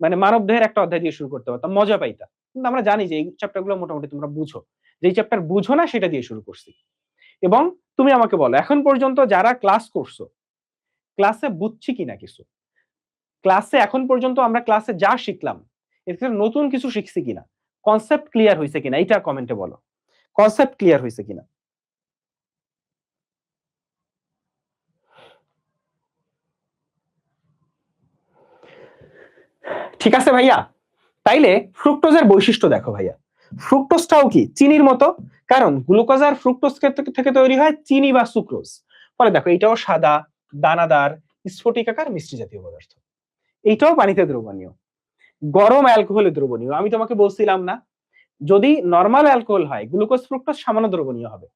মানে মানব দেহের একটা অধ্যায় দিয়ে শুরু করতে পারতাম, মজা পাইতা। কিন্তু আমরা জানি যে এই চ্যাপ্টার গুলো মোটামুটি তোমরা বুঝো, যে চ্যাপ্টার বুঝো না সেটা দিয়ে শুরু করছি। এবং তুমি আমাকে বলো, এখন পর্যন্ত যারা ক্লাস করছো, ক্লাসে বুঝছি কিনা কিছু, ক্লাসে এখন পর্যন্ত আমরা ক্লাসে যা শিখলাম এর থেকে নতুন কিছু শিখছি কিনা, কনসেপ্ট ক্লিয়ার হয়েছে কিনা, এটা কমেন্টে বলো। কনসেপ্ট ক্লিয়ার হয়েছে কিনা। ঠিক আছে ভাইয়া, তাইলে ফ্রুক্টোজের বৈশিষ্ট্য দেখো ভাইয়া। ফ্রুক্টোজটাও কি চিনির মতো, কারণ গ্লুকোজ আর ফ্রুক্টোজ থেকে তৈরি হয় চিনি বা সুক্রোজ। ফলে দেখো, এটাও সাদা, দানাদার, স্ফটিকাকার মিষ্টি জাতীয় পদার্থ। এইটাও পানিতে দ্রবণীয়, গরম অ্যালকোহলে দ্রবণীয়। আমি তোমাকে বলছিলাম না, যদি নর্মাল অ্যালকোহল হয় গ্লুকোজ ফ্রুক্টোজ সামান্য দ্রবণীয় হবে,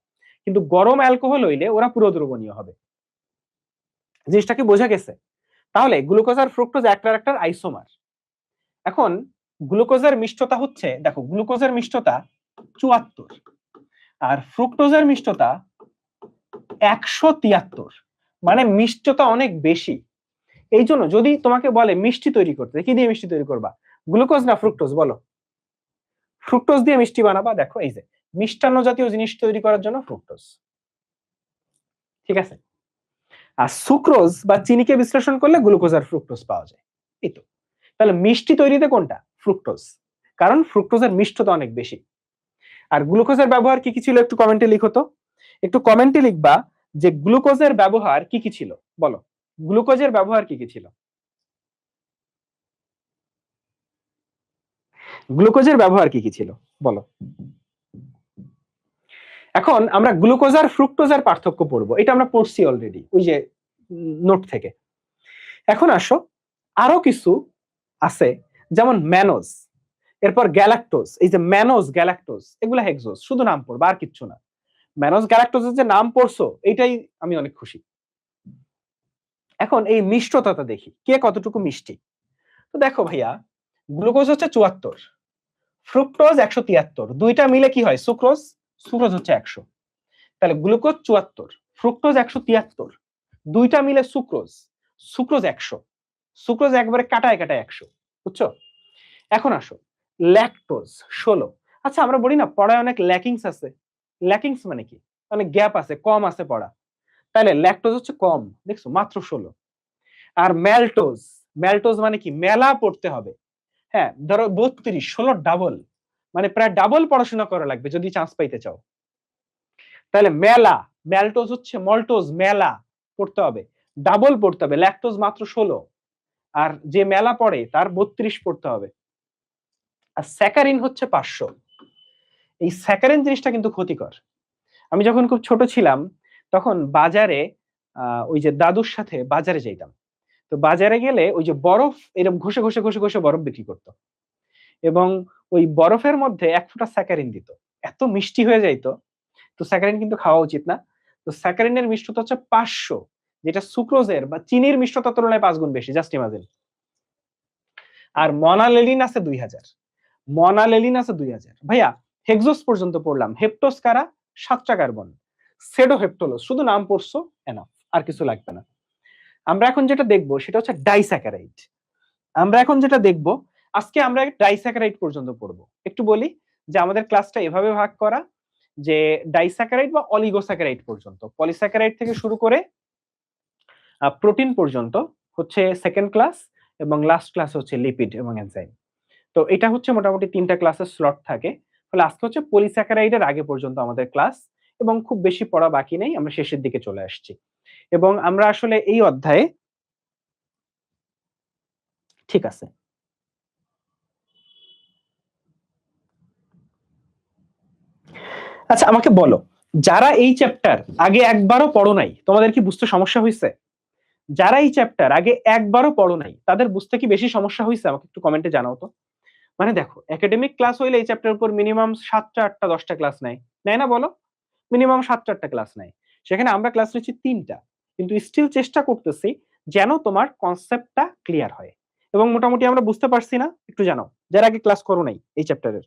কিন্তু গরম অ্যালকোহল হইলে ওরা পুরো দ্রবণীয় হবে। জিনিসটা কি বোঝা গেছে? তাহলে গ্লুকোজ আর ফ্রুক্টোজ একটার আইসোমার। এখন গ্লুকোজের মিষ্টতা হচ্ছে, দেখো গ্লুকোজের মিষ্টতা 74 আর ফ্রুক্টোজের মিষ্টতা 173, মানে মিষ্টতা অনেক বেশি। এই জন্য যদি তোমাকে বলে মিষ্টি তৈরি করতে, কি দিয়ে মিষ্টি তৈরি করবা, গ্লুকোজ না ফ্রুক্টোজ বলো? ফ্রুক্টোজ দিয়ে মিষ্টি বানাবা। দেখো, এই যে মিষ্টান্ন জাতীয় জিনিস তৈরি করার জন্য ফ্রুক্টোজ, ঠিক আছে। আর সুক্রোজ বা চিনিকে বিশ্লেষণ করলে গ্লুকোজ আর ফ্রুক্টোজ পাওয়া যায়। এই তো, তাহলে মিষ্টি তৈরিতে কোনটা? ফ্রুক্টোজ, কারণ ফ্রুক্টোজের মিষ্টতা অনেক বেশি। আর গ্লুকোজের ব্যবহার কি কি ছিল একটু কমেন্টে লিখো তো, একটু কমেন্টে লিখবা যে গ্লুকোজের ব্যবহার কি কি ছিল, বলো গ্লুকোজের ব্যবহার কি কি ছিল। গ্লুকোজের ব্যবহার কি কি ছিল বলো। এখন আমরা গ্লুকোজ আর ফ্রুক্টোজের পার্থক্য পড়বো, এটা আমরা পড়ছি অলরেডি ওই যে নোট থেকে। এখন আসো, আরো কিছু আছে, যেমন ম্যানোজ, এরপর গ্যালাক্টোজ। এই যে ম্যানোজ গ্যালাক্টোজ এগুলা হেক্সোজ, শুধু নাম পড়বা আর কিচ্ছু না। ম্যানোজ গ্যালাক্টোজের যে নাম পড়ছো এটাই আমি অনেক খুশি। এখন এই মিষ্টতাটা দেখি, কে কতটুকু মিষ্টি। তো দেখো ভাইয়া, গ্লুকোজ হচ্ছে 74, ফ্রুক্টোজ 173, দুইটা মিলে কি হয় সুক্রোজ, সুক্রোজ হচ্ছে 100। তাহলে গ্লুকোজ 74, ফ্রুক্টোজ 173, দুইটা মিলে সুক্রোজ, সুক্রোজ 100, সুক্রোজ একবারে কাটায় কাটায় 100, বুঝছো? এখন আসো, ল্যাকটোজ 16। আচ্ছা, আমরা বলি না পড়ায় অনেক ল্যাকিংস আছে, ল্যাকিংস মানে কি, অনেক গ্যাপ আছে, কম আছে পড়া। তাহলে ল্যাকটোজ হচ্ছে কম, দেখছো মাত্র 16। আর ম্যালটোজ, ম্যালটোজ মানে কি, মেলা পড়তে হবে। হ্যাঁ, ধরো 32, 16 ডাবল, মানে প্রায় ডাবল পড়াশোনা করা লাগবে যদি চান্স পাইতে চাও। তাহলে মেলা, ম্যালটোজ হচ্ছে মল্টোজ, মেলা পড়তে হবে, ডাবল পড়তে হবে। ল্যাকটোজ মাত্র 16, আর যে মেলা পড়ে তার 32 পড়তে হবে। আর স্যাকারিন হচ্ছে 500। এই স্যাকারিন জিনিসটা কিন্তু ক্ষতিকর। আমি যখন খুব ছোট ছিলাম তখন বাজারে ওই যে দাদুর সাথে বাজারে যাইতাম, তো বাজারে গেলে ওই যে বরফ এরকম ঘষে ঘষে ঘষে ঘষে বরফ বিক্রি করতো, এবং ওই বরফের মধ্যে এক ফোঁটা স্যাকারিন দিত, এত মিষ্টি হয়ে যাইতো। তো স্যাকারিন কিন্তু খাওয়া উচিত না। তো স্যাকারিনের মিষ্টতা হচ্ছে 500, যেটা সুক্রোজের বা চিনির মিষ্টতার তুলনায় 5 গুণ বেশি, জাস্ট ইমাজিন। আর মনালেলিন আছে 2000, মনালেলিন আছে 2000। ভাইয়া, হেক্সোস পর্যন্ত পড়লাম, হেপ্টোস কারা, 7টা কার্বন, সেডো হেপ্টোলোস, শুধু নাম পড়ছো এনাফ, আর কিছু লাগবে না। আমরা এখন যেটা দেখবো সেটা হচ্ছে ডাইস্যাকারাইড। আমরা এখন যেটা দেখবো, আজকে আমরা ডাইস্যাকারাইড পর্যন্ত পড়বো। একটু বলি যে আমাদের ক্লাসটা এভাবে ভাগ করা, যে ডাইস্যাকারাইড বা অলিগোস্যাকারাইড পর্যন্ত, পলিস্যাকারাইড থেকে শুরু করে প্রোটিন পর্যন্ত হচ্ছে সেকেন্ড ক্লাস, এবং লাস্ট ক্লাস হচ্ছে লিপিড এবং এনজাইম। তো এটা হচ্ছে মোটামুটি 3টা ক্লাসের স্লট থাকে। ফলে আজকে হচ্ছে পলিস্যাকারাইডের আগে পর্যন্ত আমাদের ক্লাস, এবং খুব বেশি পড়া বাকি নেই, আমরা শেষের দিকে চলে আসছি। এবং আমরা আসলে এই অধ্যায়ে, ঠিক আছে, আচ্ছা আমাকে বলো, যারা এই চ্যাপ্টার আগে একবারও পড়ো নাই, তোমাদের কি বুঝতে সমস্যা হয়েছে? যারা এই চ্যাপ্টার আগে একবারও পড়ো নাই তাদের বুঝতে কি বেশি সমস্যা হয়েছে? আমাকে একটু কমেন্টে জানাও তো। মানে দেখো, একাডেমিক ক্লাস হইলে এই চ্যাপ্টার উপর মিনিমাম 7টা 8টা 10টা ক্লাস নেয়, নেয় না বলো? মিনিমাম 7টা 8টা ক্লাস নেয়। সেখানে আমরা ক্লাস নিচ্ছি 3টা, কিন্তু স্টিল চেষ্টা করতেছি যেন তোমার কনসেপ্টটা ক্লিয়ার হয়। এবং মোটামুটি আমরা বুঝতে পারছি না একটু জানাও, যারা আগে ক্লাস করো নাই এই চ্যাপ্টারের,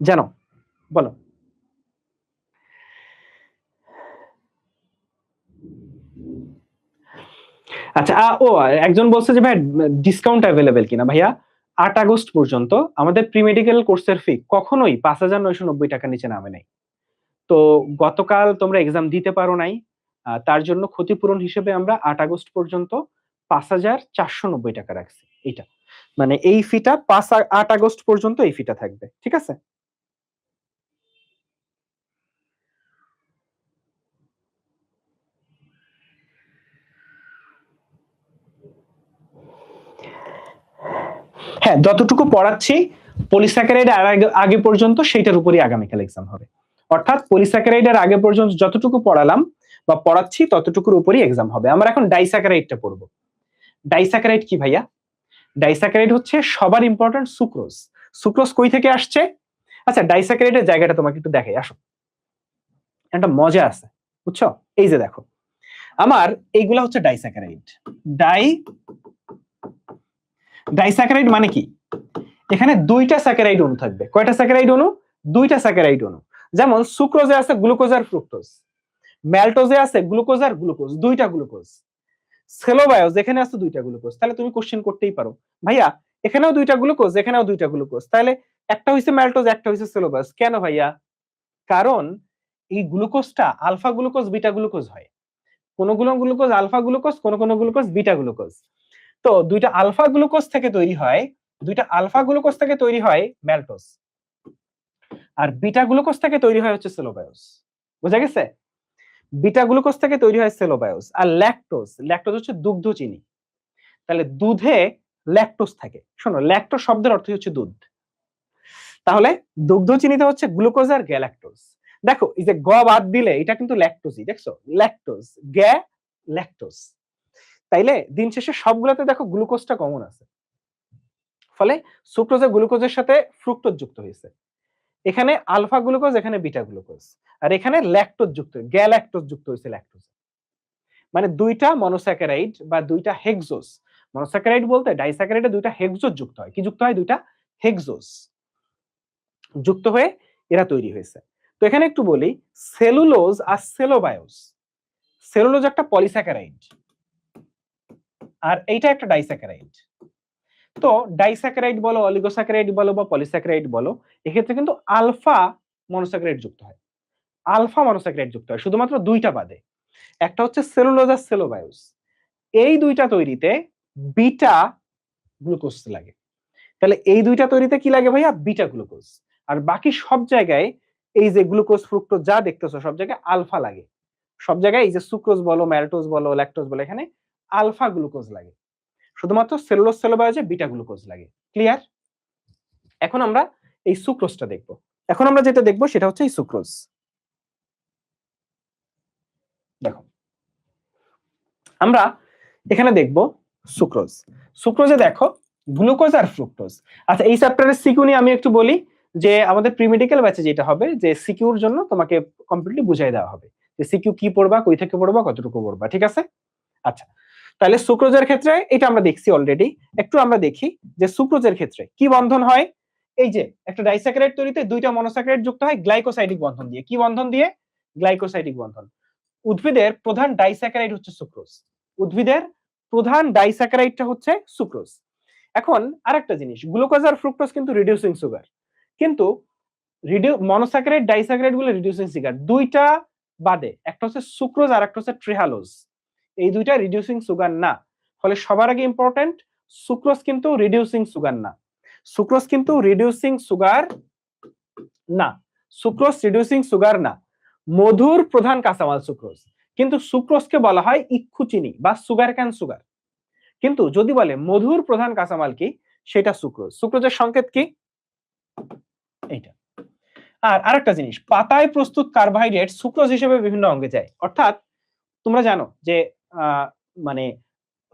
জানো, বলো। আচ্ছা, একজন বলছে যে ভাই ডিসকাউন্ট অ্যাভেলেবেল কিনা। ভাইয়া 8 আগস্ট পর্যন্ত আমাদের প্রি মেডিকেল কোর্সের ফি কখনোই 5,990 টাকার নিচে নামে নাই। তো গতকাল তোমরা এক্সাম দিতে পারো নাই, তার জন্য ক্ষতিপূরণ হিসেবে আমরা 8 আগস্ট পর্যন্ত 5,490 টাকা রাখছি। এইটা মানে এই ফিটা 8 আগস্ট পর্যন্ত এই ফিটা থাকবে, ঠিক আছে? হ্যাঁ, যতটুকু পড়াচ্ছি পলিস্যাকারাইড আগে পর্যন্ত সেইটার উপরই আগামীকাল এক্সাম হবে। অর্থাৎ পলিস্যাকারাইডের আগে পর্যন্ত যতটুকু পড়ালাম বা পড়াচ্ছি ততটুকুর উপরই এক্সাম হবে। আমরা এখন ডাইস্যাকারাইডটা পড়বো। ডাইস্যাকারাইড কি ভাইয়া? ডাইস্যাকারাইড হচ্ছে সবার ইম্পর্টেন্ট সুক্রোজ। সুক্রোজ কই থেকে আসছে? আচ্ছা, ডাইস্যাকারাইডের জায়গাটা তোমাকে একটু দেখাই, আসো। একটা মজা আছে, বুঝছো? এই যে দেখো, আমার এইগুলা হচ্ছে ডাইস্যাকারাইড। ডাইস্যাকারাইড মানে কি? এখানে 2টা স্যাকারাইড অণু থাকবে। কয়টা স্যাকারাইড অণু? 2টা স্যাকারাইড অণু। যেমন সুক্রোজে আছে গ্লুকোজ আর ফ্রুক্টোজ, ম্যালটোজে আছে গ্লুকোজ আর গ্লুকোজ, 2টা গ্লুকোজ। সেলোবায়োজ এখানে আছে 2টা গ্লুকোজ। তাহলে তুমি কোশ্চেন করতেই পারো, ভাইয়া এখানেও 2টা গ্লুকোজ, এখানেও 2টা গ্লুকোজ, তাহলে একটা হইছে ম্যালটোজ একটা হইছে সেলোবায়োজ কেন ভাইয়া? কারণ এই গ্লুকোজটা আলফা গ্লুকোজ বিটা গ্লুকোজ হয়। কোন কোন গ্লুকোজ আলফা গ্লুকোজ, কোন কোন গ্লুকোজ বিটা গ্লুকোজ। তো 2টা আলফা গ্লুকোজ থেকে তৈরি হয়, 2টা আলফা গ্লুকোজ থেকে তৈরি হয় ম্যালটোজ, আর বিটা গ্লুকোজ থেকে তৈরি হয় হচ্ছে সেলোবায়োজ। বুঝা গেছে? বিটা গ্লুকোজ থেকে তৈরি হয় সেলোবায়োজ। আর ল্যাকটোজ, ল্যাকটোজ হচ্ছে দুগ্ধ চিনি। তাহলে দুধে ল্যাকটোজ থাকে। শোনো, ল্যাকটোজ শব্দের অর্থ হচ্ছে দুধ। তাহলে দুগ্ধ চিনিতে হচ্ছে গ্লুকোজ আর গ্যালাক্টোজ। দেখো এই যে গ বাদ দিলে এটা কিন্তু ল্যাকটোজই, দেখছো? ল্যাকটোজ, গ্যা, ল্যাকটোজ। তাইলে দিন শেষে সবগুলোতে দেখো গ্লুকোজটা কমন আছে। ফলে সুক্রোজে গ্লুকোজের সাথে ফ্রুক্টোজ যুক্ত হয়েছে। এখানে আলফা গ্লুকোজ, এখানে বিটা গ্লুকোজ, আর এখানে ল্যাকটোজ যুক্ত, গ্যালাক্টোজ যুক্ত হয়েছে ল্যাকটোজ। মানে 2টা মনোস্যাকারাইড বা 2টা হেক্সোস। মনোস্যাকারাইড বলতে ডাইস্যাকারাইডে 2টা হেক্সোস যুক্ত হয়। কি যুক্ত হয়? 2টা হেক্সোস যুক্ত হয়ে এরা তৈরি হয়েছে। তো এখানে একটু বলি, সেলুলোজ আর সেলোবায়োজ। সেলুলোজ একটা পলিস্যাকারাইড আর এইটা একটা ডাইস্যাকারাইড। তো ডাইস্যাকারাইড বলো, অলিগোস্যাকারাইড বলো বা পলিস্যাকারাইড বলো, এক্ষেত্রে কিন্তু আলফা মনোস্যাকারাইড যুক্ত হয়। আলফা মনোস্যাকারাইড যুক্ত হয় শুধুমাত্র 2টা বাদে। একটা হচ্ছে সেলুলোজ আর সেলোবায়োজ। এই 2টা তৈরিতে বিটা গ্লুকোজ লাগে। তাহলে এই 2টা তৈরিতে কি লাগে ভাইয়া? Beta glucose. আর বাকি সব জায়গায় এই যে গ্লুকোজ ফ্রুক্টোজ যা দেখতেছো সব জায়গায় আলফা লাগে। সব জায়গায় এই যে সুক্রোজ বলো, ম্যালটোজ বলো, ল্যাকটোজ বলো, এখানে আলফা গ্লুকোজ লাগে। শুধুমাত্র সেলুলোজ সেলোবায়োজে বিটা গ্লুকোজ লাগে। ক্লিয়ার? এখন আমরা এই সুক্রোজটা দেখব। এখন আমরা যেটা দেখব সেটা হচ্ছে এই সুক্রোজ। দেখো, আমরা এখানে দেখব সুক্রোজ। সুক্রোজে দেখো গ্লুকোজ আর ফ্রুক্টোজ। আচ্ছা, এই চ্যাপ্টারের সিকিউ নিয়ে আমি একটু বলি যে আমাদের প্রি মেডিকেল ব্যাচে যেটা হবে যে সিকিউর জন্য তোমাকে কমপ্লিটলি বুঝাই দেওয়া হবে যে সিকিউ কি পড়বা, কই থেকে পড়বা, কতটুকু পড়বা, ঠিক আছে? আচ্ছা, তাহলে সুক্রোজের ক্ষেত্রে এটা আমরা দেখছি অলরেডি। একটু আমরা দেখি যে সুক্রোজের ক্ষেত্রে কি বন্ধন হয়। এই যে একটা ডাইস্যাকারাইড তৈরিতে 2টা মনোস্যাকারাইড যুক্ত হয় গ্লাইকোসাইডিক বন্ধন দিয়ে। কি বন্ধন দিয়ে? গ্লাইকোসাইডিক বন্ধন। উদ্ভিদের প্রধান ডাইস্যাকারাইড হচ্ছে সুক্রোজ। উদ্ভিদের প্রধান ডাইস্যাকারাইডটা হচ্ছে সুক্রোজ। এখন আরেকটা জিনিস, গ্লুকোজ আর ফ্রুক্টোজ কিন্তু রিডিউসিং সুগার, কিন্তু মনোস্যাকারাইড ডাইস্যাকারাইড গুলো রিডিউসিং সুগার। 2টা বাদে একটা হচ্ছে সুক্রোজ আর একটা হচ্ছে ট্রিহালোজ। এই 2টা রিডিউসিং সুগার না। ফলে সবার আগে ইম্পর্টেন্ট, সুক্রোজ কিন্তু রিডিউসিং সুগার না। সুক্রোজ কিন্তু রিডিউসিং সুগার না। সুক্রোজ রিডিউসিং সুগার না। মধুর প্রধান কাঁচামাল সুক্রোজ, কিন্তু সুক্রোজকে বলা হয় ইক্ষু চিনি বা সুগার ক্যান সুগার। কিন্তু যদি বলে মধুর প্রধান কাঁচামাল কি, সেটা সুক্রোজ। সুক্রোজের সংকেত কি? এইটা। আর আরেকটা জিনিস, পাতায় প্রস্তুত কার্বোহাইড্রেট সুক্রোজ হিসেবে বিভিন্ন অঙ্গে যায়। অর্থাৎ তোমরা জানো যে মানে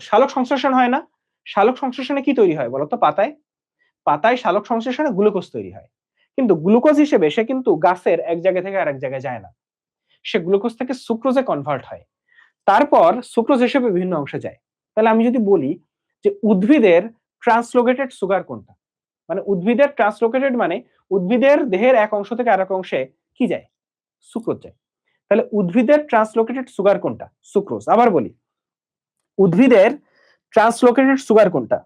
সালোক সংশ্লেষণ হয় না, সালোক সংশ্লেষণে কি তৈরি হয় বলতো? পাতায় পাতায় সালোক সংশ্লেষণে গ্লুকোজ তৈরি হয়, কিন্তু গ্লুকোজ হিসেবে সে কিন্তু গাছের এক জায়গা থেকে আরেক জায়গায় যায় না, সে গ্লুকোজ থেকে সুক্রোজে কনভার্ট হয়, তারপর সুক্রোজ হিসেবে বিভিন্ন অংশে যায়। তাহলে আমি যদি বলি যে উদ্ভিদের ট্রান্সলোকেটেড সুগার কোনটা, মানে উদ্ভিদের ট্রান্সলোকেটেড মানে উদ্ভিদের দেহের এক অংশ থেকে আরেক অংশে কি যায়? সুক্রোজ যায়। তাহলে উদ্ভিদের ট্রান্সলোকেটেড সুগার কোনটা? সুক্রোজ। আবার বলি, উদ্ভিদের ট্রান্সলোকেটেড সুগার কোনটা?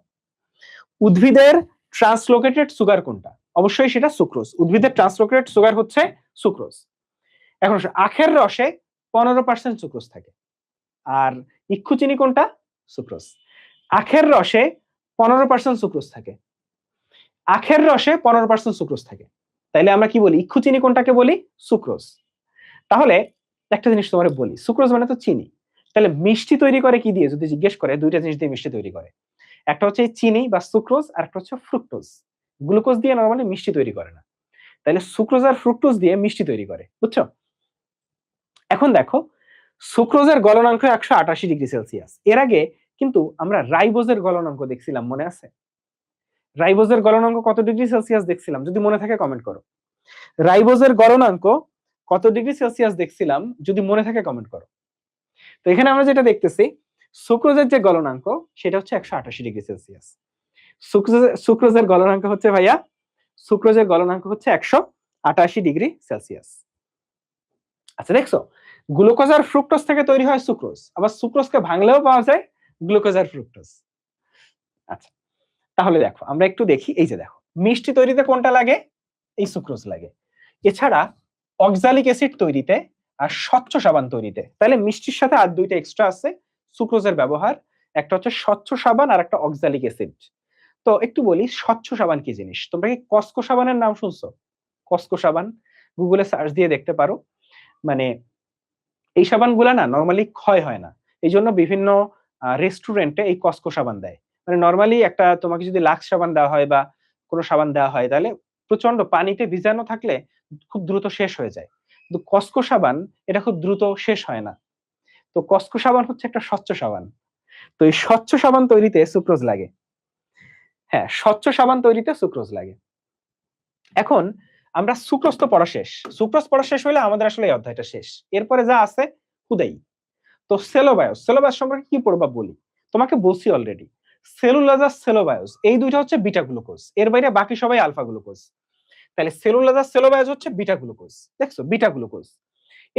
উদ্ভিদের ট্রান্সলোকেটেড সুগার কোনটা? অবশ্যই সেটা সুক্রোজ। উদ্ভিদের ট্রান্সলোকেটেড সুগার হচ্ছে সুক্রোজ। এখন আখের রসে 15% সুক্রোজ থাকে, আর ইক্ষু চিনি কোনটা? সুক্রোজ। আখের রসে 15% সুক্রোজ থাকে, আখের রসে 15% সুক্রোজ থাকে। তাইলে আমরা কি বলি? ইক্ষু চিনি কোনটাকে বলি? সুক্রোজ। তাহলে একটা জিনিস তোমার বলি, সুক্রোজ মানে তো চিনি, তাহলে মিষ্টি তৈরি করে কি দিয়ে যদি জিজ্ঞেস করে? দুইটা জিনিস দিয়ে মিষ্টি তৈরি করে, একটা হচ্ছে চিনি বা সুক্রোজ, আর একটা হচ্ছে ফ্রুক্টোজ। গ্লুকোজ দিয়ে নরমালি মিষ্টি তৈরি করে না, তাহলে সুক্রোজ আর ফ্রুক্টোজ দিয়ে মিষ্টি তৈরি করে, বুঝছো? এখন দেখো, সুক্রোজের গলনাঙ্ক 188°C। এর আগে কিন্তু আমরা রাইবোজের গলনাঙ্ক দেখছিলাম, মনে আছে? রাইবোজের গলনাঙ্ক কত ডিগ্রি সেলসিয়াস দেখছিলাম? যদি মনে থাকে কমেন্ট করো। রাইবোজের গলনাঙ্ক কত ডিগ্রি সেলসিয়াস দেখছিলাম? যদি মনে থাকে কমেন্ট করো। তো এখানে আমরা যেটা দেখতেছি, সুক্রোজের যে গলনাঙ্ক সেটা হচ্ছে 188°C। সুক্রোজের গলনাঙ্ক হচ্ছে ভাইয়া, সুক্রোজের গলনাঙ্ক হচ্ছে 188°C। আচ্ছা, দেখছো, গ্লুকোজ আর ফ্রুক্টোজ থেকে তৈরি হয় সুক্রোজ, আবার সুক্রোজকে ভাঙলেও পাওয়া যায় গ্লুকোজ আর ফ্রুক্টোজ। আচ্ছা, তাহলে দেখো আমরা একটু দেখি, এই যে দেখো, মিষ্টি তৈরিতে কোনটা লাগে? এই সুক্রোজ লাগে। এছাড়া অক্সালিক অ্যাসিড তৈরিতে আর স্বচ্ছ সাবান তৈরিতে, তাহলে মিষ্টির সাথে আর দুইটা এক্সট্রা আছে সুক্রোজের ব্যবহার, একটা হচ্ছে স্বচ্ছ সাবান আর একটা অক্সালিক অ্যাসিড। তো একটু বলি, স্বচ্ছ সাবান কি জিনিস? তোমরা কি কসকো সাবানের নাম শুনছো? কসকো সাবান গুগলে সার্চ দিয়ে দেখতে পারো। মানে এই সাবানগুলা না নরমালি ক্ষয় হয় না, এই জন্য বিভিন্ন রেস্টুরেন্টে এই কসকো সাবান দেয়। মানে নরমালি একটা তোমাকে যদি লাক্স সাবান দেওয়া হয় বা কোনো সাবান দেওয়া হয়, তাহলে প্রচন্ড পানিতে ভিজানো থাকলে খুব দ্রুত শেষ হয়ে যায়, কিন্তু কসকো সাবান এটা খুব দ্রুত শেষ হয় না। তো কসকো সাবান হচ্ছে একটা স্বচ্ছ সাবান। তো এই স্বচ্ছ সাবান তৈরিতে সুক্রোজ লাগে। হ্যাঁ, স্বচ্ছ সাবান তৈরিতে সুক্রোজ লাগে। এখন আমরা সুক্রোজ তো পড়া শেষ, সুক্রোজ পড়া শেষ হলে আমাদের আসলে এই অধ্যায়টা শেষ। এরপরে যা আছে খুদাই। তো সেলোবায়োস, সেলোবায়োস সম্পর্কে কি পড়বা বলি, তোমাকে বলছি অলরেডি। সেলুলোজ আর সেলোবায়োস এই দুইটা হচ্ছে বিটা গ্লুকোজ, এর বাইরে বাকি সবাই আলফা গ্লুকোজ। তাহলে সেলুলোজ আর সেলোবায়োস হচ্ছে বিটা গ্লুকোজ, দেখছো, বিটা গ্লুকোজ।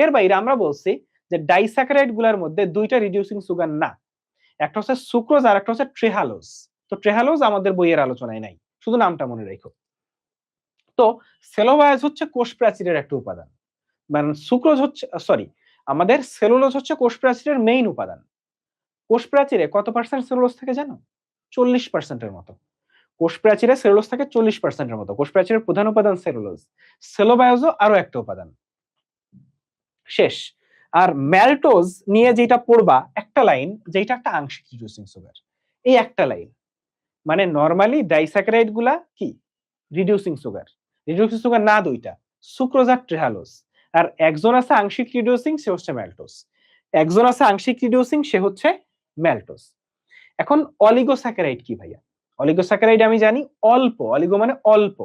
এর বাইরে আমরা বলছি যে ডাইস্যাকারাইড গুলার মধ্যে দুইটা রিডিউসিং সুগার না, একটা হচ্ছে সুক্রোজ আর একটা হচ্ছে ট্রেহালোজ। তো ট্রেহালোজ আমাদের বইয়ের আলোচনায় নাই, শুধু নামটা মনে রাখো। তো সেলোবায়োস হচ্ছে কোষ প্রাচীরের একটা উপাদান, মানে সুক্রোজ হচ্ছে, সরি, আমাদের সেলুলোজ হচ্ছে কোষ প্রাচীরের মেইন উপাদান। কোষ প্রাচীরে কত পার্সেন্ট সেলুলোজ থাকে জানো? 40%-এর মতো। কোষ প্রাচীরে সেলুলোজ থাকে 40%-এর মতো। কোষ প্রাচীরের প্রধান উপাদান সেলুলোজ। সেলোবায়োজও আরো একটা উপাদান। শেষ। আর ম্যালটোজ নিয়ে যেটা পড়বা একটা লাইন, যেটা একটা আংশিক রিডিউসিং সুগার, এই একটা লাইন। মানে নরমালি ডাইস্যাকারাইড গুলা কি রিডিউসিং সুগার, রিডিউসিং সুগার না দুইটা, সুক্রোজ আর ট্রেহালোজ। আর একজন আছে আংশিক রিডিউসিং, সে হচ্ছে ম্যালটোজ। একজন আছে আংশিক রিডিউসিং, সে হচ্ছে ম্যালটোজ। এখন অলিগোস্যাকারাইড কি ভাইয়া? অলিগোস্যাকারাইড আমি জানি অল্প, অলিগো মানে অল্প,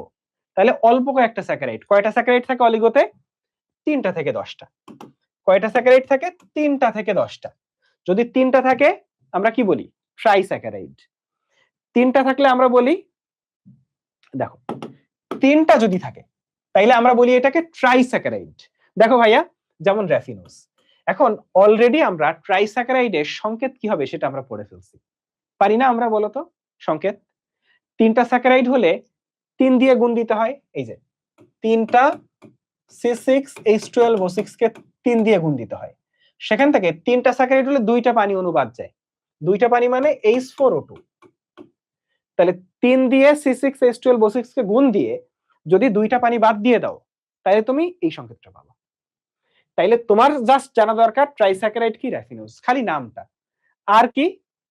তাহলে অল্প কয়েকটা স্যাকারাইড। কয়টা স্যাকারাইড থাকে অলিগোতে? 3টা থেকে 10টা। কয়টা স্যাকারাইড থাকে? 3টা থেকে 10টা। যদি 3টা থাকে আমরা কি বলি? ট্রাইস্যাকারাইড। 3টা থাকলে আমরা বলি, দেখো 3টা যদি থাকে তাইলে আমরা বলি এটাকে ট্রাইস্যাকারাইড। দেখো ভাইয়া, যেমন র্যাফিনোজ। এখন অলরেডি আমরা ট্রাইস্যাকারাইডের সংকেত কি হবে সেটা আমরা পড়ে ফেলছি, পারি না আমরা? বলতো সংকেত। 3টা স্যাকারাইড হলে 3 দিয়ে গুণ দিতে হয়, এই যে 3টা C6H12O6 কে 3 দিয়ে গুণ দিতে হয়। সেখান থেকে 3টা স্যাকারাইড হলে 2টা পানি অণু বাদ যায়, 2টা পানি মানে H4O2। তাহলে 3 দিয়ে C6H12O6 কে গুণ দিয়ে যদি 2টা পানি বাদ দিয়ে দাও, তাহলে তুমি এই সংকেতটা পাবা। তাইলে তোমার জাস্ট জানা দরকার ট্রাইস্যাকারাইড কি, র্যাফিনোজ, খালি নামটা। আর কি?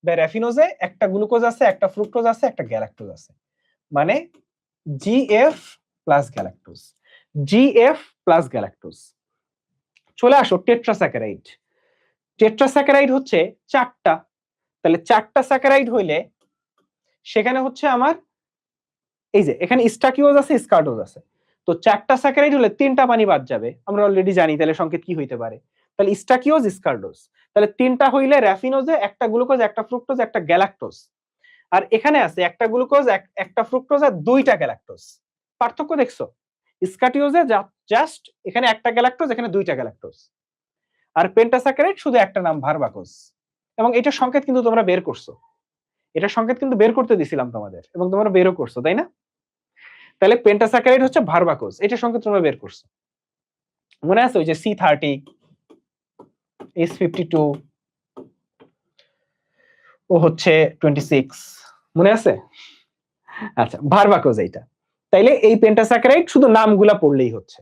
র্যাফিনোজে একটা গ্লুকোজ আছে, একটা ফ্রুক্টোজ আছে, একটা গ্যালাক্টোজ আছে, মানে GF plus galactose. GF plus galactose. চলে আসো টেট্রাস্যাকারাইড। টেট্রাস্যাকারাইড হচ্ছে 4টা, তাহলে 4টা স্যাকারাইড হইলে সেখানে হচ্ছে আমার এই যে এখানে স্টাকিওজ আছে, স্কার্ডোজ আছে, তো 4টা স্যাকারাইড হলে 3টা পানি বাদ যাবে, আমরা অলরেডি জানি, তাহলে সংকেত কি হইতে পারে, তাহলে স্টাকিওজ স্কার্ডোজ। তাহলে 3টা হইলে র্যাফিনোজে একটা গ্লুকোজ একটা ফ্রুক্টোজ একটা গ্যালাক্টোজ, আর এখানে আছে একটা গ্লুকোজ একটা ফ্রুক্টোজ আর 2টা গ্যালাক্টোজ। পার্থক্য দেখছো? স্কাটিওজে জাস্ট এখানে একটা গ্যালাক্টোজ এখানে 2টা গ্যালাক্টোজ, আর পেন্টাস্যাকারাইড শুধু একটা নাম ভার্বাকোজ। এবং এটা সংকেত কিন্তু তোমরা বের করছো, এটা সংকেত কিন্তু বের করতে দিছিলাম তোমাদের এবং তোমরা বেরও করছো, তাই না? তাহলে পেন্টাস্যাকারাইড হচ্ছে ভার্বাকোজ, এটা সংকেত তোমরা বের করছো। মনে আছে ওই যে C30 S52 ও হচ্ছে 26, মনে আছে? আচ্ছা, ভার্বাকোজ এইটা। তাইলে এই পেন্টাস্যাকারাইড শুধু নামগুলা পড়লেই হচ্ছে।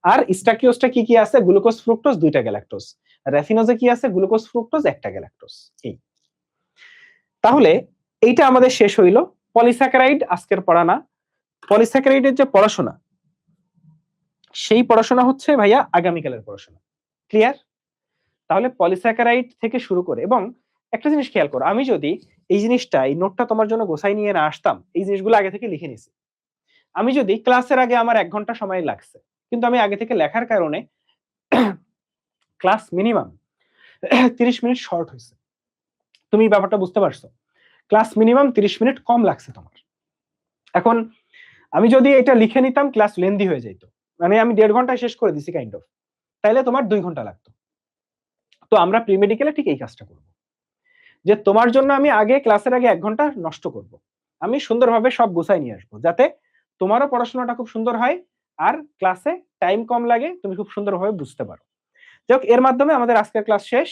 আর স্টাকিওজটা কি কি আছে? গ্লুকোজ ফ্রুক্টোজ 2টা গ্যালাক্টোজ, আর র্যাফিনোজে কি আছে? গ্লুকোজ ফ্রুক্টোজ একটা গ্যালাক্টোজ। এই তাহলে এইটা আমাদের শেষ হইল। পলিস্যাকারাইড আজকের পড়া না, পলিস্যাকারাইডের যে পড়াশোনা সেই পড়াশোনা হচ্ছে ভাইয়া আগামীকালের পড়াশোনা। ক্লিয়ার? তাহলে পলিস্যাকারাইড থেকে শুরু করে, এবং একটা জিনিস খেয়াল করো, আমি যদি এই জিনিসটা এই নোটটা তোমার জন্য গোছাই নিয়ে না আসতাম, এই জিনিসগুলো আগে থেকে লিখে নিছি, আমি যদি ক্লাসের আগে আমার 1 ঘন্টা সময় লাগছে, কিন্তু আমি আগে থেকে লেখার কারণে ক্লাস মিনিমাম 30 মিনিট শর্ট হয়েছে। তুমি ব্যাপারটা বুঝতে পারছো? ক্লাস মিনিমাম 30 মিনিট কম লাগছে তোমার। এখন আমি যদি এটা লিখে নিতাম ক্লাস লেন্দি হয়ে যেত, মানে আমি 1.5 ঘন্টায় শেষ করে দিছি কাইন্ড অফ, তাইলে তোমার 2 ঘন্টা লাগতো। তো আমরা প্রি মেডিকেলে ঠিক এই কাজটা করব, যে তোমার জন্য আমি আগে ক্লাসের আগে 1 ঘন্টা নষ্ট করব, আমি সুন্দরভাবে সব গুছাই নিয়ে আসবো, যাতে তোমারও পড়াশোনাটা খুব সুন্দর হয় আর ক্লাসে টাইম কম লাগে, তুমি খুব সুন্দরভাবে বুঝতে পারো। যাক, এর মাধ্যমে আমাদের আজকের ক্লাস শেষ।